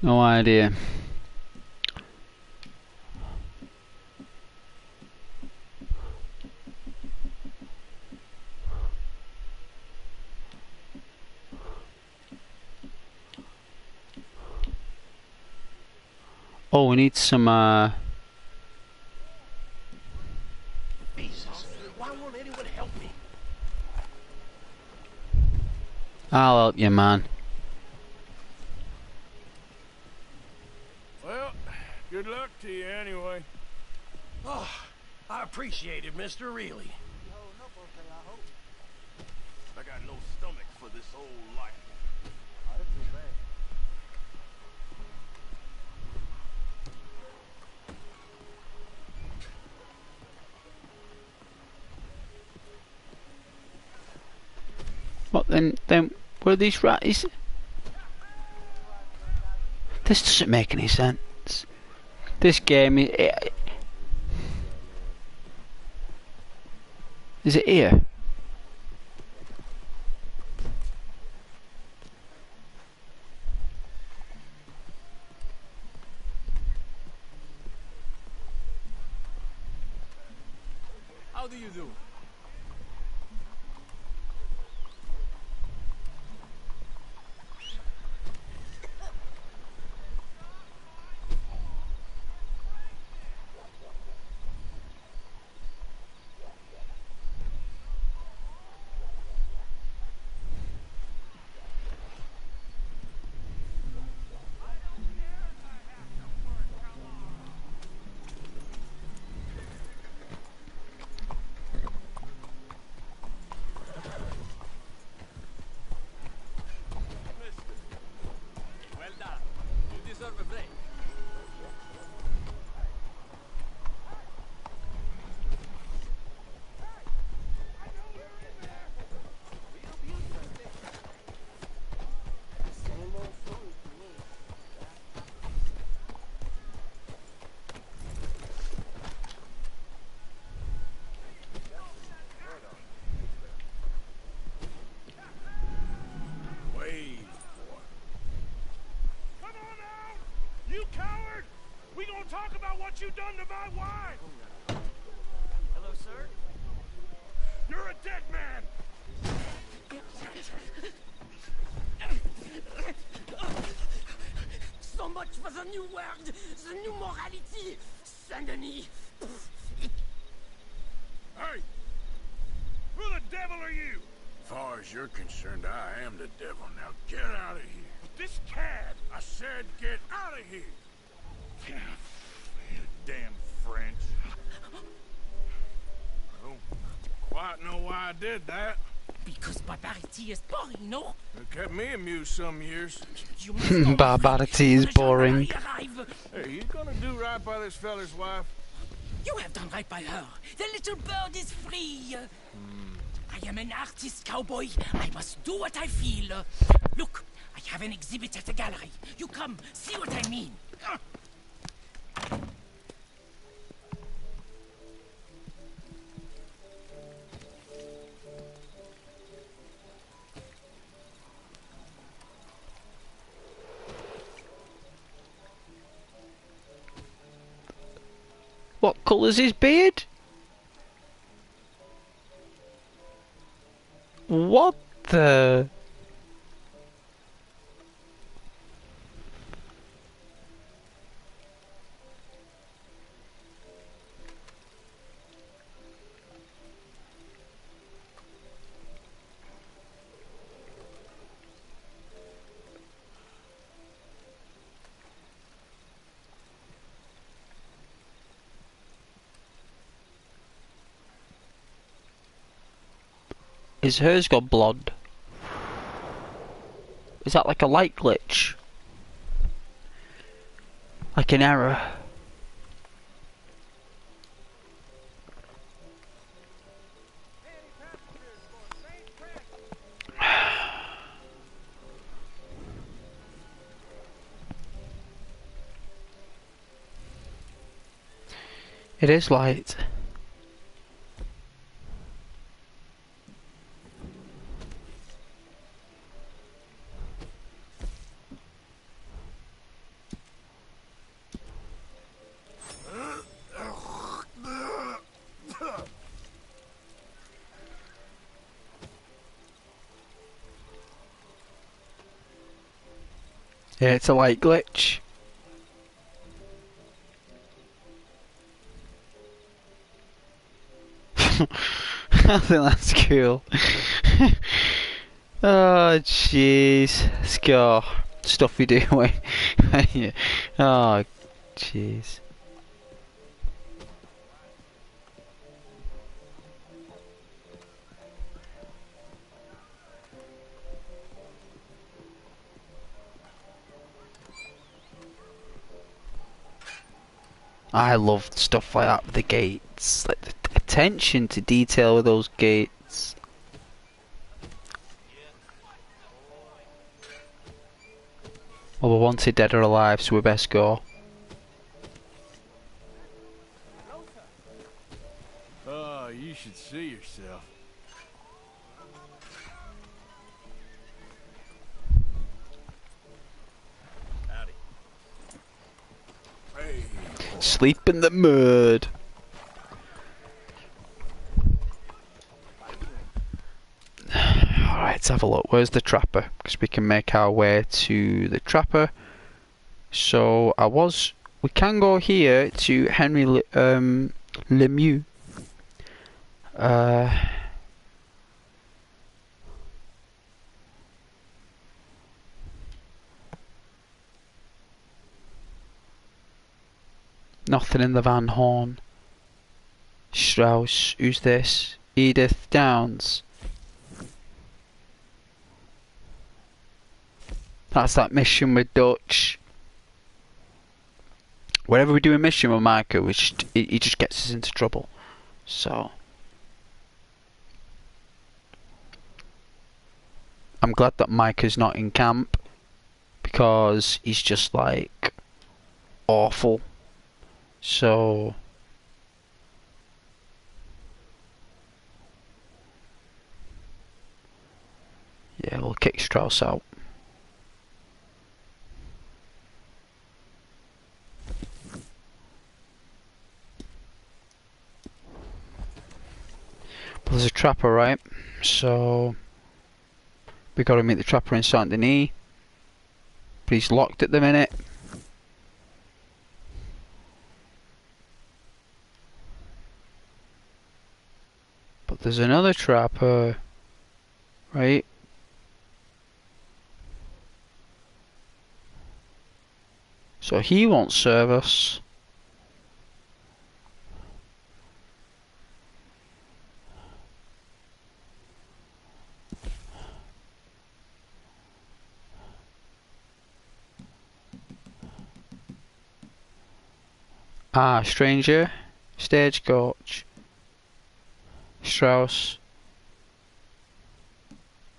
No idea. Oh, we need some Jesus, why won't anyone help me? I'll help you, man. Well, good luck to you anyway. Oh, I appreciate it, mister, really. I got no stomach for this old life. What then were these rats? This doesn't make any sense. This game is it here? How do you do? Well done. You deserve a break. Wait, boy. Come on out! You coward! We gonna talk about what you done to my wife! Hello, sir. You're a dead man! So much for the new world, the new morality. Saint-Denis. Hey! Who the devil are you? As far as you're concerned, I am the devil. Now get out of here. This cad. I said get out of here. You damn French. I don't quite know why I did that. Because barbarity is boring, no? It kept me amused some years. You must know Barbarity is when the boring. gendarmerie arrive. Hey, you gonna do right by this fella's wife? You have done right by her. The little bird is free. I am an artist, cowboy. I must do what I feel. Look, I have an exhibit at the gallery. You come, see what I mean. What colour's his beard? What the? Is hers got blood? Is that like a light glitch? Like an error? It is light. Yeah, it's a light glitch. I think that's cool. Oh jeez. Scar. Stuff you do away. Yeah. Oh jeez. I love stuff like that with the gates. Like the attention to detail with those gates. Well, we're wanted dead or alive, so we best go. Oh, you should see yourself. Howdy. Hey. Sleep in the mud. Alright, let's have a look. Where's the trapper? Because we can make our way to the trapper. So we can go here to Henry Lemieux. Nothing in the Van Horn. Strauss. Who's this? Edith Downs. That's that mission with Dutch. Whenever we do a mission with Micah, he just gets us into trouble. So I'm glad that Micah's not in camp, because he's just like awful. So yeah, we'll kick Strauss out. But there's a trapper, right? So we got to meet the trapper in Saint Denis, but he's locked at the minute. But there's another trapper, right? So he won't serve us. Ah, stranger, stagecoach, Strauss,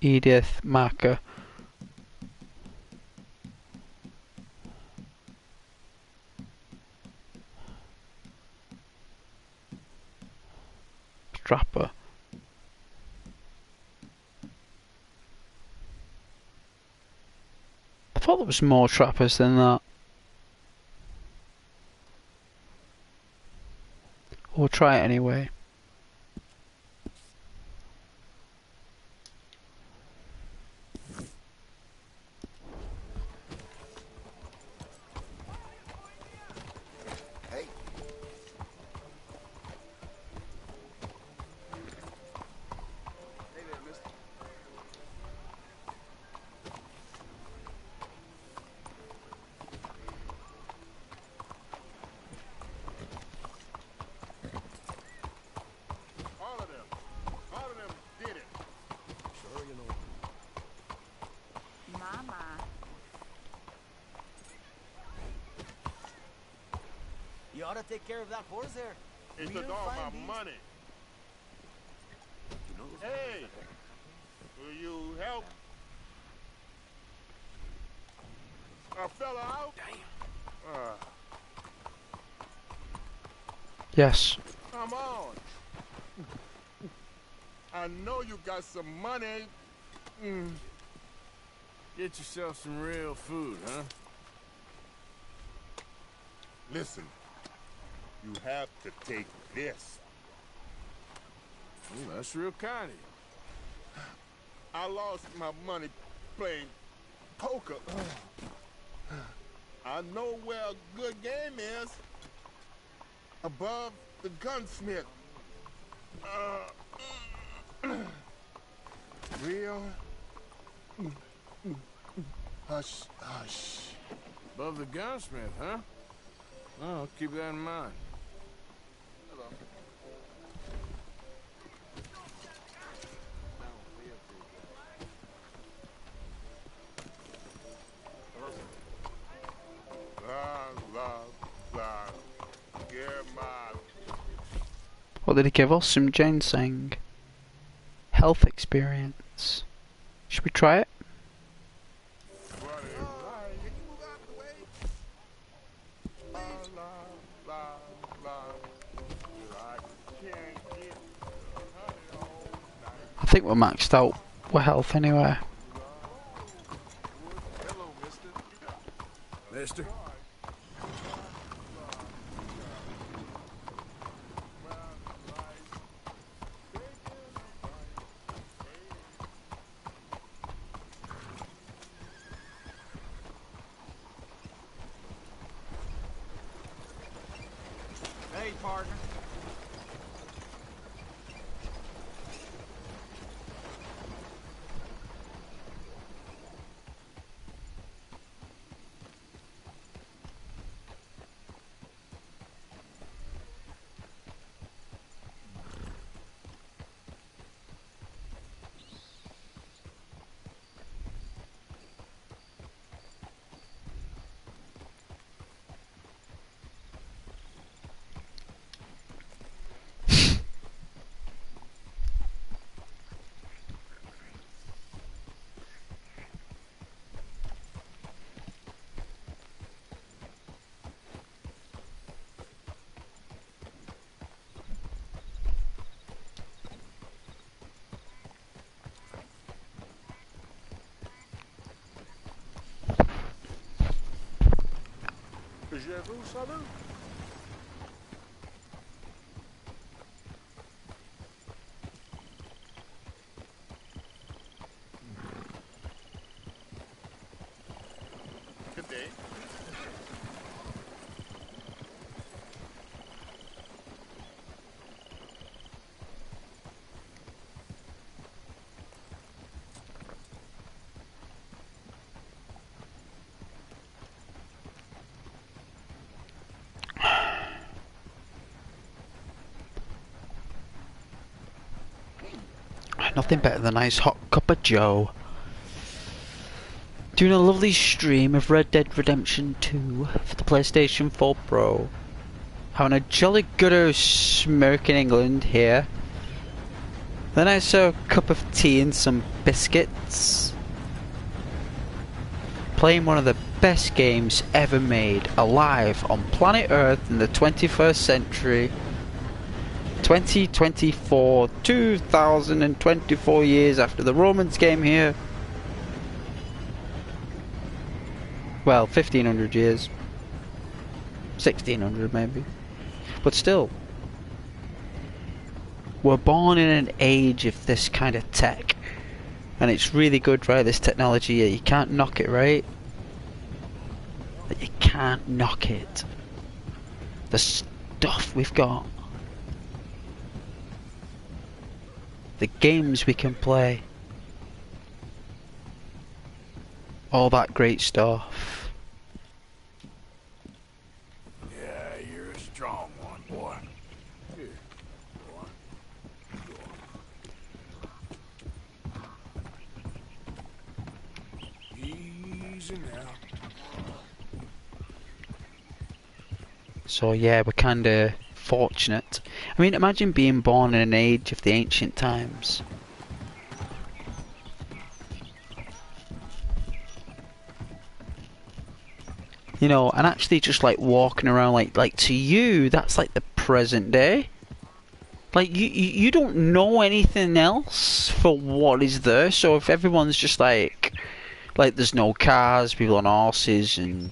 Edith, Marker. Trapper. I thought there was more trappers than that. We'll try it anyway. ought to take care of that horse there. It's Real all fine my beast. money. Hey, will you help a fella out? Damn. Yes. Come on. I know you got some money. Get yourself some real food, huh? Listen, you have to take this. Ooh, that's real kind of you. I lost my money playing poker. I know where a good game is. Above the gunsmith. Real. Hush, hush. Above the gunsmith, huh? Oh, keep that in mind. What did he give us? Some ginseng. Health experience. Should we try it? I think we're maxed out with health anyway. Hello, mister. Hey, partner. Je vous salue. Good day. Nothing better than a nice hot cup of joe. Doing a lovely stream of Red Dead Redemption 2 for the PlayStation 4 Pro. Having a jolly good old smirk in England here. Then I saw a cup of tea and some biscuits. Playing one of the best games ever made alive on planet Earth in the 21st century. 2024, 2024 years after the Romans came here. Well, 1500 years. 1600 maybe. But still. We're born in an age of this kind of tech. And it's really good, right? This technology, you can't knock it, right? You can't knock it. The stuff we've got. The games we can play. All that great stuff. Yeah, you're a strong one, boy. Here, go on. Easy now. So yeah, we're kind of fortunate. I mean, imagine being born in an age of the ancient times. You know, and actually just like walking around, like to you, that's like the present day. Like you don't know anything else for what is there. So if everyone's just like there's no cars, people on horses and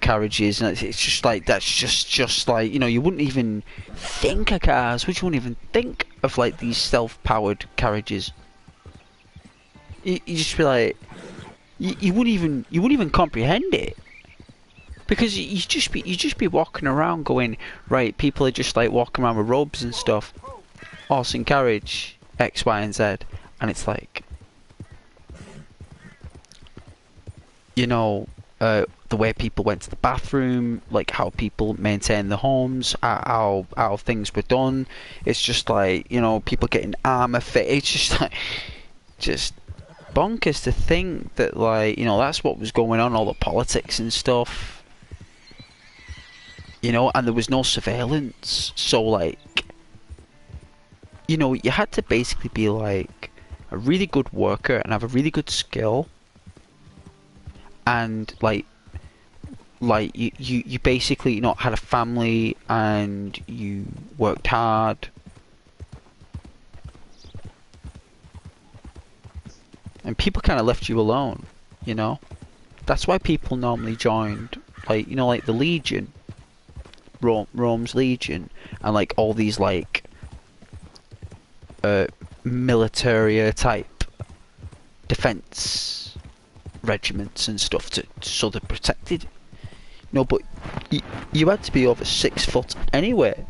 carriages, and it's just like that's just like you wouldn't even think of cars. Would you? Wouldn't even think of like these self-powered carriages. You just be like you wouldn't even comprehend it. Because you just be walking around going, right, people are just like walking around with robes and stuff, horse and carriage, X, Y, and Z, and it's like, the way people went to the bathroom, like how people maintain the homes, how things were done. It's just like people getting armor fit. It's just like just bonkers to think that that's what was going on, all the politics and stuff. And there was no surveillance, so you had to basically be like a really good worker and have a really good skill, and you basically had a family and you worked hard, and people kind of left you alone. That's why people normally joined like the Legion. Rome's Legion, and like all these military type defense regiments and stuff so they're protected. But you had to be over 6 foot anyway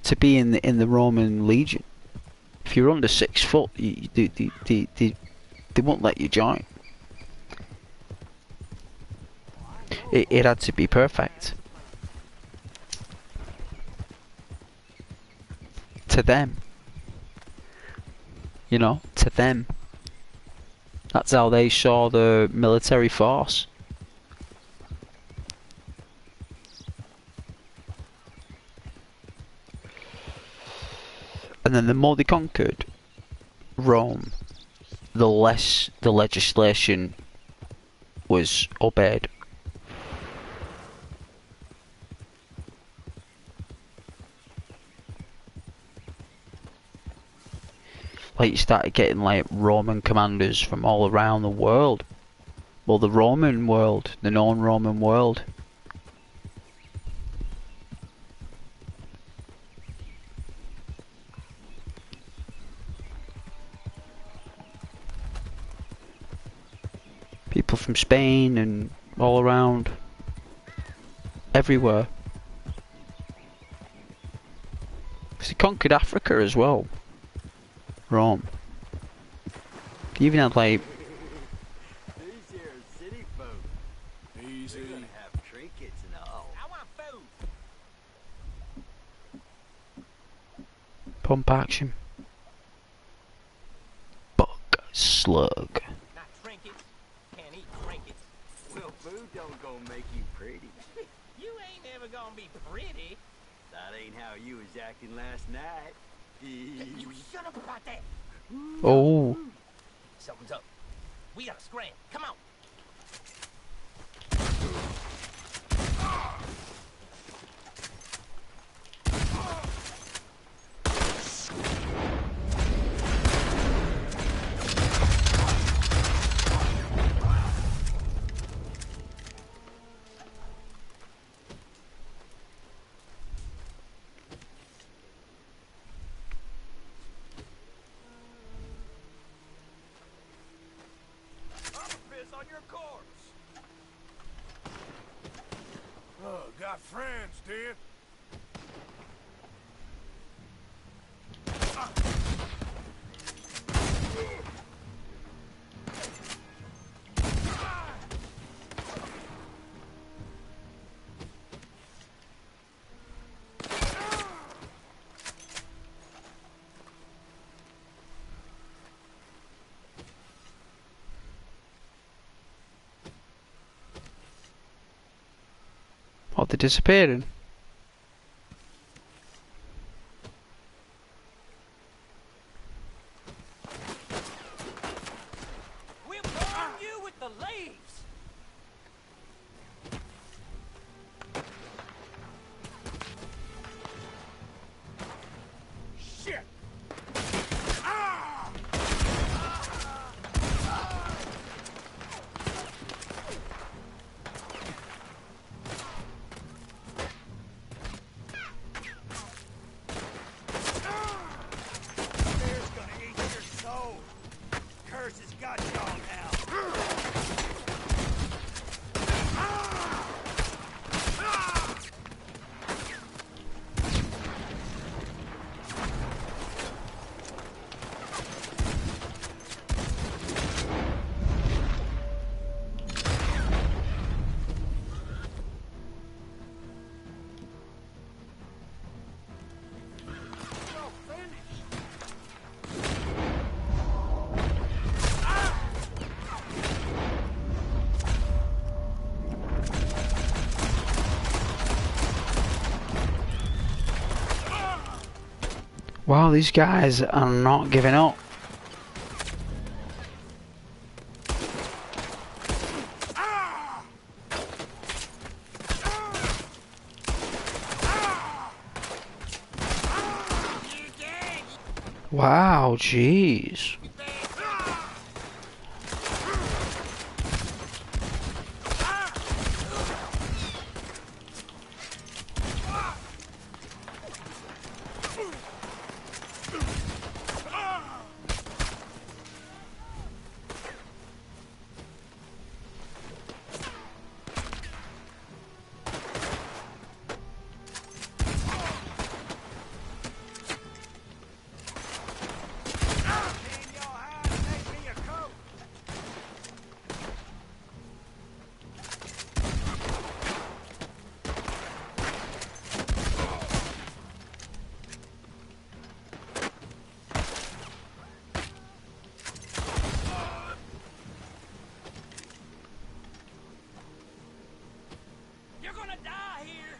to be in the Roman Legion. If you're under 6 foot, they won't let you join. It had to be perfect. To them. To them. That's how they saw the military force. And then the more they conquered Rome, the less the legislation was obeyed. Like you started getting like Roman commanders from all around the world. Well, the Roman world, the non-Roman world. People from Spain and all around. Everywhere. Because he conquered Africa as well. Rome. He even had like These here city folk. Easy. They're gonna have trinkets and all. I want food. pump action. Buck slug. Not trinkets. Can't eat trinkets. Well, food don't gonna make you pretty. You ain't never gonna be pretty. That ain't how you was acting last night. You shut up about that. Oh. Something's up. We gotta scram. Come on. On your corpse. Oh, got friends, dear. What, they disappearing? We'll burn you with the leaves. Shit! Ah! Bear's gonna eat your soul. Curse has got y'all now. Wow, these guys are not giving up. Wow, jeez. You're gonna die here.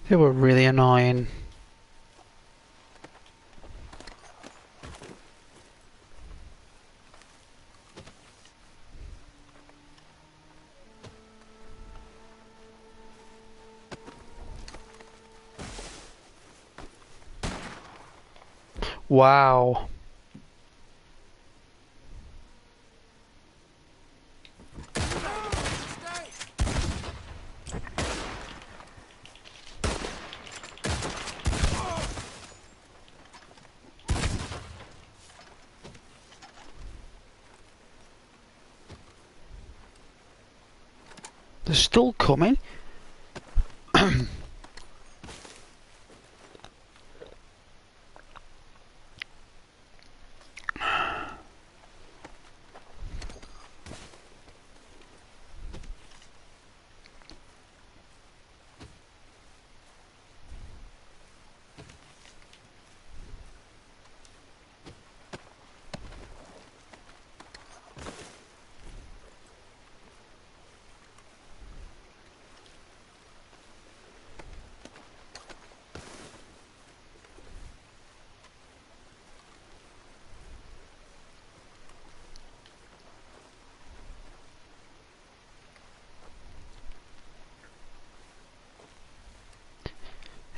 They were really annoying. Wow. They're still coming.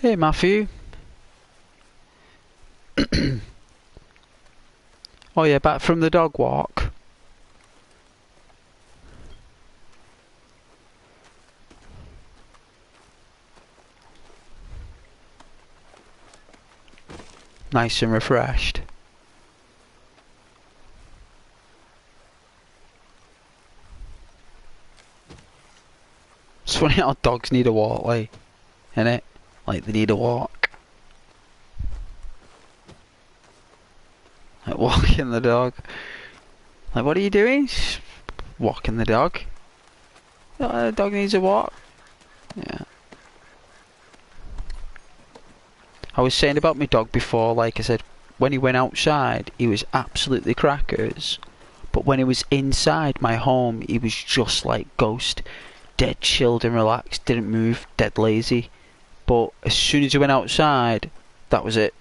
Hey Matthew. Oh yeah, back from the dog walk. nice and refreshed. It's funny how dogs need a walk, like, innit? Like, they need a walk. Like, walking the dog. Like, what are you doing? Just walking the dog. Oh, the dog needs a walk. Yeah. I was saying about my dog before, like I said, when he went outside, he was absolutely crackers. But when he was inside my home, he was just like Ghost. Dead chilled and relaxed, didn't move, dead lazy. But as soon as he went outside, that was it.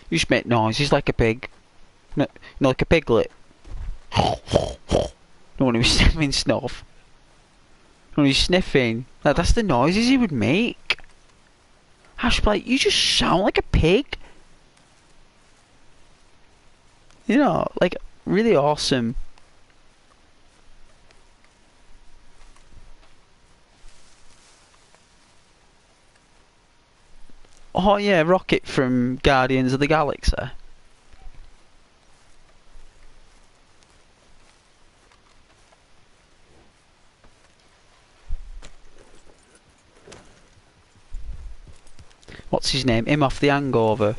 You just make noises like a pig. No, like a piglet. No, when he was sniffing snuff. When he was sniffing. Like, that's the noises he would make. I was like, you just sound like a pig. You know, like, really awesome. Oh yeah, Rocket from Guardians of the Galaxy. What's his name? Him off the Hangover.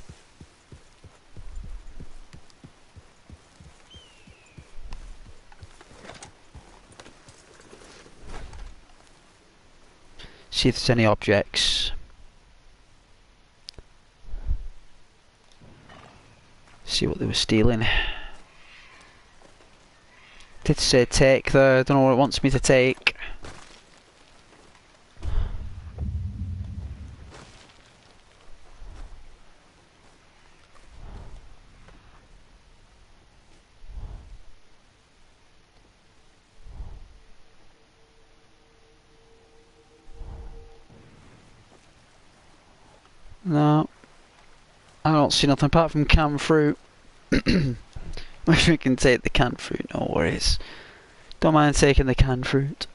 See if there's any objects. See what they were stealing. Did say take there, don't know what it wants me to take. No, I don't see nothing apart from canned fruit. If we can take the canned fruit, no worries. Don't mind taking the canned fruit.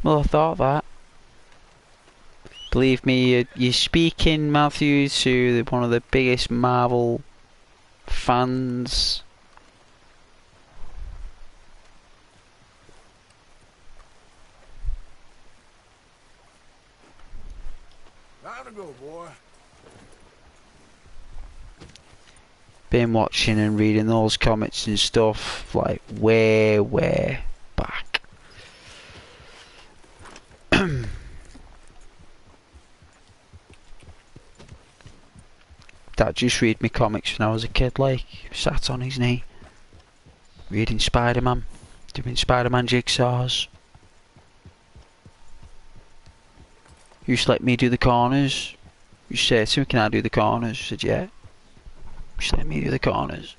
Well, I thought that. Believe me, you're speaking, Matthew, to one of the biggest Marvel fans. Time to go, boy. Been watching and reading those comics and stuff like way back. Dad just read me comics when I was a kid, like sat on his knee, reading Spider-Man, doing Spider-Man jigsaws. Used to let me do the corners. You say to me, can I do the corners? I said, yeah. Just let me do the corners.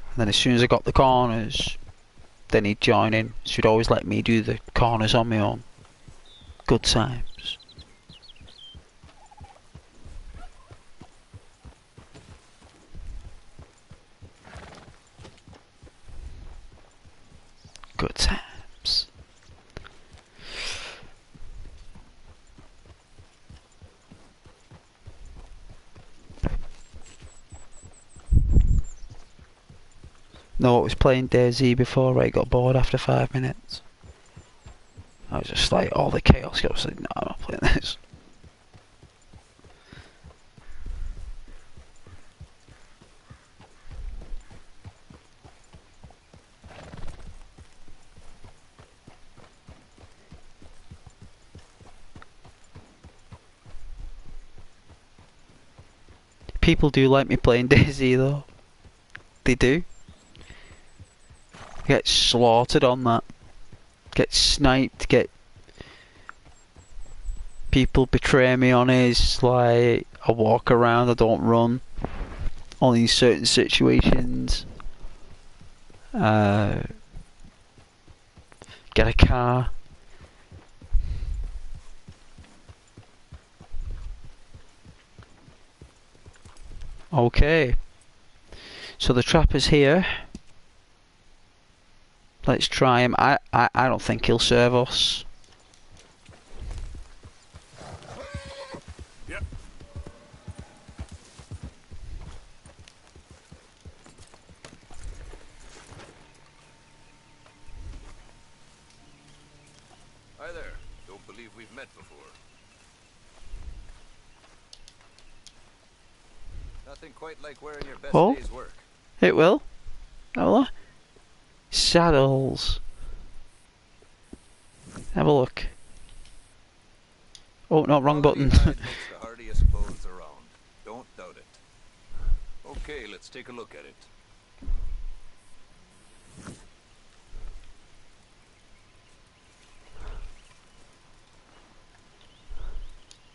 And then as soon as I got the corners, then he'd join in. So he'd always let me do the corners on my own. Good times. Good times. No, I was playing DayZ before I got bored after 5 minutes. I was just like, all the chaos. I was like, no, I'm not playing this. People do like me playing DayZ though. They do. Get slaughtered on that. Get sniped, get people betray me on his, like, I walk around, I don't run. Only in certain situations. Get a car. Okay. So the trapper's here. Let's try him. I don't think he'll serve us. Yep. Hi there. Don't believe we've met before. Nothing quite like wearing your best Oh, day's work. it will. Oh, saddles. Have a look. Oh, no, wrong button. Quality hide makes the hardiest clothes around. Don't doubt it. Okay, let's take a look at it.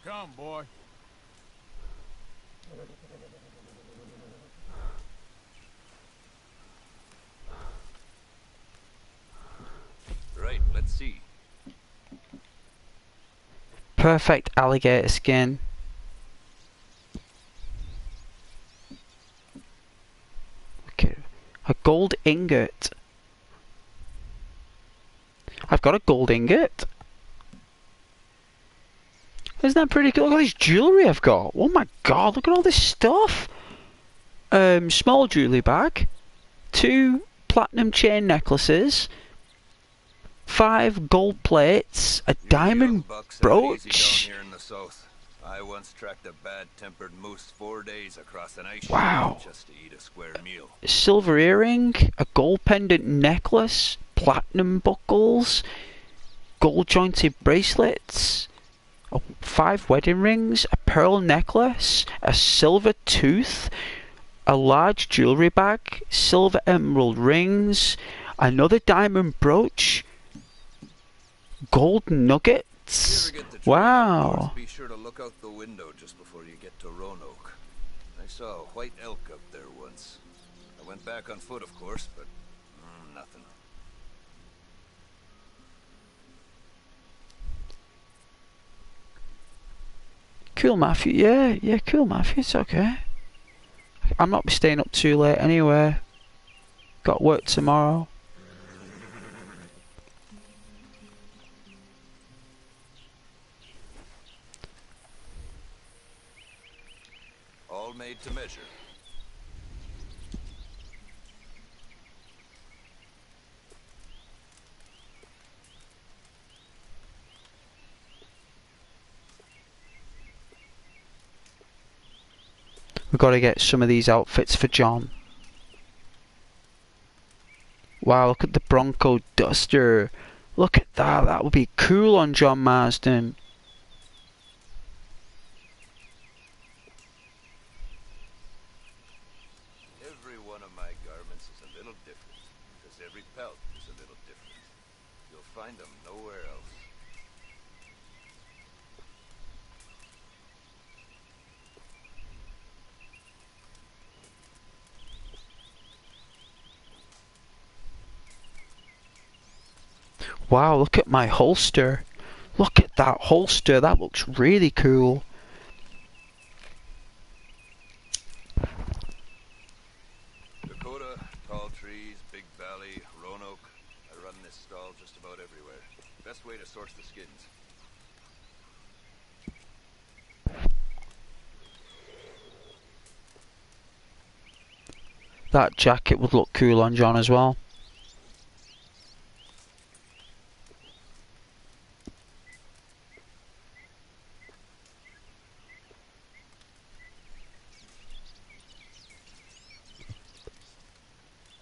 Come, boy. Right, let's see. Perfect alligator skin. Okay, a gold ingot. I've got a gold ingot. Isn't that pretty cool? Look at all this jewellery I've got. Oh my god, look at all this stuff. Small jewellery bag. 2 platinum chain necklaces. 5 gold plates. A diamond brooch. Down here in the south. I once tracked a bad-tempered moose 4 days across an ice Wow. sheet just to eat a square meal. A silver earring. A gold pendant necklace. Platinum buckles. Gold jointed bracelets. 5 wedding rings. A pearl necklace. A silver tooth. A large jewellery bag. Silver emerald rings. Another diamond brooch. Gold nuggets. If you ever get the train up Wow. north, be sure to look out the window just before you get to Roanoke. I saw a white elk up there once. I went back on foot, of course, but nothing. Cool, Matthew. Yeah, cool, Matthew. It's okay. I'm not be staying up too late anyway. Got work tomorrow. All made to measure. We've got to get some of these outfits for John. Wow, look at the Bronco Duster. Look at that. That would be cool on John Marsden. Every one of my garments is a little different, because every pelt is a little different. You'll find them nowhere else. Wow, look at my holster. Look at that holster. That looks really cool. Dakota, tall trees, big valley, Roanoke. I run this stall just about everywhere. Best way to source the skins. That jacket would look cool on John as well.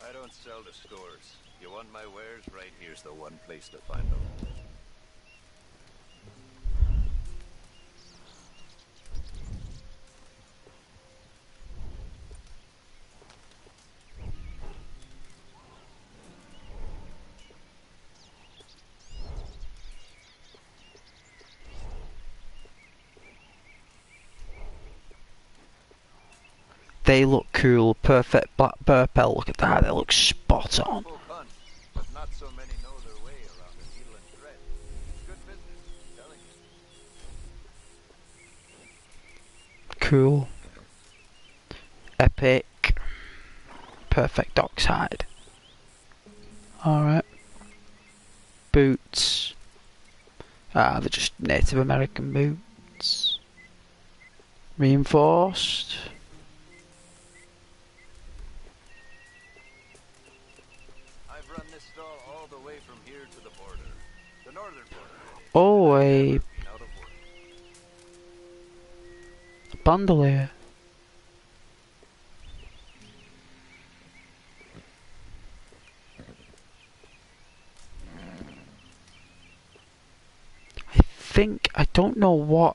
I don't sell to stores. You want my wares? Right here's the one place to find them. They look cool. Perfect black burpel. Look at that. They look spot on. Full hunt, but not so many know their way around a needle and thread. It's good business, I'm telling you. Cool. Epic. perfect dockside. Alright. Boots. Ah, they're just Native American boots. Reinforced. I've run this stall all the way from here to the border. The northern border. Oh, I've a never been out of work. bandolier. I don't know what.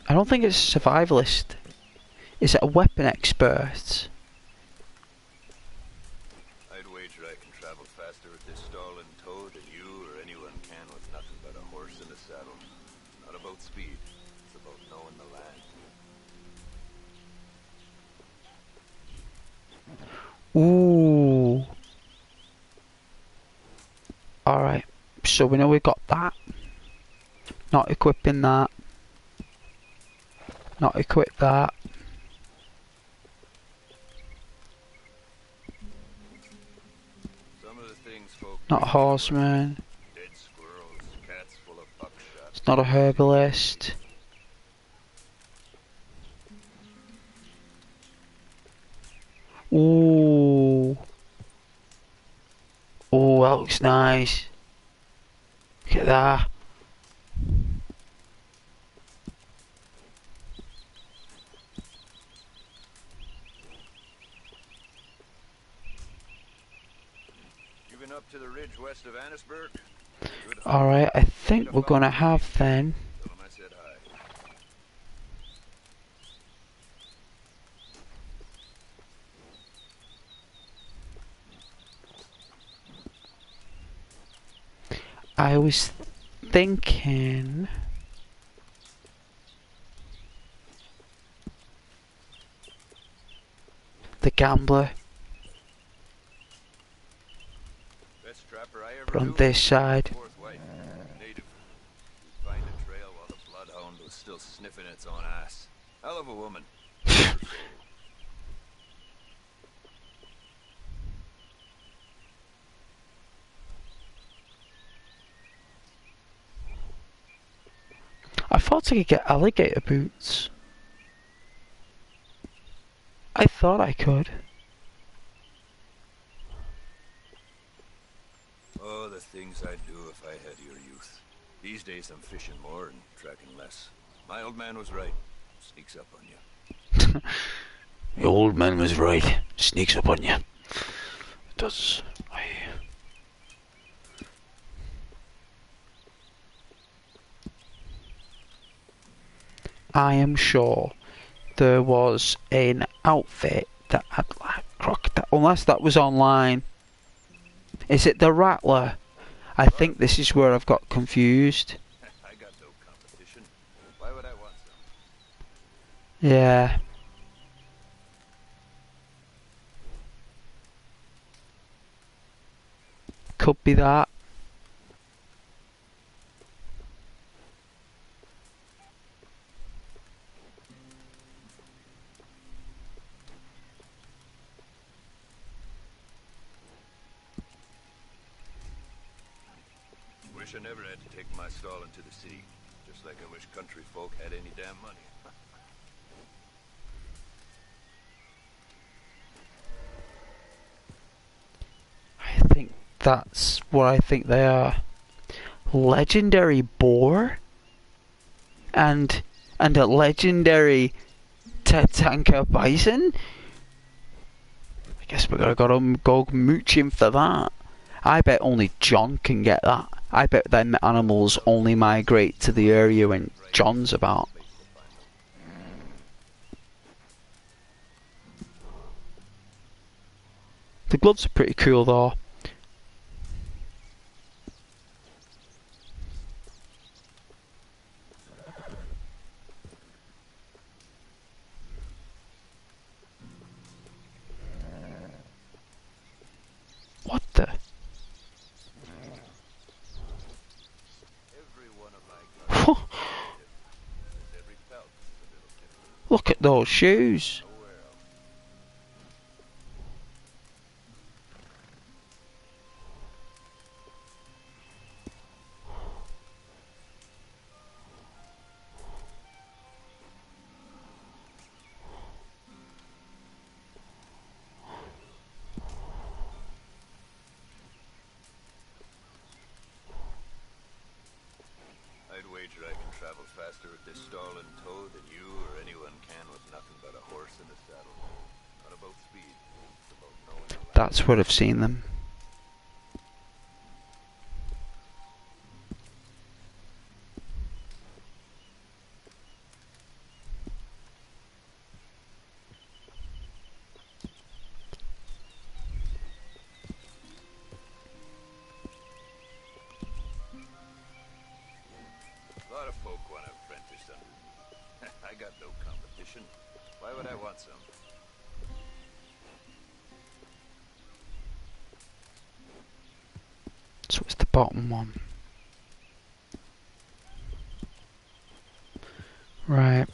I don't think it's a survivalist. Is it a weapon expert? I'd wager I can travel faster with this stall in tow than you or anyone can with nothing but a horse and a saddle. Not about speed, it's about knowing the land. Ooh. Alright, so we know we got that. Not equipping that. Not equip that. Some of the things folk Not a horseman. dead squirrels, cats full of buckshot. It's not a herbalist. Ooh. Oh, that looks nice. Look at that. You been up to the ridge west of Annisburg? Alright, I think we're gonna have then. Tell 'em I said hi. I was thinking. The gambler. Best trapper I ever But on knew. this side. Fourth wife, native. We'd find a trail while the bloodhound was still sniffing its own ass. Hell of a woman. I thought I could get alligator boots. I thought I could. Oh, the things I'd do if I had your youth. These days I'm fishing more and tracking less. My old man was right. Sneaks up on you. The old man was right. Sneaks up on you. It does. I am sure there was an outfit that had like crocodile, unless that was online. Is it the Rattler? I think this is where I've got confused. I got no competition. Why would I want some? Yeah. Could be that. Wish I never had to take my stall into the city. Just like I wish country folk had any damn money. I think that's what I think they are. Legendary boar and a legendary Tatanka bison. I guess we're gonna go mooching for that. I bet only John can get that. I bet them animals only migrate to the area when John's about. The gloves are pretty cool though. What the? Look at those shoes. That's where I've seen them. A lot of folk want to apprentice under me. I got no competition. Why would I want some? So it's the bottom one. Right.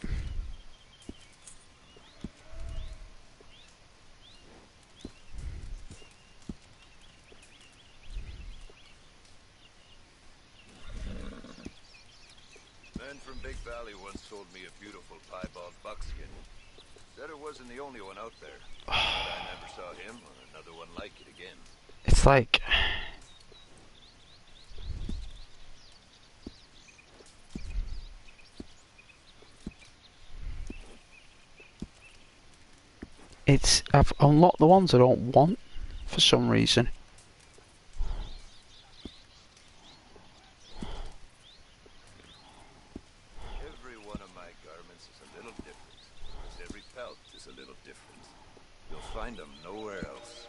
Man from Big Valley once sold me a beautiful piebald buckskin. Said it wasn't the only one out there. But I never saw him or another one like it again. It's like... I've unlocked the ones I don't want for some reason. Every one of my garments is a little different. As every pelt is a little different. You'll find them nowhere else.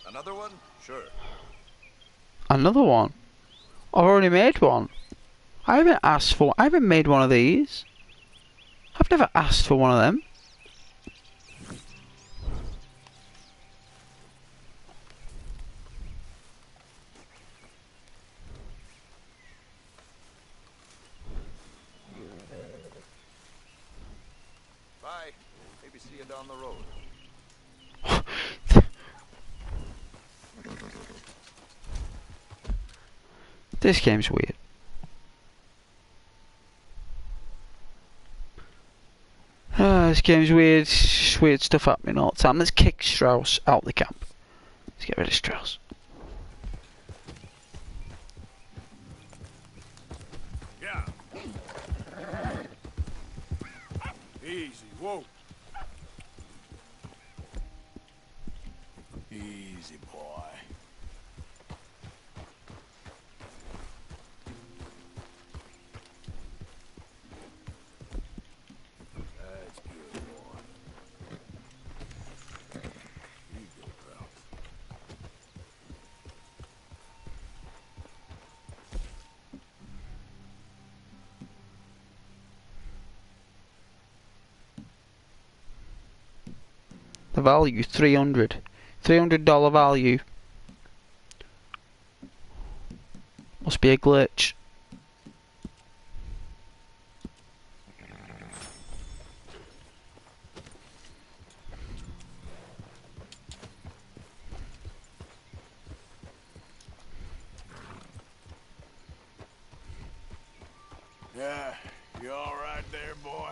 Another one? Sure. Another one? I've already made one. I haven't made one of these. I've never asked for one of them. Bye. Maybe see you down the road. This game's weird. This game's weird. It's just weird stuff happening all the time. Let's kick Strauss out the camp. Let's get rid of Strauss. Yeah. Easy, whoa. Easy, boy. That's good, boy. Here you go, pal. The value, $300. $300 value. Must be a glitch. Yeah, you all right there, boy?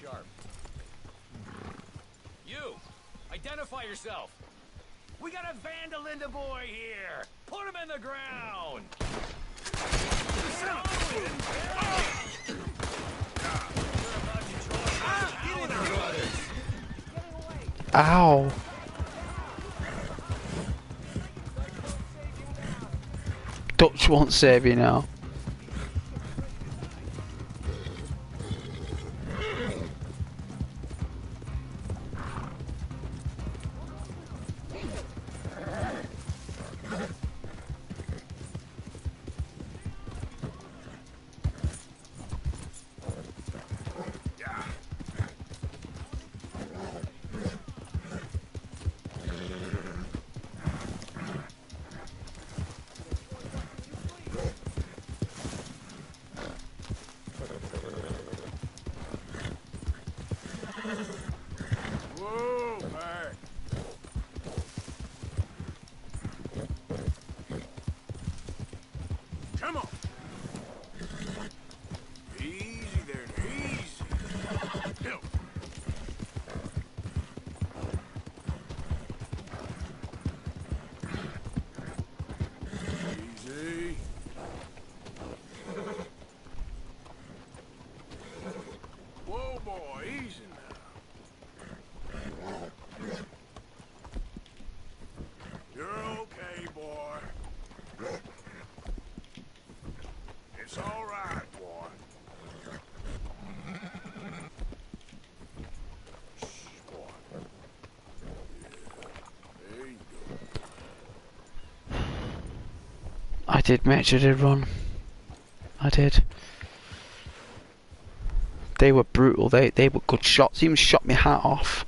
sharp. You! Identify yourself! We got a Vandalinda boy here! Put him in the ground! Ow. Dutch won't save you now. Whoa, man. Come on. Easy there, easy. Help. Easy. Whoa, boy, easy now. You're okay, boy. It's all right, boy. Shh, boy. Yeah, there you go. I did, mate. I did run. I did. They were brutal. They were good shots. Even shot my hat off.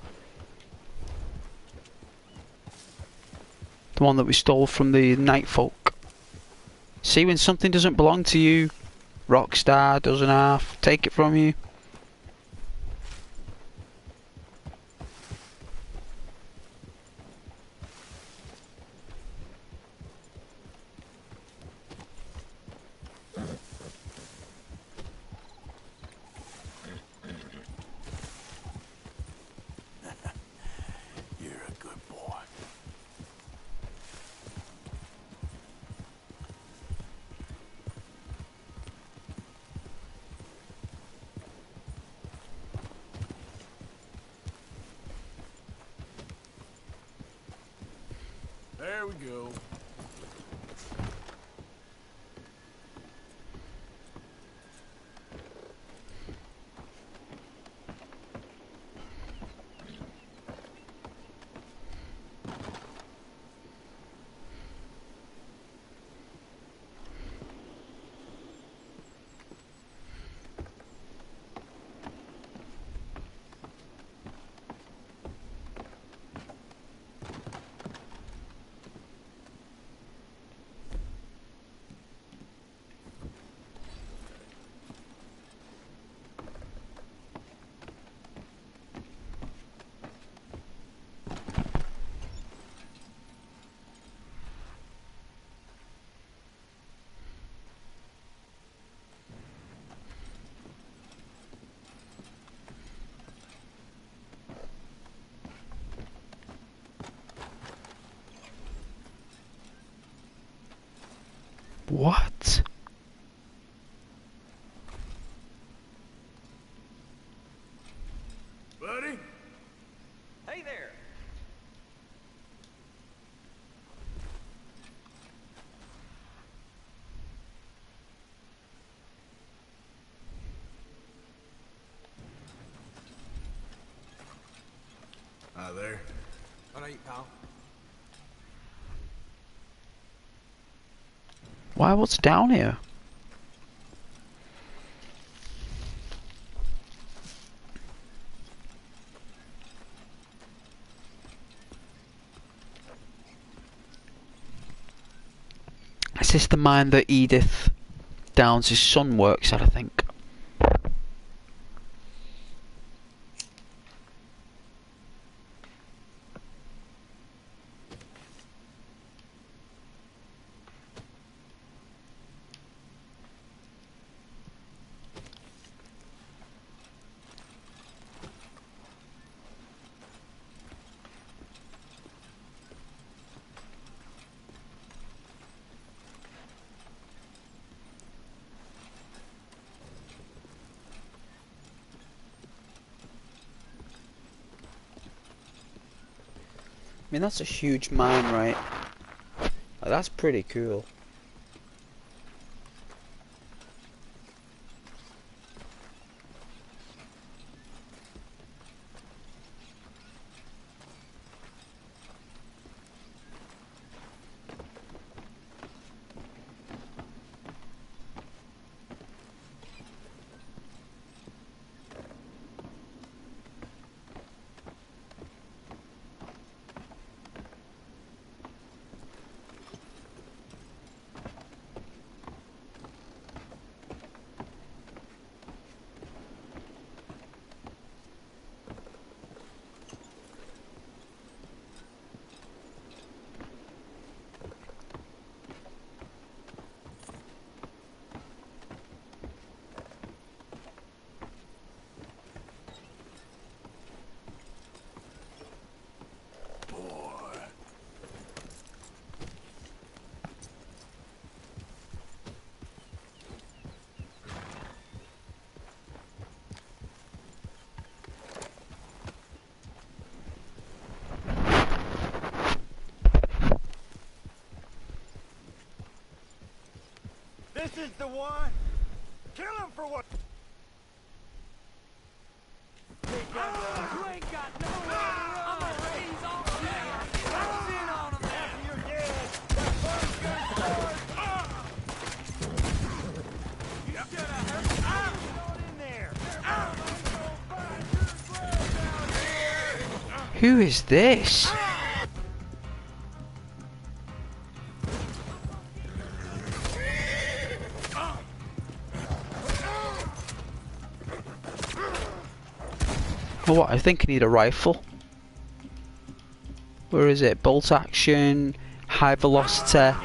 The one that we stole from the night folk. See, when something doesn't belong to you, Rockstar doesn't half take it from you. You're a good boy. There we go. What? Buddy? Hey there! Hi there. What are you, pal? Why? What's down here? Is this the mine that Edith Downs' son works at, I think? mean, that's a huge mine, right? Like, that's pretty cool. This is the one. Kill him for what? You ain't got nowhere to run. I'm gonna raise all there. Close in on him now. After you're dead, that first gun sword. You should have heard me on in there. Who is this? Oh, what? I think I need a rifle. Where is it? Bolt action, high velocity.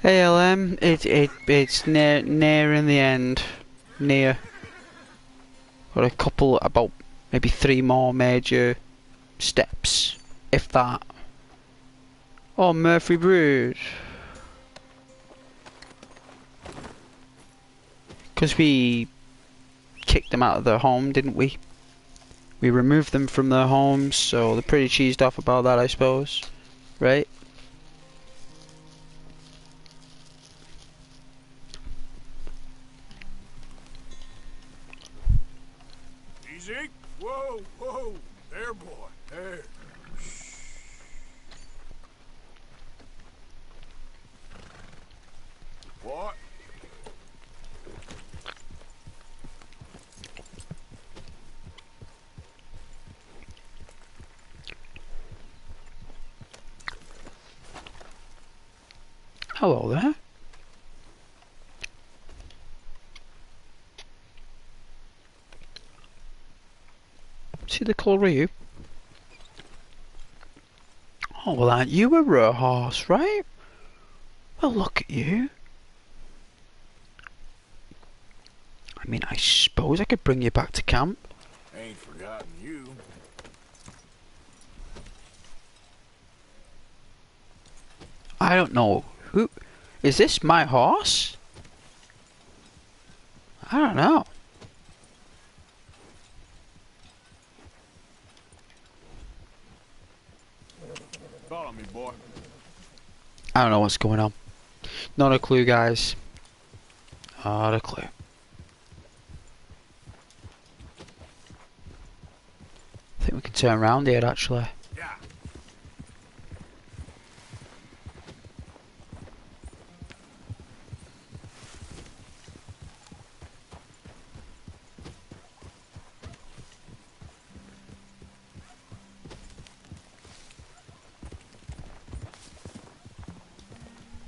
ALM, it's near in the end. Near. Got a couple, about maybe 3 more major steps, if that. Oh, Murphy Brood. Because we kicked them out of their home, didn't we? We removed them from their homes, so they're pretty cheesed off about that, I suppose. Right? Easy. Whoa, whoa. There, boy. There. What? Hello there. See the colour of you? Oh, well, aren't you a rare horse, right? Well, look at you. I mean, I suppose I could bring you back to camp. Ain't forgotten you. I don't know. Who? Is this my horse? I don't know. Follow me, boy. I don't know what's going on. Not a clue, guys. Not a clue. I think we can turn around here, actually. Yeah.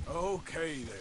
Okay there.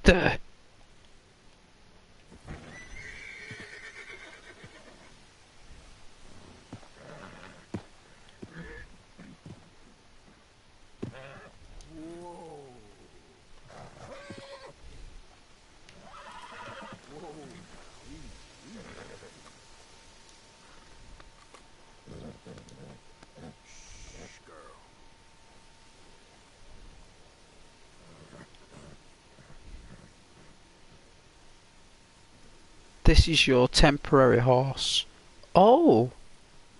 the... This is your temporary horse. Oh,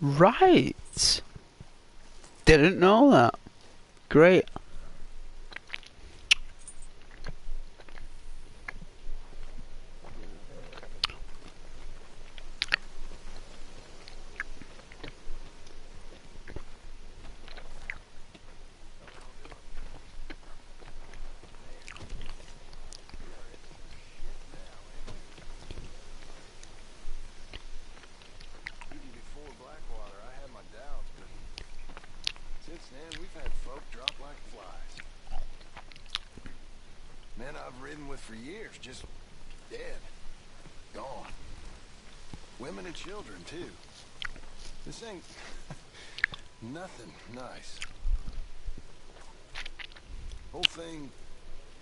right. Didn't know that. Great. Men I've ridden with for years, just dead. Gone. Women and children, too. This ain't nothing nice. Whole thing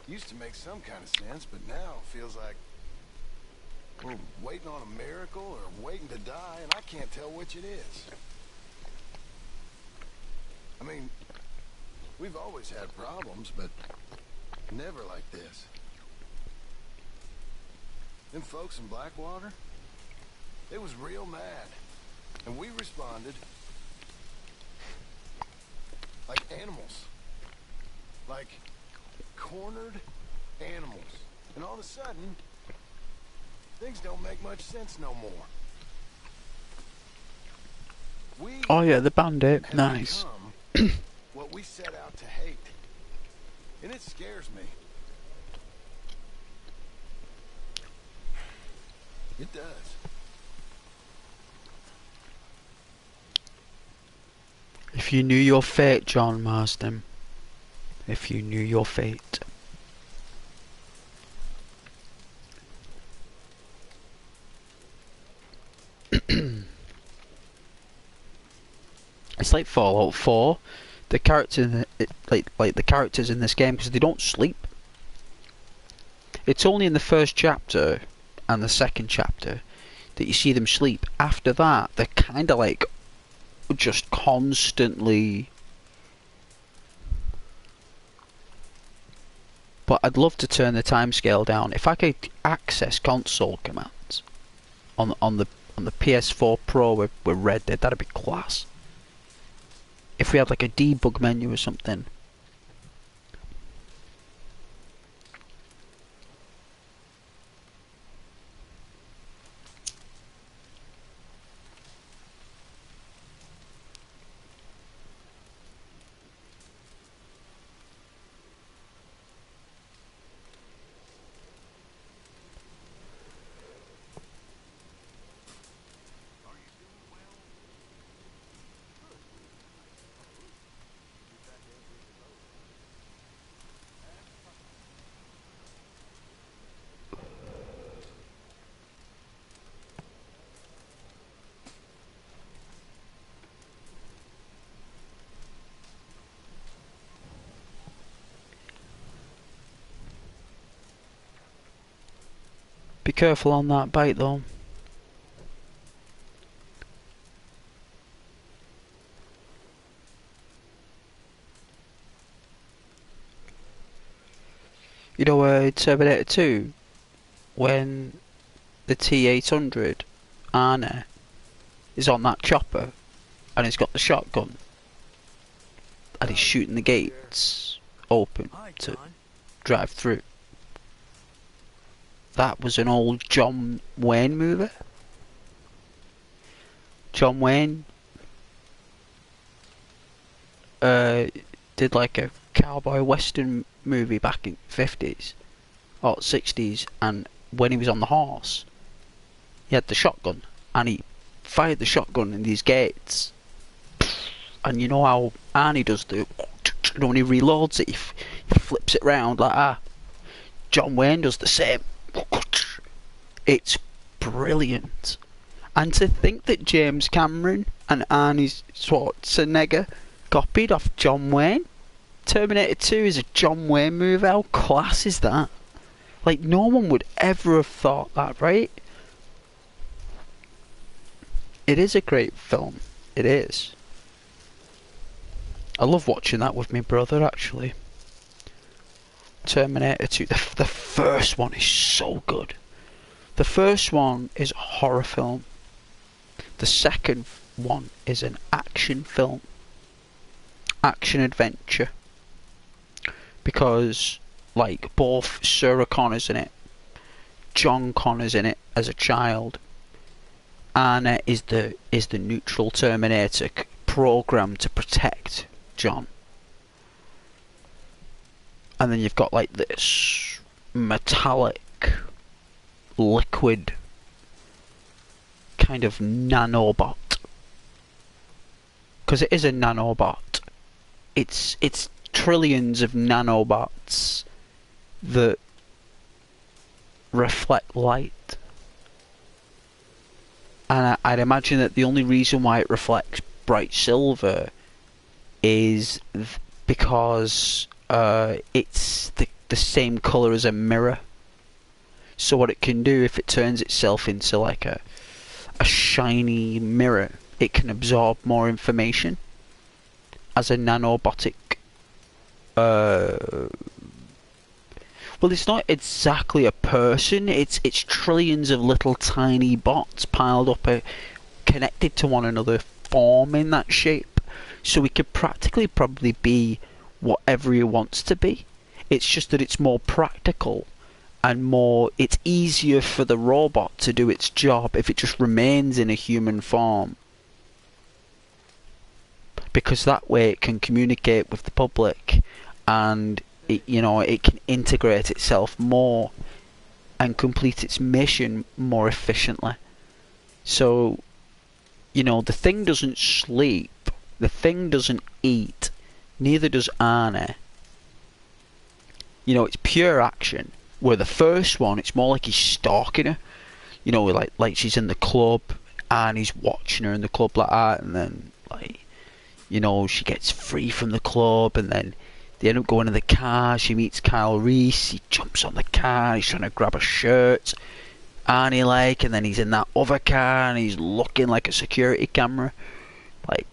used to make some kind of sense, but now it feels like we're waiting on a miracle or waiting to die, and I can't tell which it is. I mean, we've always had problems, but never like this. Them folks in Blackwater, they was real mad. And we responded like animals. Like cornered animals. And all of a sudden, things don't make much sense no more. We Oh yeah, the bandit. Nice. what we set out to hate. And it scares me. It does. If you knew your fate, John Marsden. If you knew your fate. It's like Fallout 4. The characters in like the characters in this game, because they don't sleep. It's only in the first chapter and the second chapter that you see them sleep. After that, they're kind of like just constantly. But I'd love to turn the timescale down. If I could access console commands on the PS4 Pro with Red Dead, that'd be class. If we had like a debug menu or something. Be careful on that bite though. You know, Terminator 2, when the T-800 Arne is on that chopper and he's got the shotgun and he's shooting the gates open to drive through. That was an old John Wayne movie. John Wayne did like a cowboy western movie back in 50s or 60s, and when he was on the horse he had the shotgun and he fired the shotgun in these gates, and you know how Arnie does the, when he reloads it, he flips it round like that. John Wayne does the same. It's brilliant. And to think that James Cameron and Arnie Schwarzenegger copied off John Wayne. Terminator 2 is a John Wayne movie. How class is that? Like, no one would ever have thought that, right? It is a great film. It is. I love watching that with my brother, actually. Terminator 2. The first one is so good. The first one is a horror film. The second one is an action film. Action adventure. Because, like, both Sarah Connor's in it. John Connor's in it as a child. Anna is the neutral Terminator programmed to protect John. And then you've got like this metallic liquid kind of nanobot, because it is a nanobot. It's trillions of nanobots that reflect light, and I'd imagine that the only reason why it reflects bright silver is because it's the same colour as a mirror. So what it can do, if it turns itself into like a shiny mirror, it can absorb more information as a nanobotic. Well, it's not exactly a person. It's trillions of little tiny bots piled up, connected to one another, forming that shape. So he could practically probably be whatever he wants to be. It's just that it's more practical and it's easier for the robot to do its job if it just remains in a human form, because that way it can communicate with the public, and it can integrate itself more and complete its mission more efficiently. So, the thing doesn't sleep, the thing doesn't eat, neither does Arnie. It's pure action. Where the first one, it's more like he's stalking her. Like she's in the club and he's watching her in the club like that, and then she gets free from the club, and then they end up going in the car. She meets Kyle Reese. He jumps on the car. He's trying to grab a shirt, Arnie and then he's in that other car and he's looking like a security camera, like.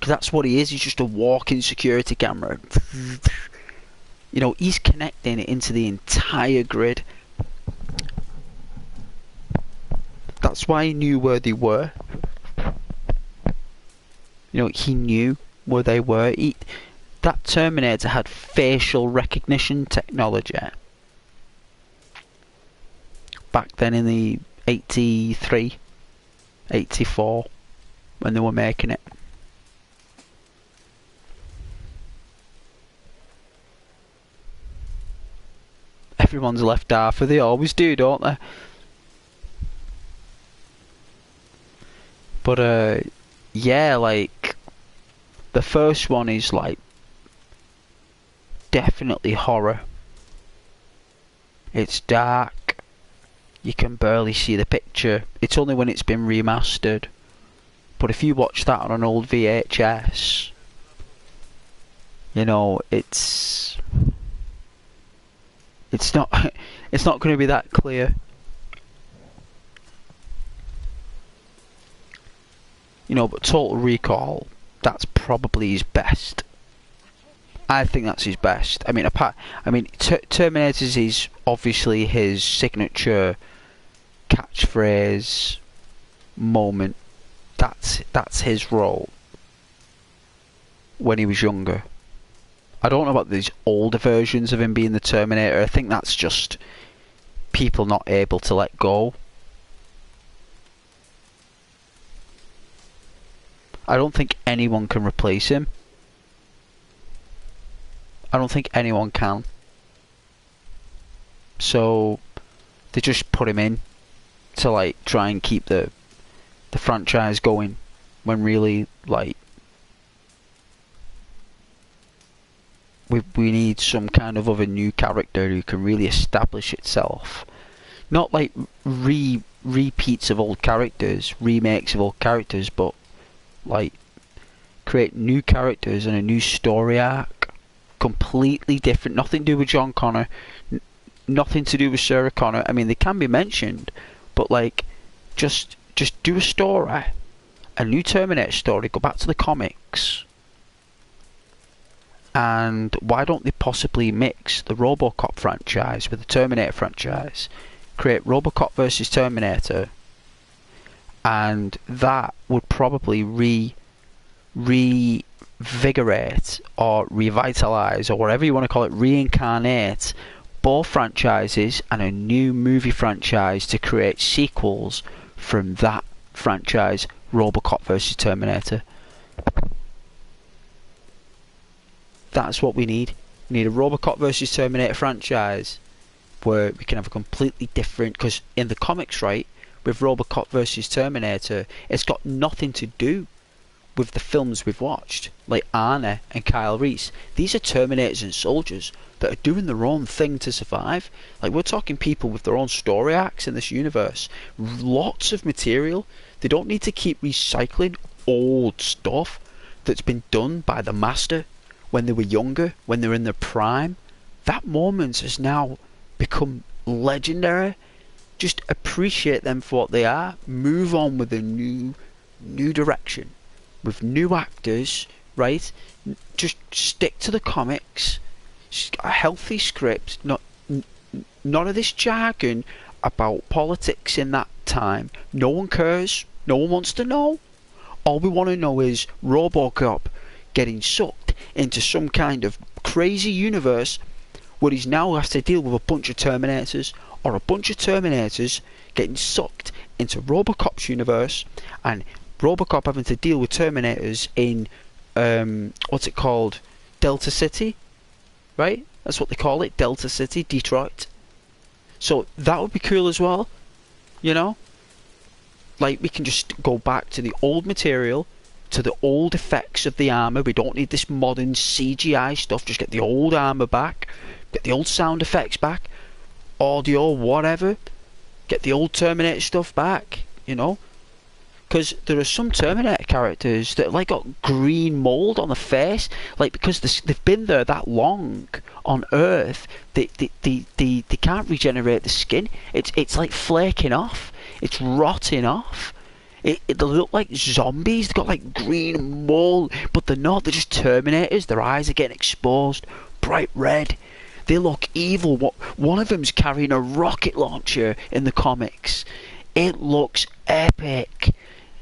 That's what he is. He's just a walking security camera. He's connecting it into the entire grid. That's why he knew where they were. He knew where they were. That Terminator had facial recognition technology. Back then in the 83, 84, when they were making it. Everyone's left Arthur. They always do, don't they? But yeah, like the first one is like definitely horror. It's dark. You can barely see the picture. It's only when it's been remastered. But if you watch that on an old VHS, it's not going to be that clear. But Total Recall, that's probably his best. I think that's his best. Terminator's is obviously his signature catchphrase moment. That's his role when he was younger. I don't know about these older versions of him being the Terminator. I think that's just people not able to let go. I don't think anyone can replace him. I don't think anyone can. So they just put him in to try and keep the franchise going, when really we need some kind of other new character who can really establish itself. Not like repeats of old characters, remakes of old characters, but like create new characters and a new story arc, completely different. Nothing to do with John Connor, nothing to do with Sarah Connor. I mean, they can be mentioned, but like just do a story, a new Terminator story. Go back to the comics. And why don't they possibly mix the RoboCop franchise with the Terminator franchise? Create RoboCop versus Terminator, and that would probably revigorate or revitalize, or whatever you want to call it, reincarnate both franchises and a new movie franchise to create sequels from that franchise, RoboCop versus Terminator. That's what we need. We need a RoboCop versus Terminator franchise where we can have a completely different, because in the comics, right, with RoboCop versus Terminator, it's got nothing to do with the films we've watched, like Arnie and Kyle Reese. These are Terminators and soldiers that are doing their own thing to survive. Like, we're talking people with their own story arcs in this universe. Lots of material. They don't need to keep recycling old stuff that's been done by the Master when they were younger, when they were in their prime. That moment has now become legendary. Just appreciate them for what they are. Move on with a new direction, with new actors, right? Just stick to the comics. A healthy script, none of this jargon about politics in that time. No one cares. No one wants to know. All we want to know is RoboCop getting sucked into some kind of crazy universe where he's now has to deal with a bunch of Terminators, or a bunch of Terminators getting sucked into RoboCop's universe, and RoboCop having to deal with Terminators in what's it called, Delta City, right? That's what they call it, Delta City, Detroit. So that would be cool as well, you know? Like, we can just go back to the old material, to the old effects of the armour. We don't need this modern CGI stuff. Just get the old armour back, get the old sound effects back, audio, whatever. Get the old Terminator stuff back, you know? Because there are some Terminator characters that like got green mold on the face, like because they've been there that long on Earth, they can't regenerate the skin. It's like flaking off. It's rotting off. They look like zombies. They've got like green mold, but they're not. They're just Terminators. Their eyes are getting exposed, bright red. They look evil. One of them's carrying a rocket launcher in the comics. It looks epic.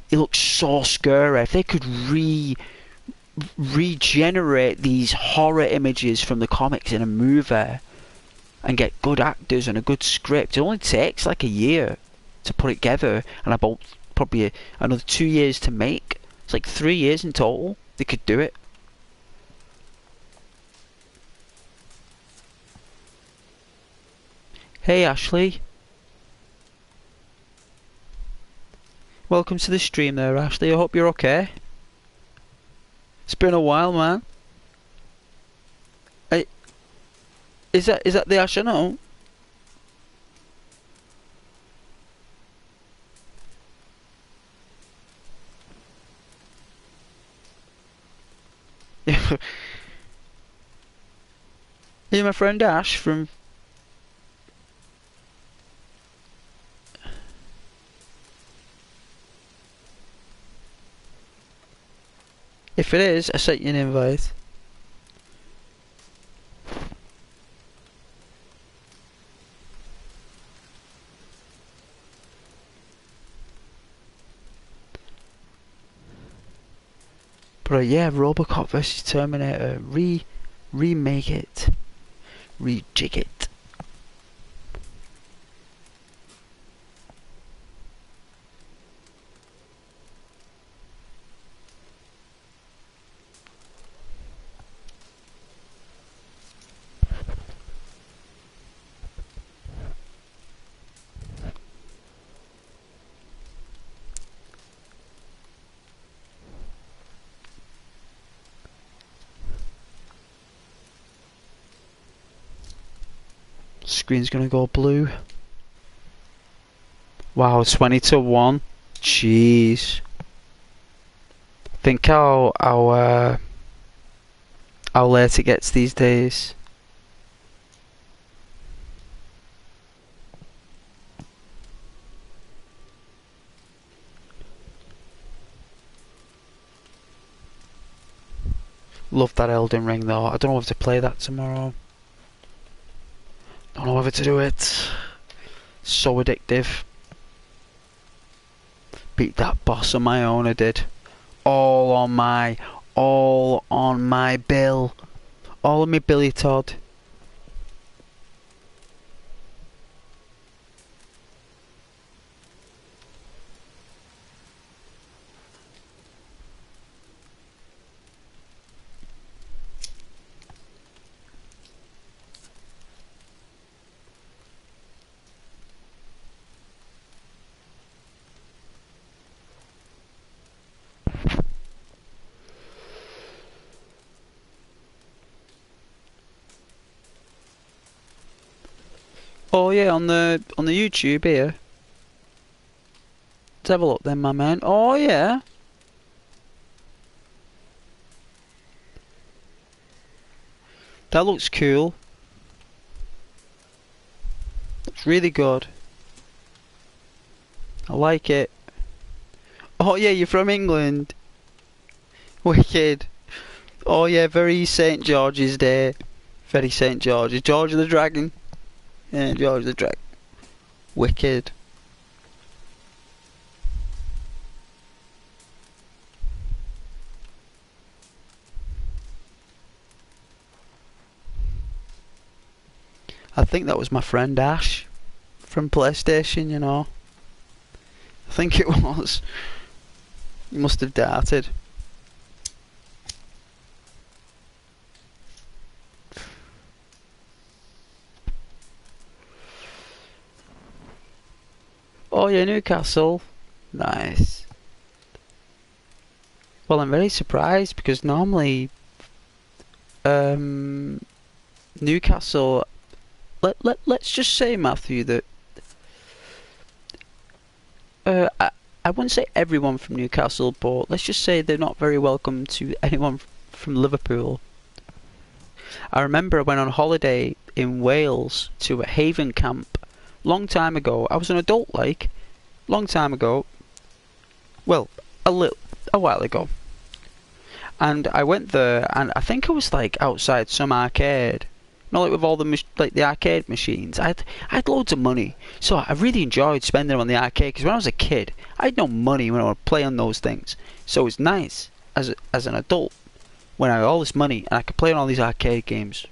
It looks so scary. If they could regenerate these horror images from the comics in a movie and get good actors and a good script, it only takes like a year to put it together, and about probably another 2 years to make. It's like 3 years in total. They could do it. Hey Ashley. Welcome to the stream there, Ashley. I hope you're okay. It's been a while, man. Hey, is that the Ash I know? Are you my friend Ash from... If it is, I sent you an invite. But yeah, RoboCop versus Terminator. Remake it. Rejig it. Screen's gonna go blue. Wow, 20-1. Jeez. Think how late it gets these days. Love that Elden Ring though. I don't know if to play that tomorrow. Don't know whether to do it. So addictive. Beat that boss on my own, I did. All on my bill. All on me Billy Todd. Oh yeah, on the YouTube here. Let's have a look then, my man. Oh yeah. That looks cool. Looks really good. I like it. Oh yeah, you're from England. Wicked. Oh yeah, very St. George's Day. Very St. George's. George the Dragon. Yeah, George the Dragon. Wicked. I think that was my friend Ash from PlayStation, you know. I think it was. He must have darted. Oh yeah, Newcastle. Nice. Well, I'm very surprised because normally Newcastle, let's just say, Matthew, that I wouldn't say everyone from Newcastle, but let's just say they're not very welcome to anyone from Liverpool. I remember I went on holiday in Wales to a Haven camp long time ago. I was an adult, like, long time ago. Well, a while ago. And I went there, and I think I was like outside some arcade. You know, like with all the the arcade machines. I had loads of money, so I really enjoyed spending them on the arcade. Because when I was a kid, I had no money when I would play on those things. So it's nice as an adult when I had all this money and I could play on all these arcade games.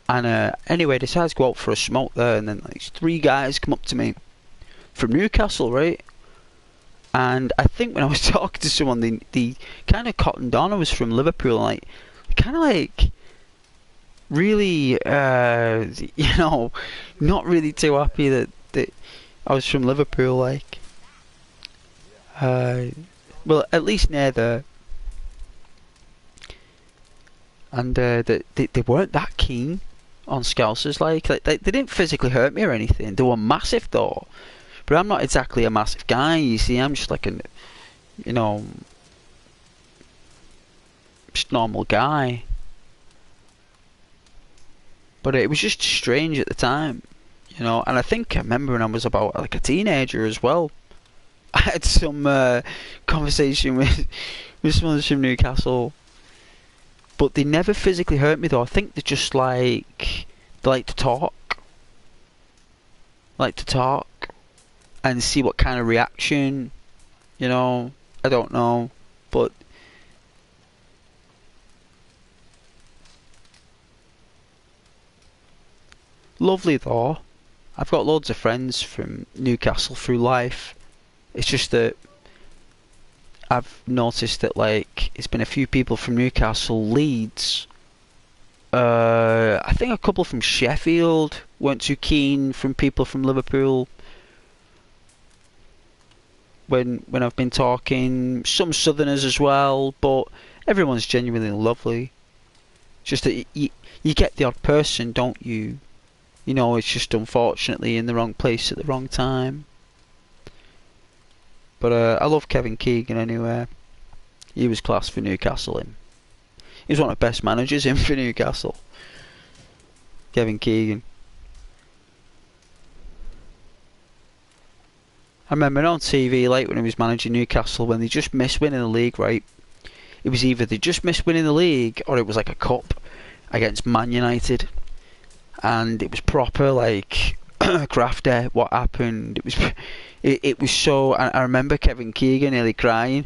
And anyway, I decided to go out for a smoke there, and then like 3 guys come up to me from Newcastle, right? And I think when I was talking to someone, they kind of cottoned on I was from Liverpool, like kind of like really, you know, not really too happy that I was from Liverpool, like. Well, at least near there. And they weren't that keen on Scousers, like they didn't physically hurt me or anything. They were massive though. But I'm not exactly a massive guy, you see. I'm just like you know, just normal guy. But it was just strange at the time, you know. And I remember when I was about like a teenager as well. I had some conversation with someone from Newcastle, but they never physically hurt me though. I think they just they like to talk, and see what kind of reaction, you know. I don't know, but lovely though. I've got loads of friends from Newcastle through life. It's just that I've noticed that like it's been a few people from Newcastle, Leeds. I think a couple from Sheffield weren't too keen from people from Liverpool. When I've been talking, some Southerners as well, but everyone's genuinely lovely. Just that you get the odd person, don't you? You know, it's just unfortunately in the wrong place at the wrong time. But I love Kevin Keegan anyway. He was class for Newcastle. He was one of the best managers in for Newcastle. Kevin Keegan. I remember on TV like when he was managing Newcastle when they just missed winning the league, right? It was either they just missed winning the league or it was like a cup against Man United. And it was proper like grafter what happened. It was so. I remember Kevin Keegan nearly crying.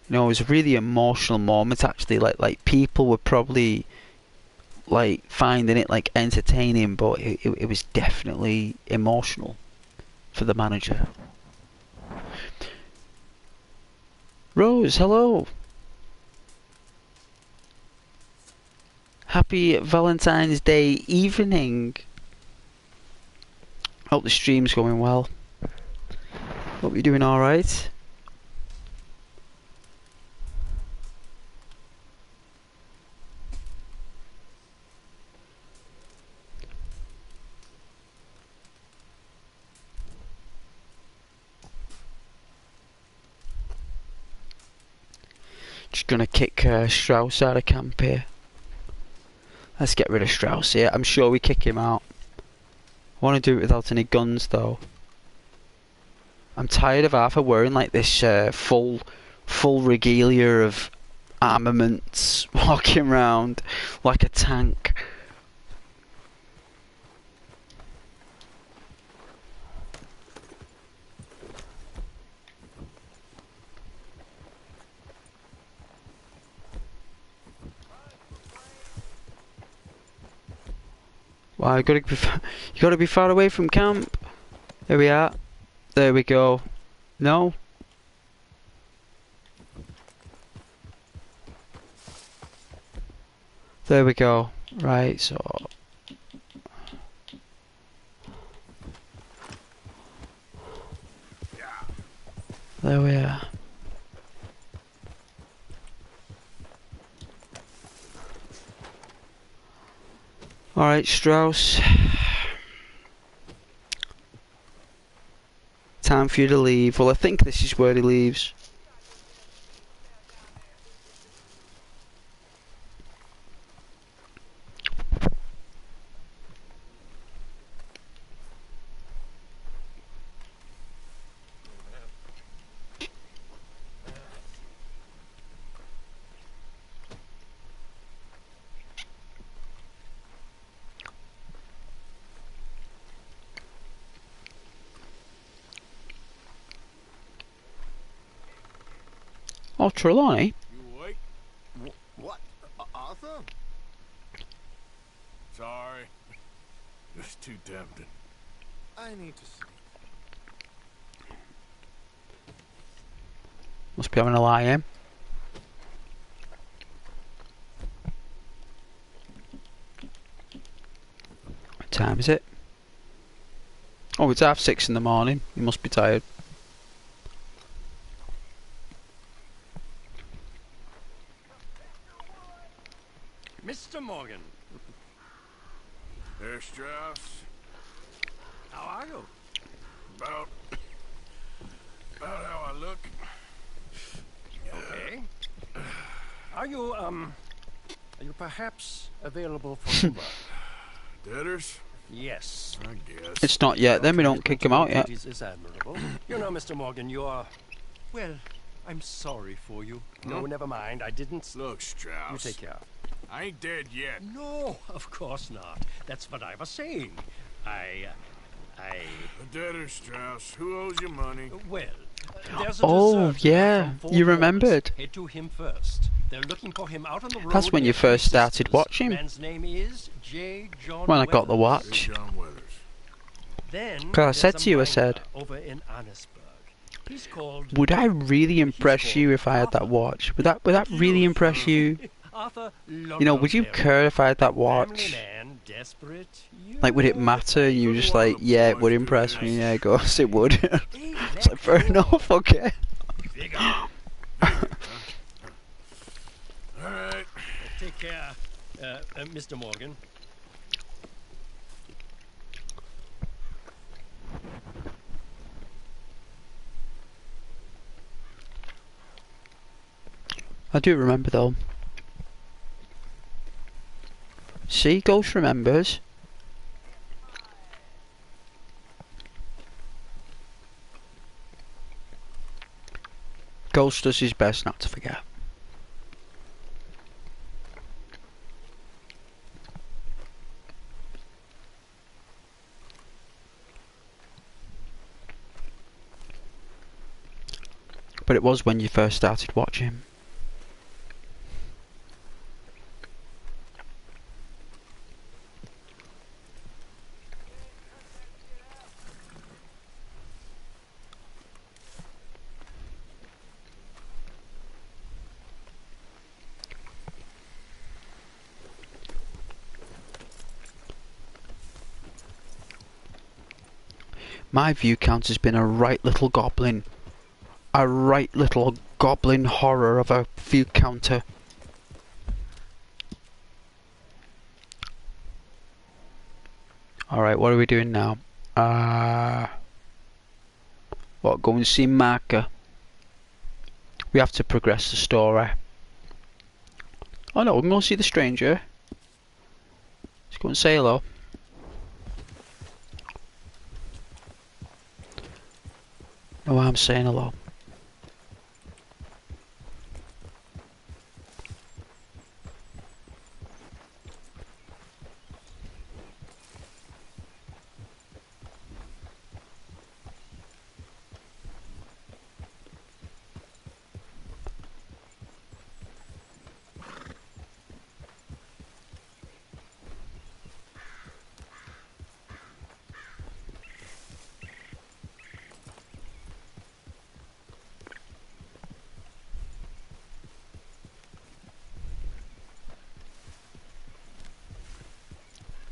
You know, it was a really emotional moment actually. Like people were probably like finding it like entertaining, but it was definitely emotional for the manager. Rose, hello. Happy Valentine's Day evening. Hope the stream's going well. Hope you're doing alright. Just gonna kick Strauss out of camp here. Let's get rid of Strauss here. I'm sure we kick him out. I want to do it without any guns though. I'm tired of Arthur wearing like this full regalia of armaments, walking around like a tank. Wow, you gotta be far away from camp. There we are. There we go. No. There we go. Right, so there we are. Alright, Strauss. Time for you to leave. Well, I think this is where he leaves. Oh, Trelawney? You awake? What? Arthur? Sorry. Just too tempting. I need to sleep. Must be having a lie in. What time is it? Oh, it's 6:30 in the morning. You must be tired. Mr. Morgan. There, Strauss. How are you? About how I look. Okay. Are you perhaps available for work? Debtors? Yes. I guess. It's not yet. Then we don't kick him out yet. Is admirable. You know, Mr. Morgan, you're... Well, I'm sorry for you. No, never mind. I didn't... Look, Strauss. You take care. I ain't dead yet. No, of course not. That's what I was saying. The debtors, Strauss. Who owes you money? Well, there's a Oh, deserter yeah. from Fort You Morris. remembered. Head to him first. They're looking for him out on the road. That's when you near first Three started Sisters. watching. Man's name is J. John When I got the Weathers. watch. John Weathers. Then I said there's to you, a I said, miner over in Annesburg. He's called... would I really impress you if I had that watch? Would that really impress you? Arthur You know, would you Logo's care if I had that family watch? man, desperate. Like, would it matter? You just like, yeah, it would impress me. Yeah, of course it would. It's like, fair enough, okay. Alright. Take care, Mr. Morgan. I do remember though. See, Ghost remembers. Ghost does his best not to forget. But it was when you first started watching. My view count has been a right little goblin. A right little goblin horror of a view counter. Alright, what are we doing now? What, go and see Marker? We have to progress the story. Oh no, we can go see the stranger. Let's go and say hello. No, I'm saying hello.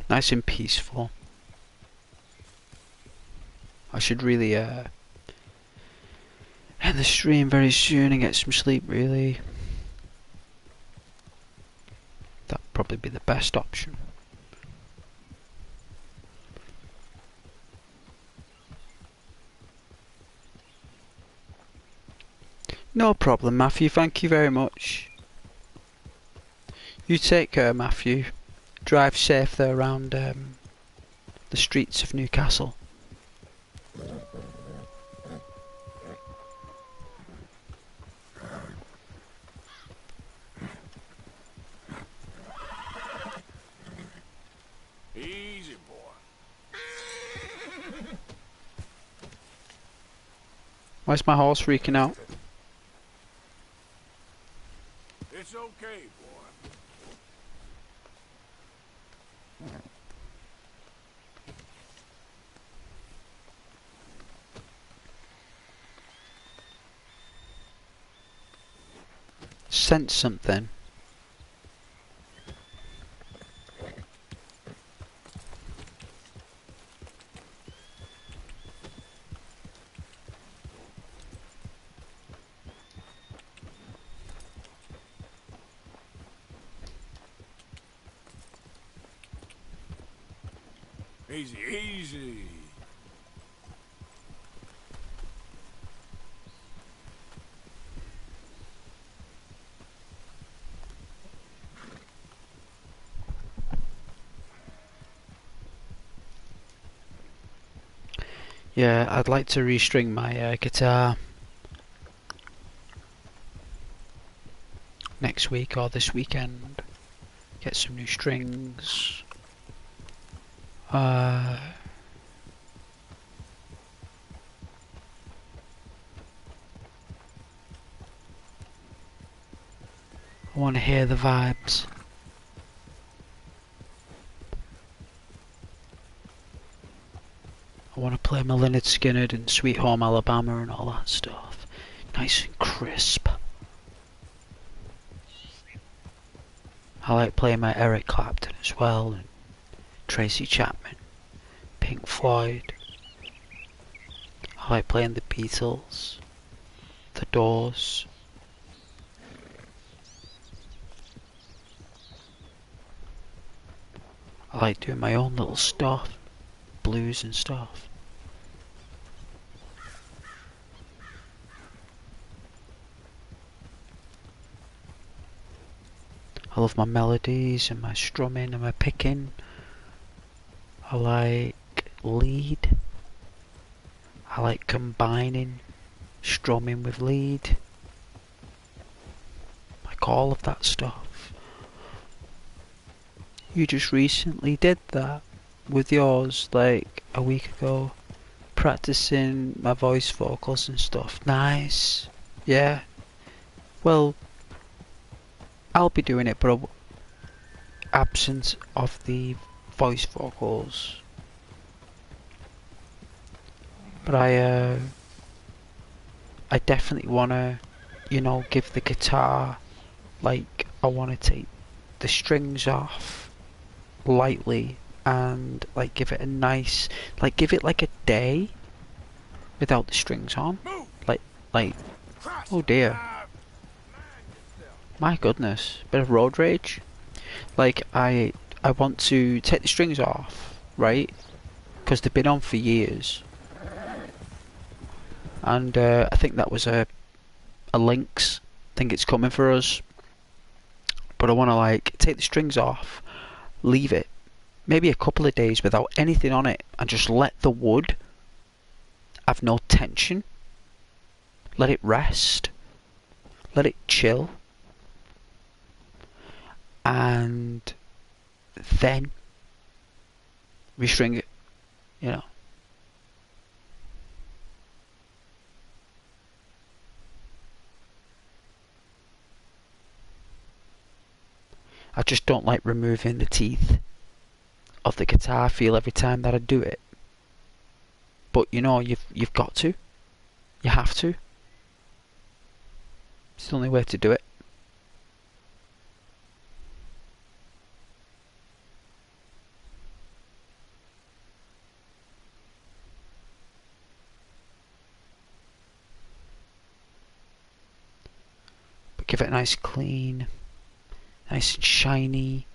Nice and peaceful. I should really end the stream very soon and get some sleep, really. That'd probably be the best option. No problem, Matthew, thank you very much. You take care, Matthew. Drive safe there around the streets of Newcastle. Easy, boy. Why's my horse freaking out? It's okay, boy. Sense something. Easy, easy. Yeah, I'd like to restring my guitar next week or this weekend. Get some new strings. I want to hear the vibes. I want to play my Lynyrd Skynyrd and Sweet Home Alabama and all that stuff. Nice and crisp. I like playing my Eric Clapton as well, and Tracy Chapman, Pink Floyd. I like playing the Beatles, the Doors. I like doing my own little stuff, blues and stuff. I love my melodies and my strumming and my picking. I like lead. I like combining strumming with lead. Like all of that stuff. You just recently did that with yours like a week ago. Practicing my voice vocals and stuff. Nice. Yeah. Well, I'll be doing it, but absence of the voice vocals. But I definitely wanna, you know, give the guitar, like, I wanna take the strings off lightly and like give it a nice, like give it like a day without the strings on. Like, oh dear. My goodness, bit of road rage. Like, I want to take the strings off, right? Because they've been on for years. And I think that was a Lynx. I think it's coming for us. But I want to like take the strings off, leave it maybe a couple of days without anything on it, and just let the wood have no tension. Let it rest. Let it chill. And then restring it, you know. I just don't like removing the teeth of the guitar feel every time that I do it. But you know, you've got to. You have to. It's the only way to do it. But give it a nice clean, nice and shiny.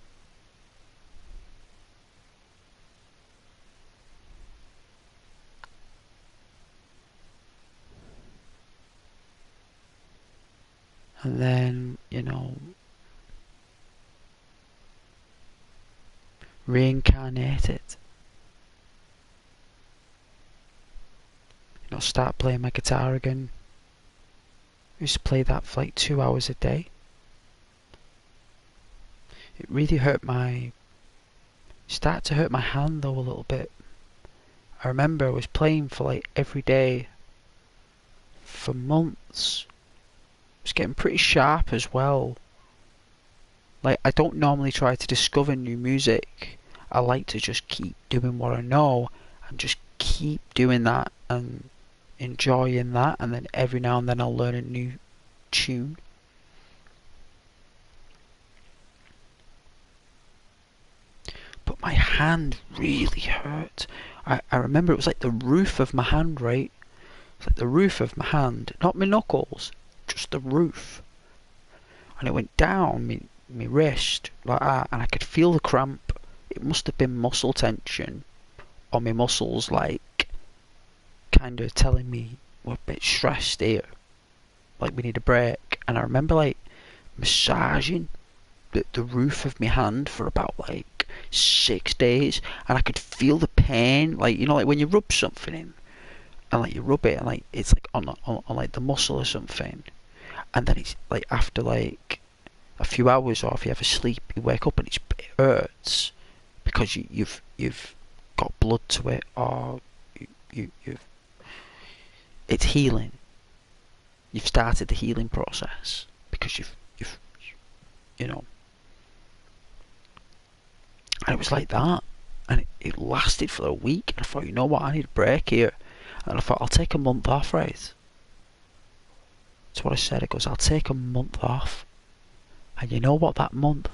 And then, you know, reincarnate it. You know, start playing my guitar again. I used to play that for like 2 hours a day. It really started to hurt my hand though a little bit. I remember I was playing for like every day for months. It was getting pretty sharp as well. Like, I don't normally try to discover new music. I like to just keep doing what I know and just keep doing that and enjoying that, and then every now and then I'll learn a new tune. But my hand really hurt. I remember it was like the roof of my hand, right? It's like the roof of my hand, not my knuckles, just the roof. And it went down my wrist like that, and I could feel the cramp. It must have been muscle tension, or my muscles like kind of telling me we're a bit stressed here, like we need a break. And I remember like massaging the roof of my hand for about like 6 days, and I could feel the pain, like, you know, like when you rub something in and like you rub it and like it's like on like the muscle or something, and then it's like after like a few hours, or if you ever sleep you wake up and it hurts because you've got blood to it, or you've it's healing. You've started the healing process because you've you know. And it was like that, and it lasted for a week, and I thought, you know what, I need a break here. And I thought, I'll take a month off, right? That's what I said. It goes, I'll take a month off. And you know what, that month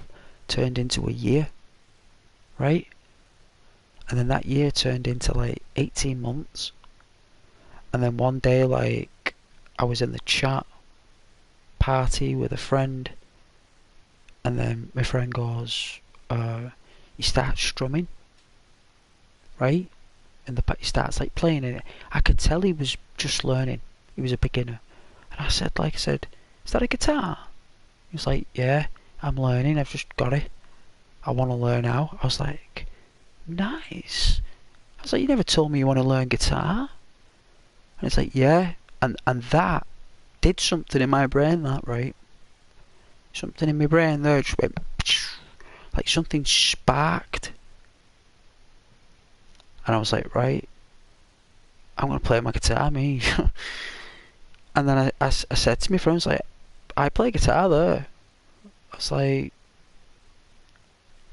turned into a year, right? And then that year turned into like 18 months. And then one day, like, I was in the chat party with a friend, and then my friend goes, he starts strumming, right? And he starts like playing it. I could tell he was just learning. He was a beginner. And I said, is that a guitar? He was like, yeah, I'm learning. I've just got it. I want to learn how. I was like, nice. I was like, you never told me you want to learn guitar. And it's like, yeah. And that did something in my brain, that, right? Something in my brain there just went, like something sparked. And I was like, right, I'm going to play my guitar, me. And then I said to my friends, like, I play guitar there. I was like,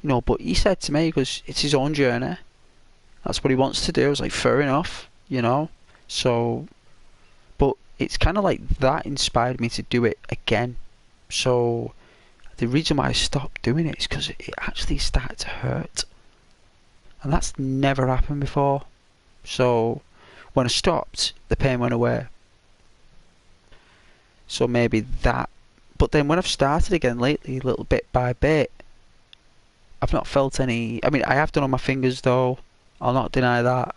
but he said to me, because it's his own journey. That's what he wants to do. I was like, fair enough, So, but it's kind of like that inspired me to do it again. So, the reason why I stopped doing it is because it actually started to hurt. And that's never happened before. So, when I stopped, the pain went away. So maybe that. But then when I've started again lately, little bit by bit, I've not felt any. I mean, I have done on my fingers though. I'll not deny that.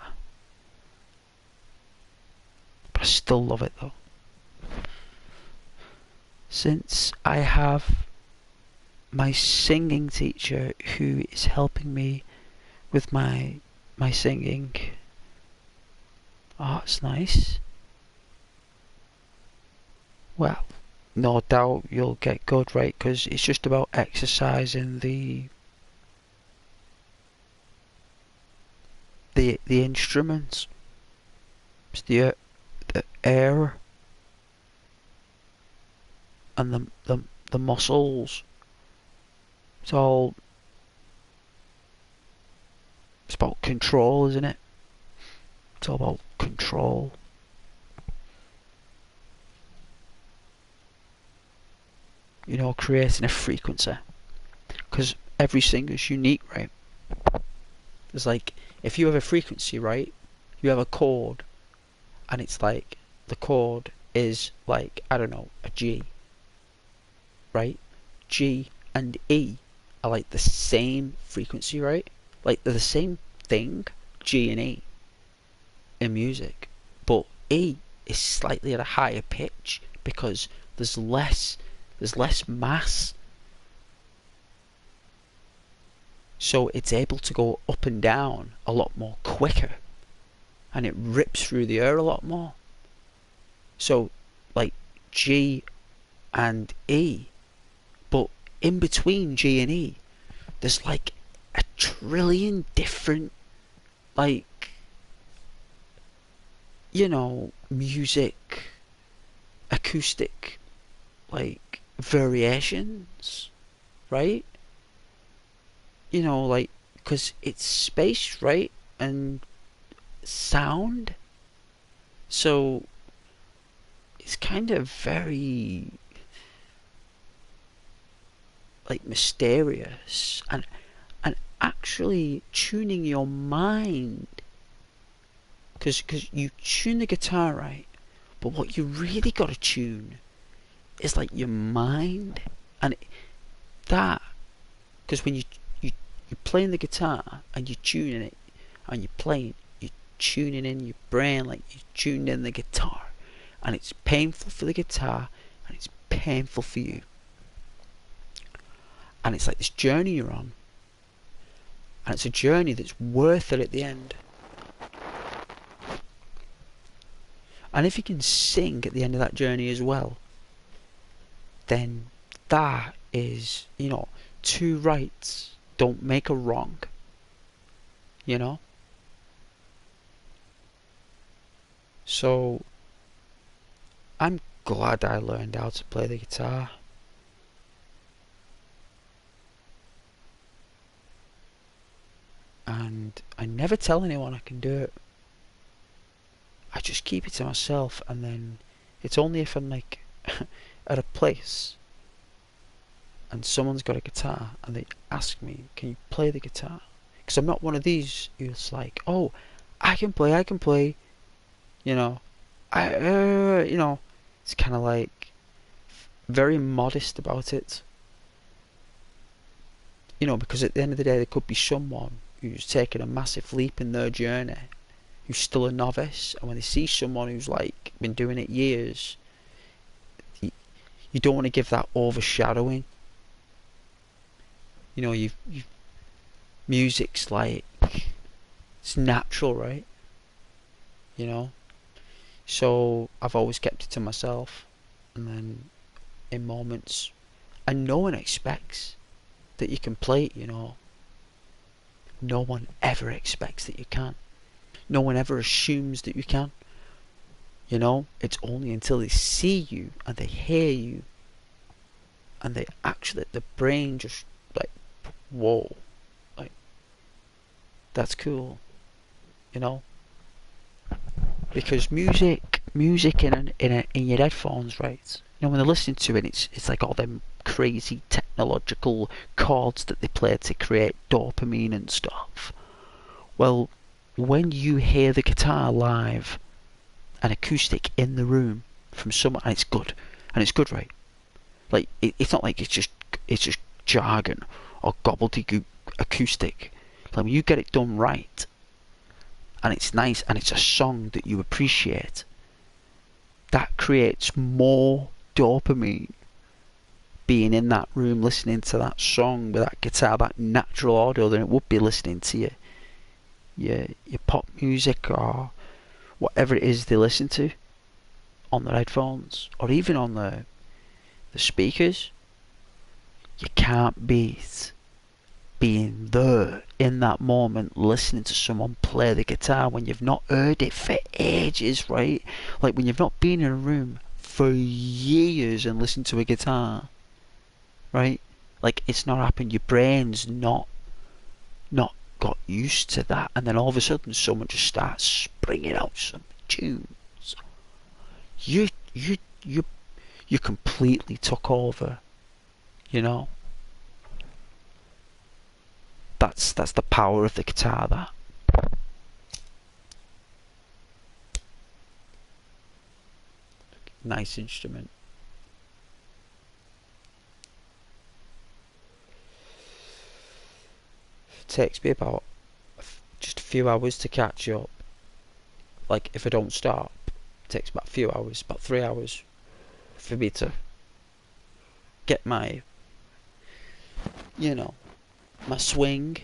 But I still love it though. Since I have my singing teacher who is helping me with my singing. Oh, it's nice. Well, no doubt you'll get good, right? Because it's just about exercising the instruments. It's the air and the muscles. It's about control, isn't it? It's all about control. Creating a frequency. Because every singer's unique, right? It's like, if you have a frequency, right? You have a chord. And it's like, the chord is like, I don't know, a G. Right? G and E are like the same frequency, right? Like, they're the same thing, G and E, in music. But E is slightly at a higher pitch because there's less mass, so it's able to go up and down a lot more quicker, and it rips through the air a lot more. So like G and E, but in between G and E there's like a trillion different, like, music, acoustic, like, variations, right? Like, because it's space, right? And sound. So it's kind of very, like, mysterious, and actually tuning your mind, because you tune the guitar, right? But what you really got to tune is like your mind, and that, because when you're playing the guitar and you're tuning it and you're playing, you're tuning in your brain, like you're tuning in the guitar, and it's painful for the guitar and it's painful for you, and it's like this journey you're on, and it's a journey that's worth it at the end. And if you can sing at the end of that journey as well, then that is, two rights don't make a wrong. So I'm glad I learned how to play the guitar. And I never tell anyone I can do it. I just keep it to myself, and then it's only if I'm like at a place and someone's got a guitar and they ask me, can you play the guitar? Because I'm not one of these who's like, oh, I can play, you know, it's kind of like very modest about it, because at the end of the day there could be someone who's taken a massive leap in their journey, who's still a novice, and when they see someone who's like been doing it years, you don't want to give that overshadowing. You've music's like, it's natural, right? So I've always kept it to myself, and then in moments, and no one expects that you can play it. No one ever expects that you can. No one ever assumes that you can. It's only until they see you and they hear you and they actually, the brain just like, whoa, like, that's cool, because music in your headphones, right? When they're listening to it, it's like all them crazy technological chords that they play to create dopamine and stuff. Well, when you hear the guitar live, an acoustic in the room from someone, and it's good, right? Like it's not like it's just jargon or gobbledygook acoustic. Like when you get it done right, and it's nice, and it's a song that you appreciate, that creates more dopamine being in that room listening to that song with that guitar, that natural audio, than it would be listening to your pop music or whatever it is they listen to on their headphones or even on the speakers. You can't beat being there in that moment, listening to someone play the guitar when you've not heard it for ages, right? Like when you've not been in a room for years and listened to a guitar, right? Like it's not happened. Your brain's not got used to that, and then all of a sudden someone just starts springing out some tunes. You completely took over. That's the power of the guitar. That. Nice instrument. It takes me about just a few hours to catch up. Like if I don't stop, it takes about a few hours, about 3 hours for me to get my my swing.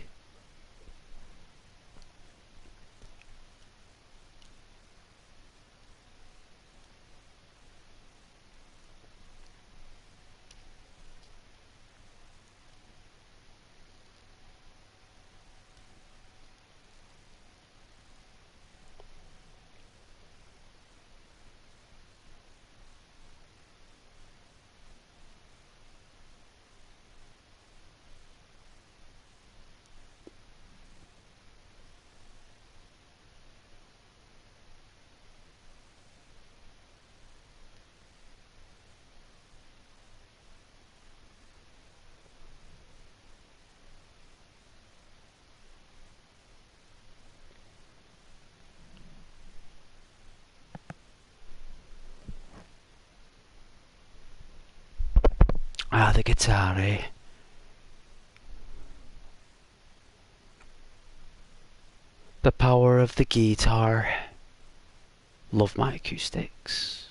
The guitar, eh? The power of the guitar. Love my acoustics.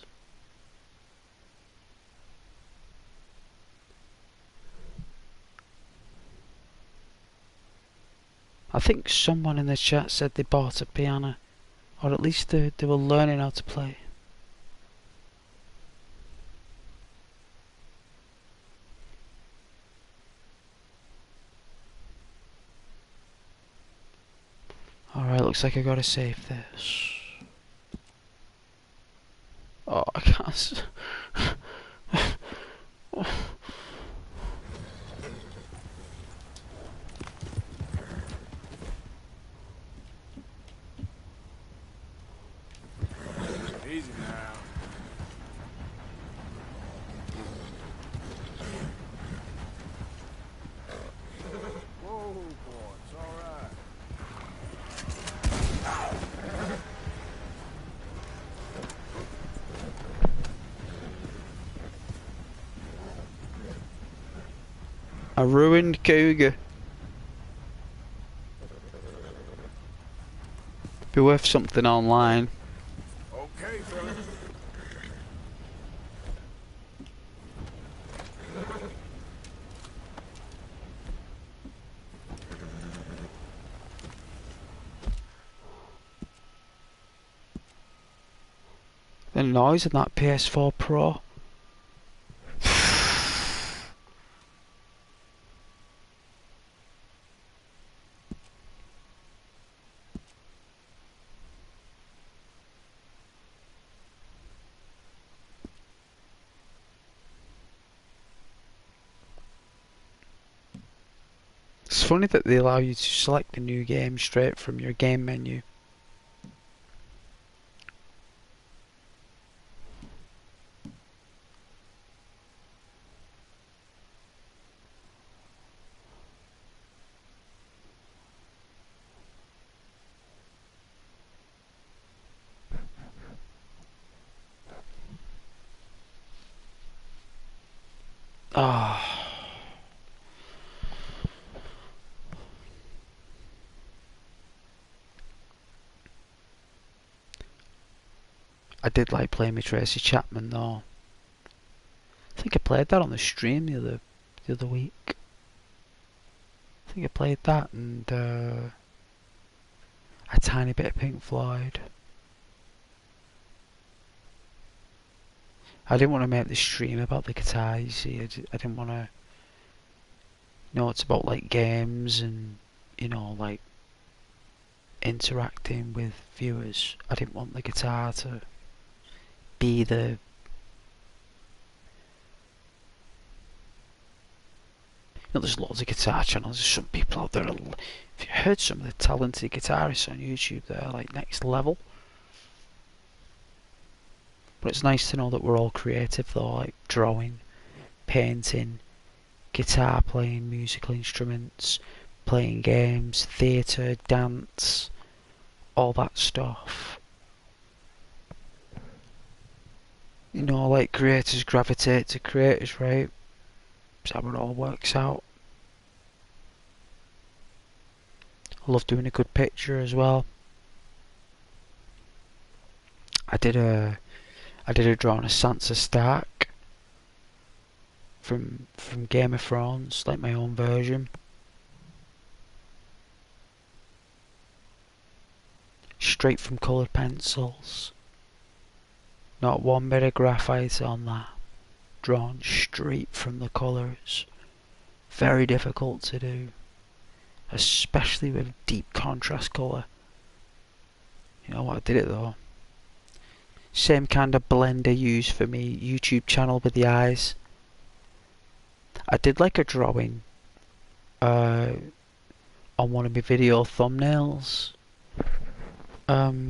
I think someone in the chat said they bought a piano, or at least they were learning how to play. Alright, looks like I gotta save this. Oh, I can't. Easy now. I ruined Cougar. Be worth something online. Okay, fella. The noise in that PS4 Pro. It's funny that they allow you to select a new game straight from your game menu. Ah. I did like playing with Tracy Chapman though. I think I played that on the stream the other week. I think I played that and a tiny bit of Pink Floyd. I didn't want to make the stream about the guitar, you see. I didn't want to... You know, it's about like games and, you know, like interacting with viewers. I didn't want the guitar to be the... You know, there's loads of guitar channels. There's some people out there. If you heard some of the talented guitarists on YouTube, they're like next level. But it's nice to know that we're all creative though, like drawing, painting, guitar playing, musical instruments, playing games, theatre, dance, all that stuff. You know, like creators gravitate to creators, right? That's how it all works out. I love doing a good picture as well. I did a drawing of Sansa Stark from Game of Thrones, like my own version. Straight from coloured pencils. Not one bit of graphite on that. Drawn straight from the colours. Very difficult to do. Especially with deep contrast colour. You know what, I did it though. Same kind of blender used for me YouTube channel with the eyes. I did like a drawing on one of my video thumbnails. That's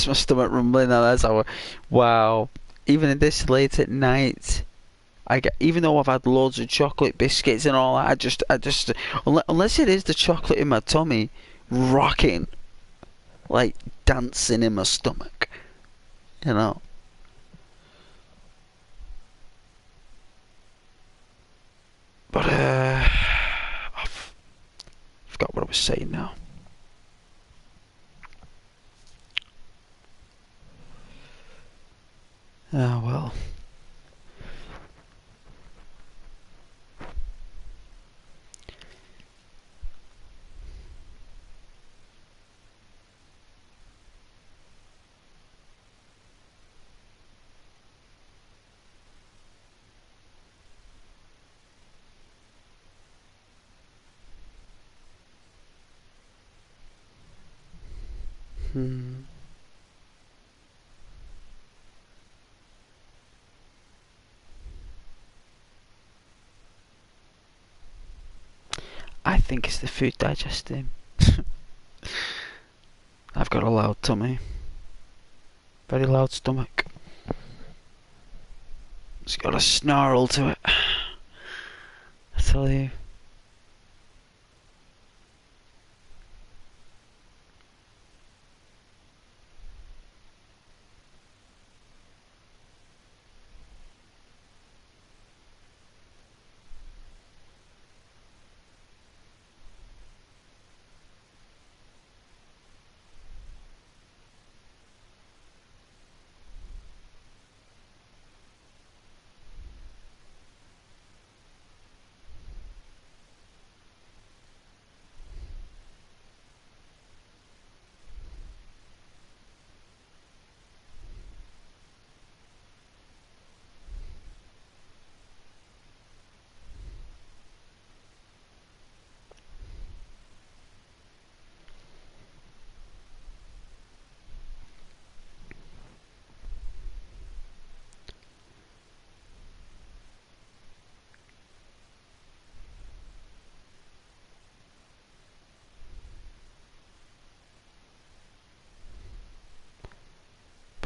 my stomach rumbling now. That's how. Wow. Even in this late at night, even though I've had loads of chocolate biscuits and all that, I just unless it is the chocolate in my tummy rocking, like dancing in my stomach, you know. But I've forgot what I was saying now. Oh well. I think it's the food digesting. I've got a loud tummy. Very loud stomach. It's got a snarl to it. I tell you.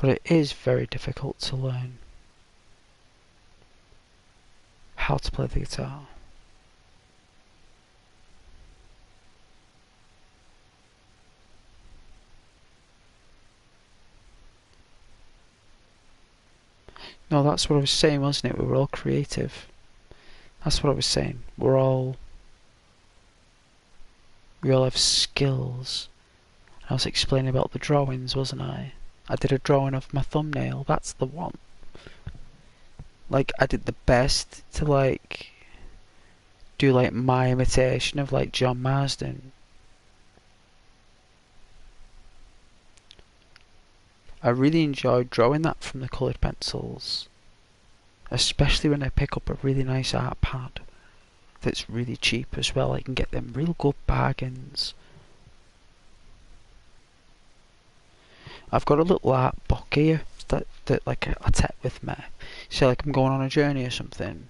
But it is very difficult to learn how to play the guitar. No, that's what I was saying, wasn't it? We were all creative. That's what I was saying. We all have skills. I was explaining about the drawings, wasn't I? I did a drawing of my thumbnail. That's the one. Like, I did the best to, like, do, like, my imitation of, like, John Marsden. I really enjoyed drawing that from the coloured pencils. Especially when I pick up a really nice art pad that's really cheap as well. I can get them real good bargains. I've got a little art book here that like I take with me. So like I'm going on a journey or something,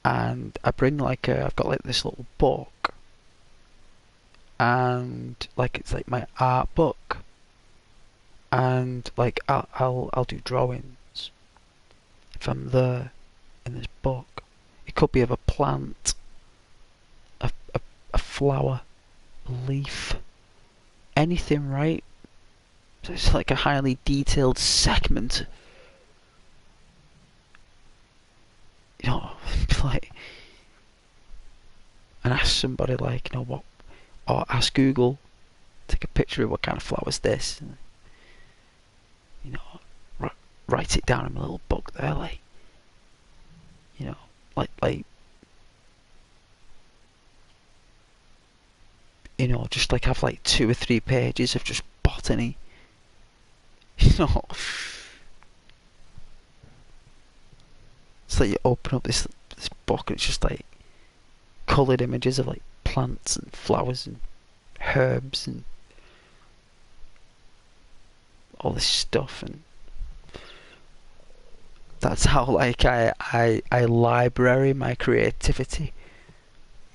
and I bring like I've got like this little book, and like it's like my art book, and like I'll do drawings if I'm there in this book. It could be of a plant, a flower, a leaf, anything, right? So it's like a highly detailed segment. You know, like, and ask somebody like, you know, what, or ask Google, take a picture of what kind of flower is this, and, you know, write it down in my little book there, like, you know, like, you know, just like have like 2 or 3 pages of just botany. You know, it's like you open up this book and it's just like coloured images of like plants and flowers and herbs and all this stuff, and that's how like I library my creativity.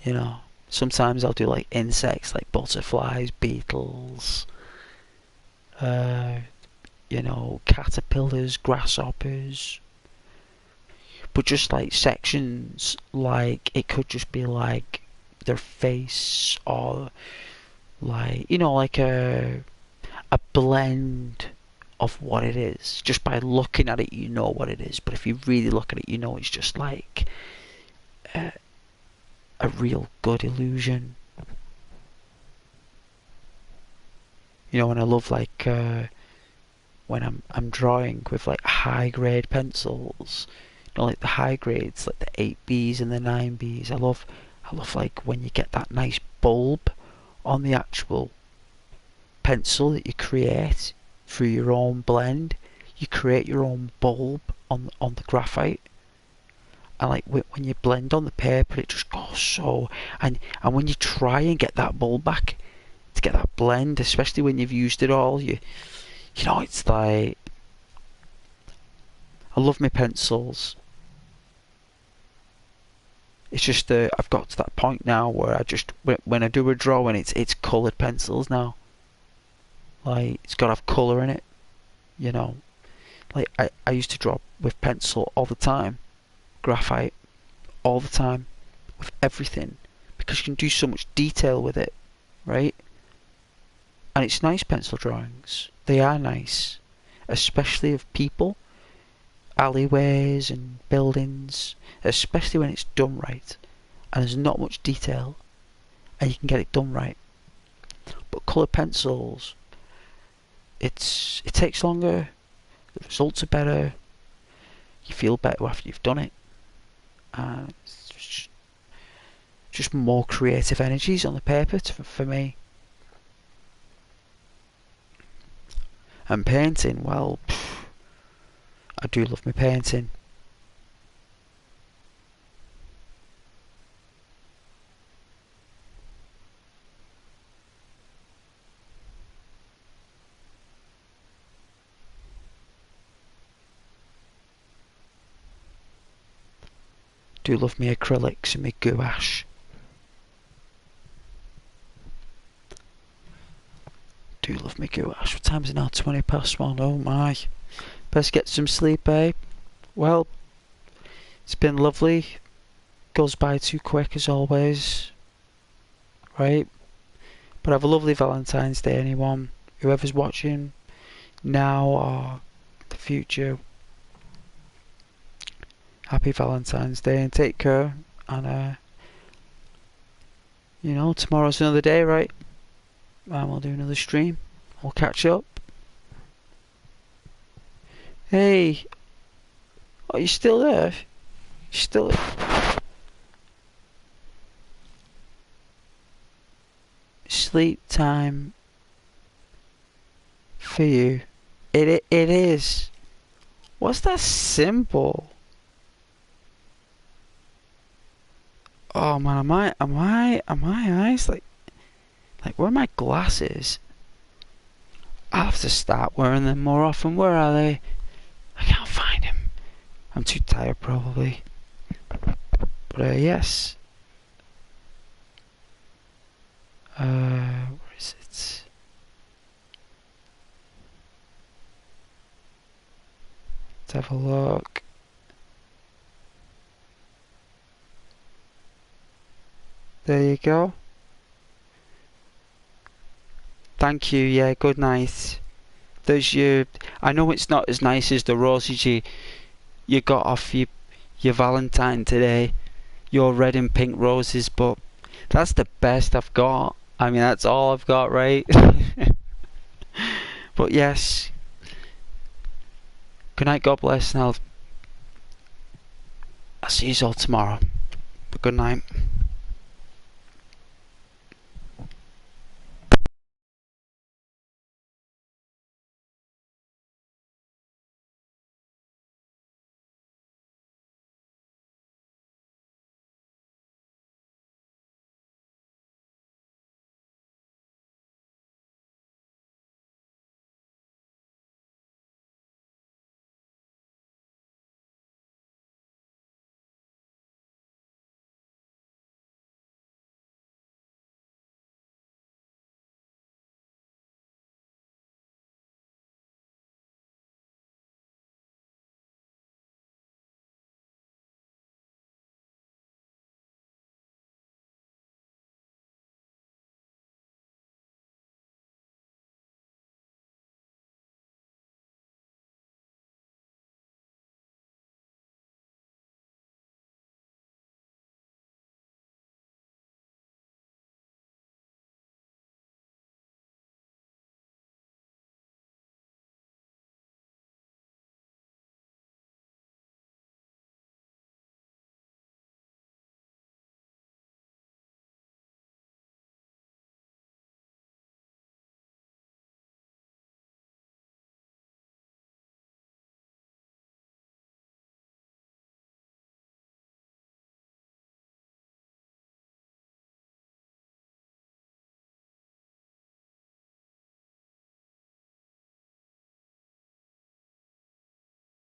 You know, sometimes I'll do like insects, like butterflies, beetles, you know, caterpillars, grasshoppers. But just like sections, like it could just be like their face, or like, you know, like a blend of what it is. Just by looking at it, you know what it is. But if you really look at it, you know it's just like a real good illusion. You know, and I love like when I'm drawing with like high grade pencils, you know, like the high grades, like the 8Bs and the 9Bs. I love like when you get that nice bulb on the actual pencil that you create through your own blend. You create your own bulb on the graphite, and like when you blend on the paper, it just goes so. And when you try and get that bulb back, to get that blend, especially when you've used it all, you know, it's like, I love my pencils. It's just I've got to that point now where I just, when I do a drawing, it's coloured pencils now. Like, it's got to have colour in it, you know. Like, I used to draw with pencil all the time, graphite, all the time, with everything, because you can do so much detail with it, right? And it's nice pencil drawings. They are nice, especially of people, alleyways and buildings, especially when it's done right and there's not much detail and you can get it done right. But coloured pencils, it takes longer, the results are better, you feel better after you've done it, and it's just more creative energies on the paper for me. And painting, well, I do love my painting. Do love my acrylics and my gouache. do love me gouache. What time is it now? 1:20. Oh my. Best get some sleep, eh? Well, it's been lovely. Goes by too quick as always. Right? But have a lovely Valentine's Day, anyone. Whoever's watching now or the future. Happy Valentine's Day and take care. And you know, tomorrow's another day, right? And we'll do another stream. We'll catch up. Hey, are you still there? You still there? Sleep time for you. It is. What's that symbol? Oh man, am my eyes like where are my glasses? I'll have to start wearing them more often. Where are they? I can't find them. I'm too tired probably. But yes. Where is it? Let's have a look. There you go. Thank you, yeah, good night. There's your... I know it's not as nice as the roses you got off your Valentine today. Your red and pink roses, but that's the best I've got. I mean, that's all I've got, right? But yes. Good night, God bless, and I'll see you all tomorrow. But good night.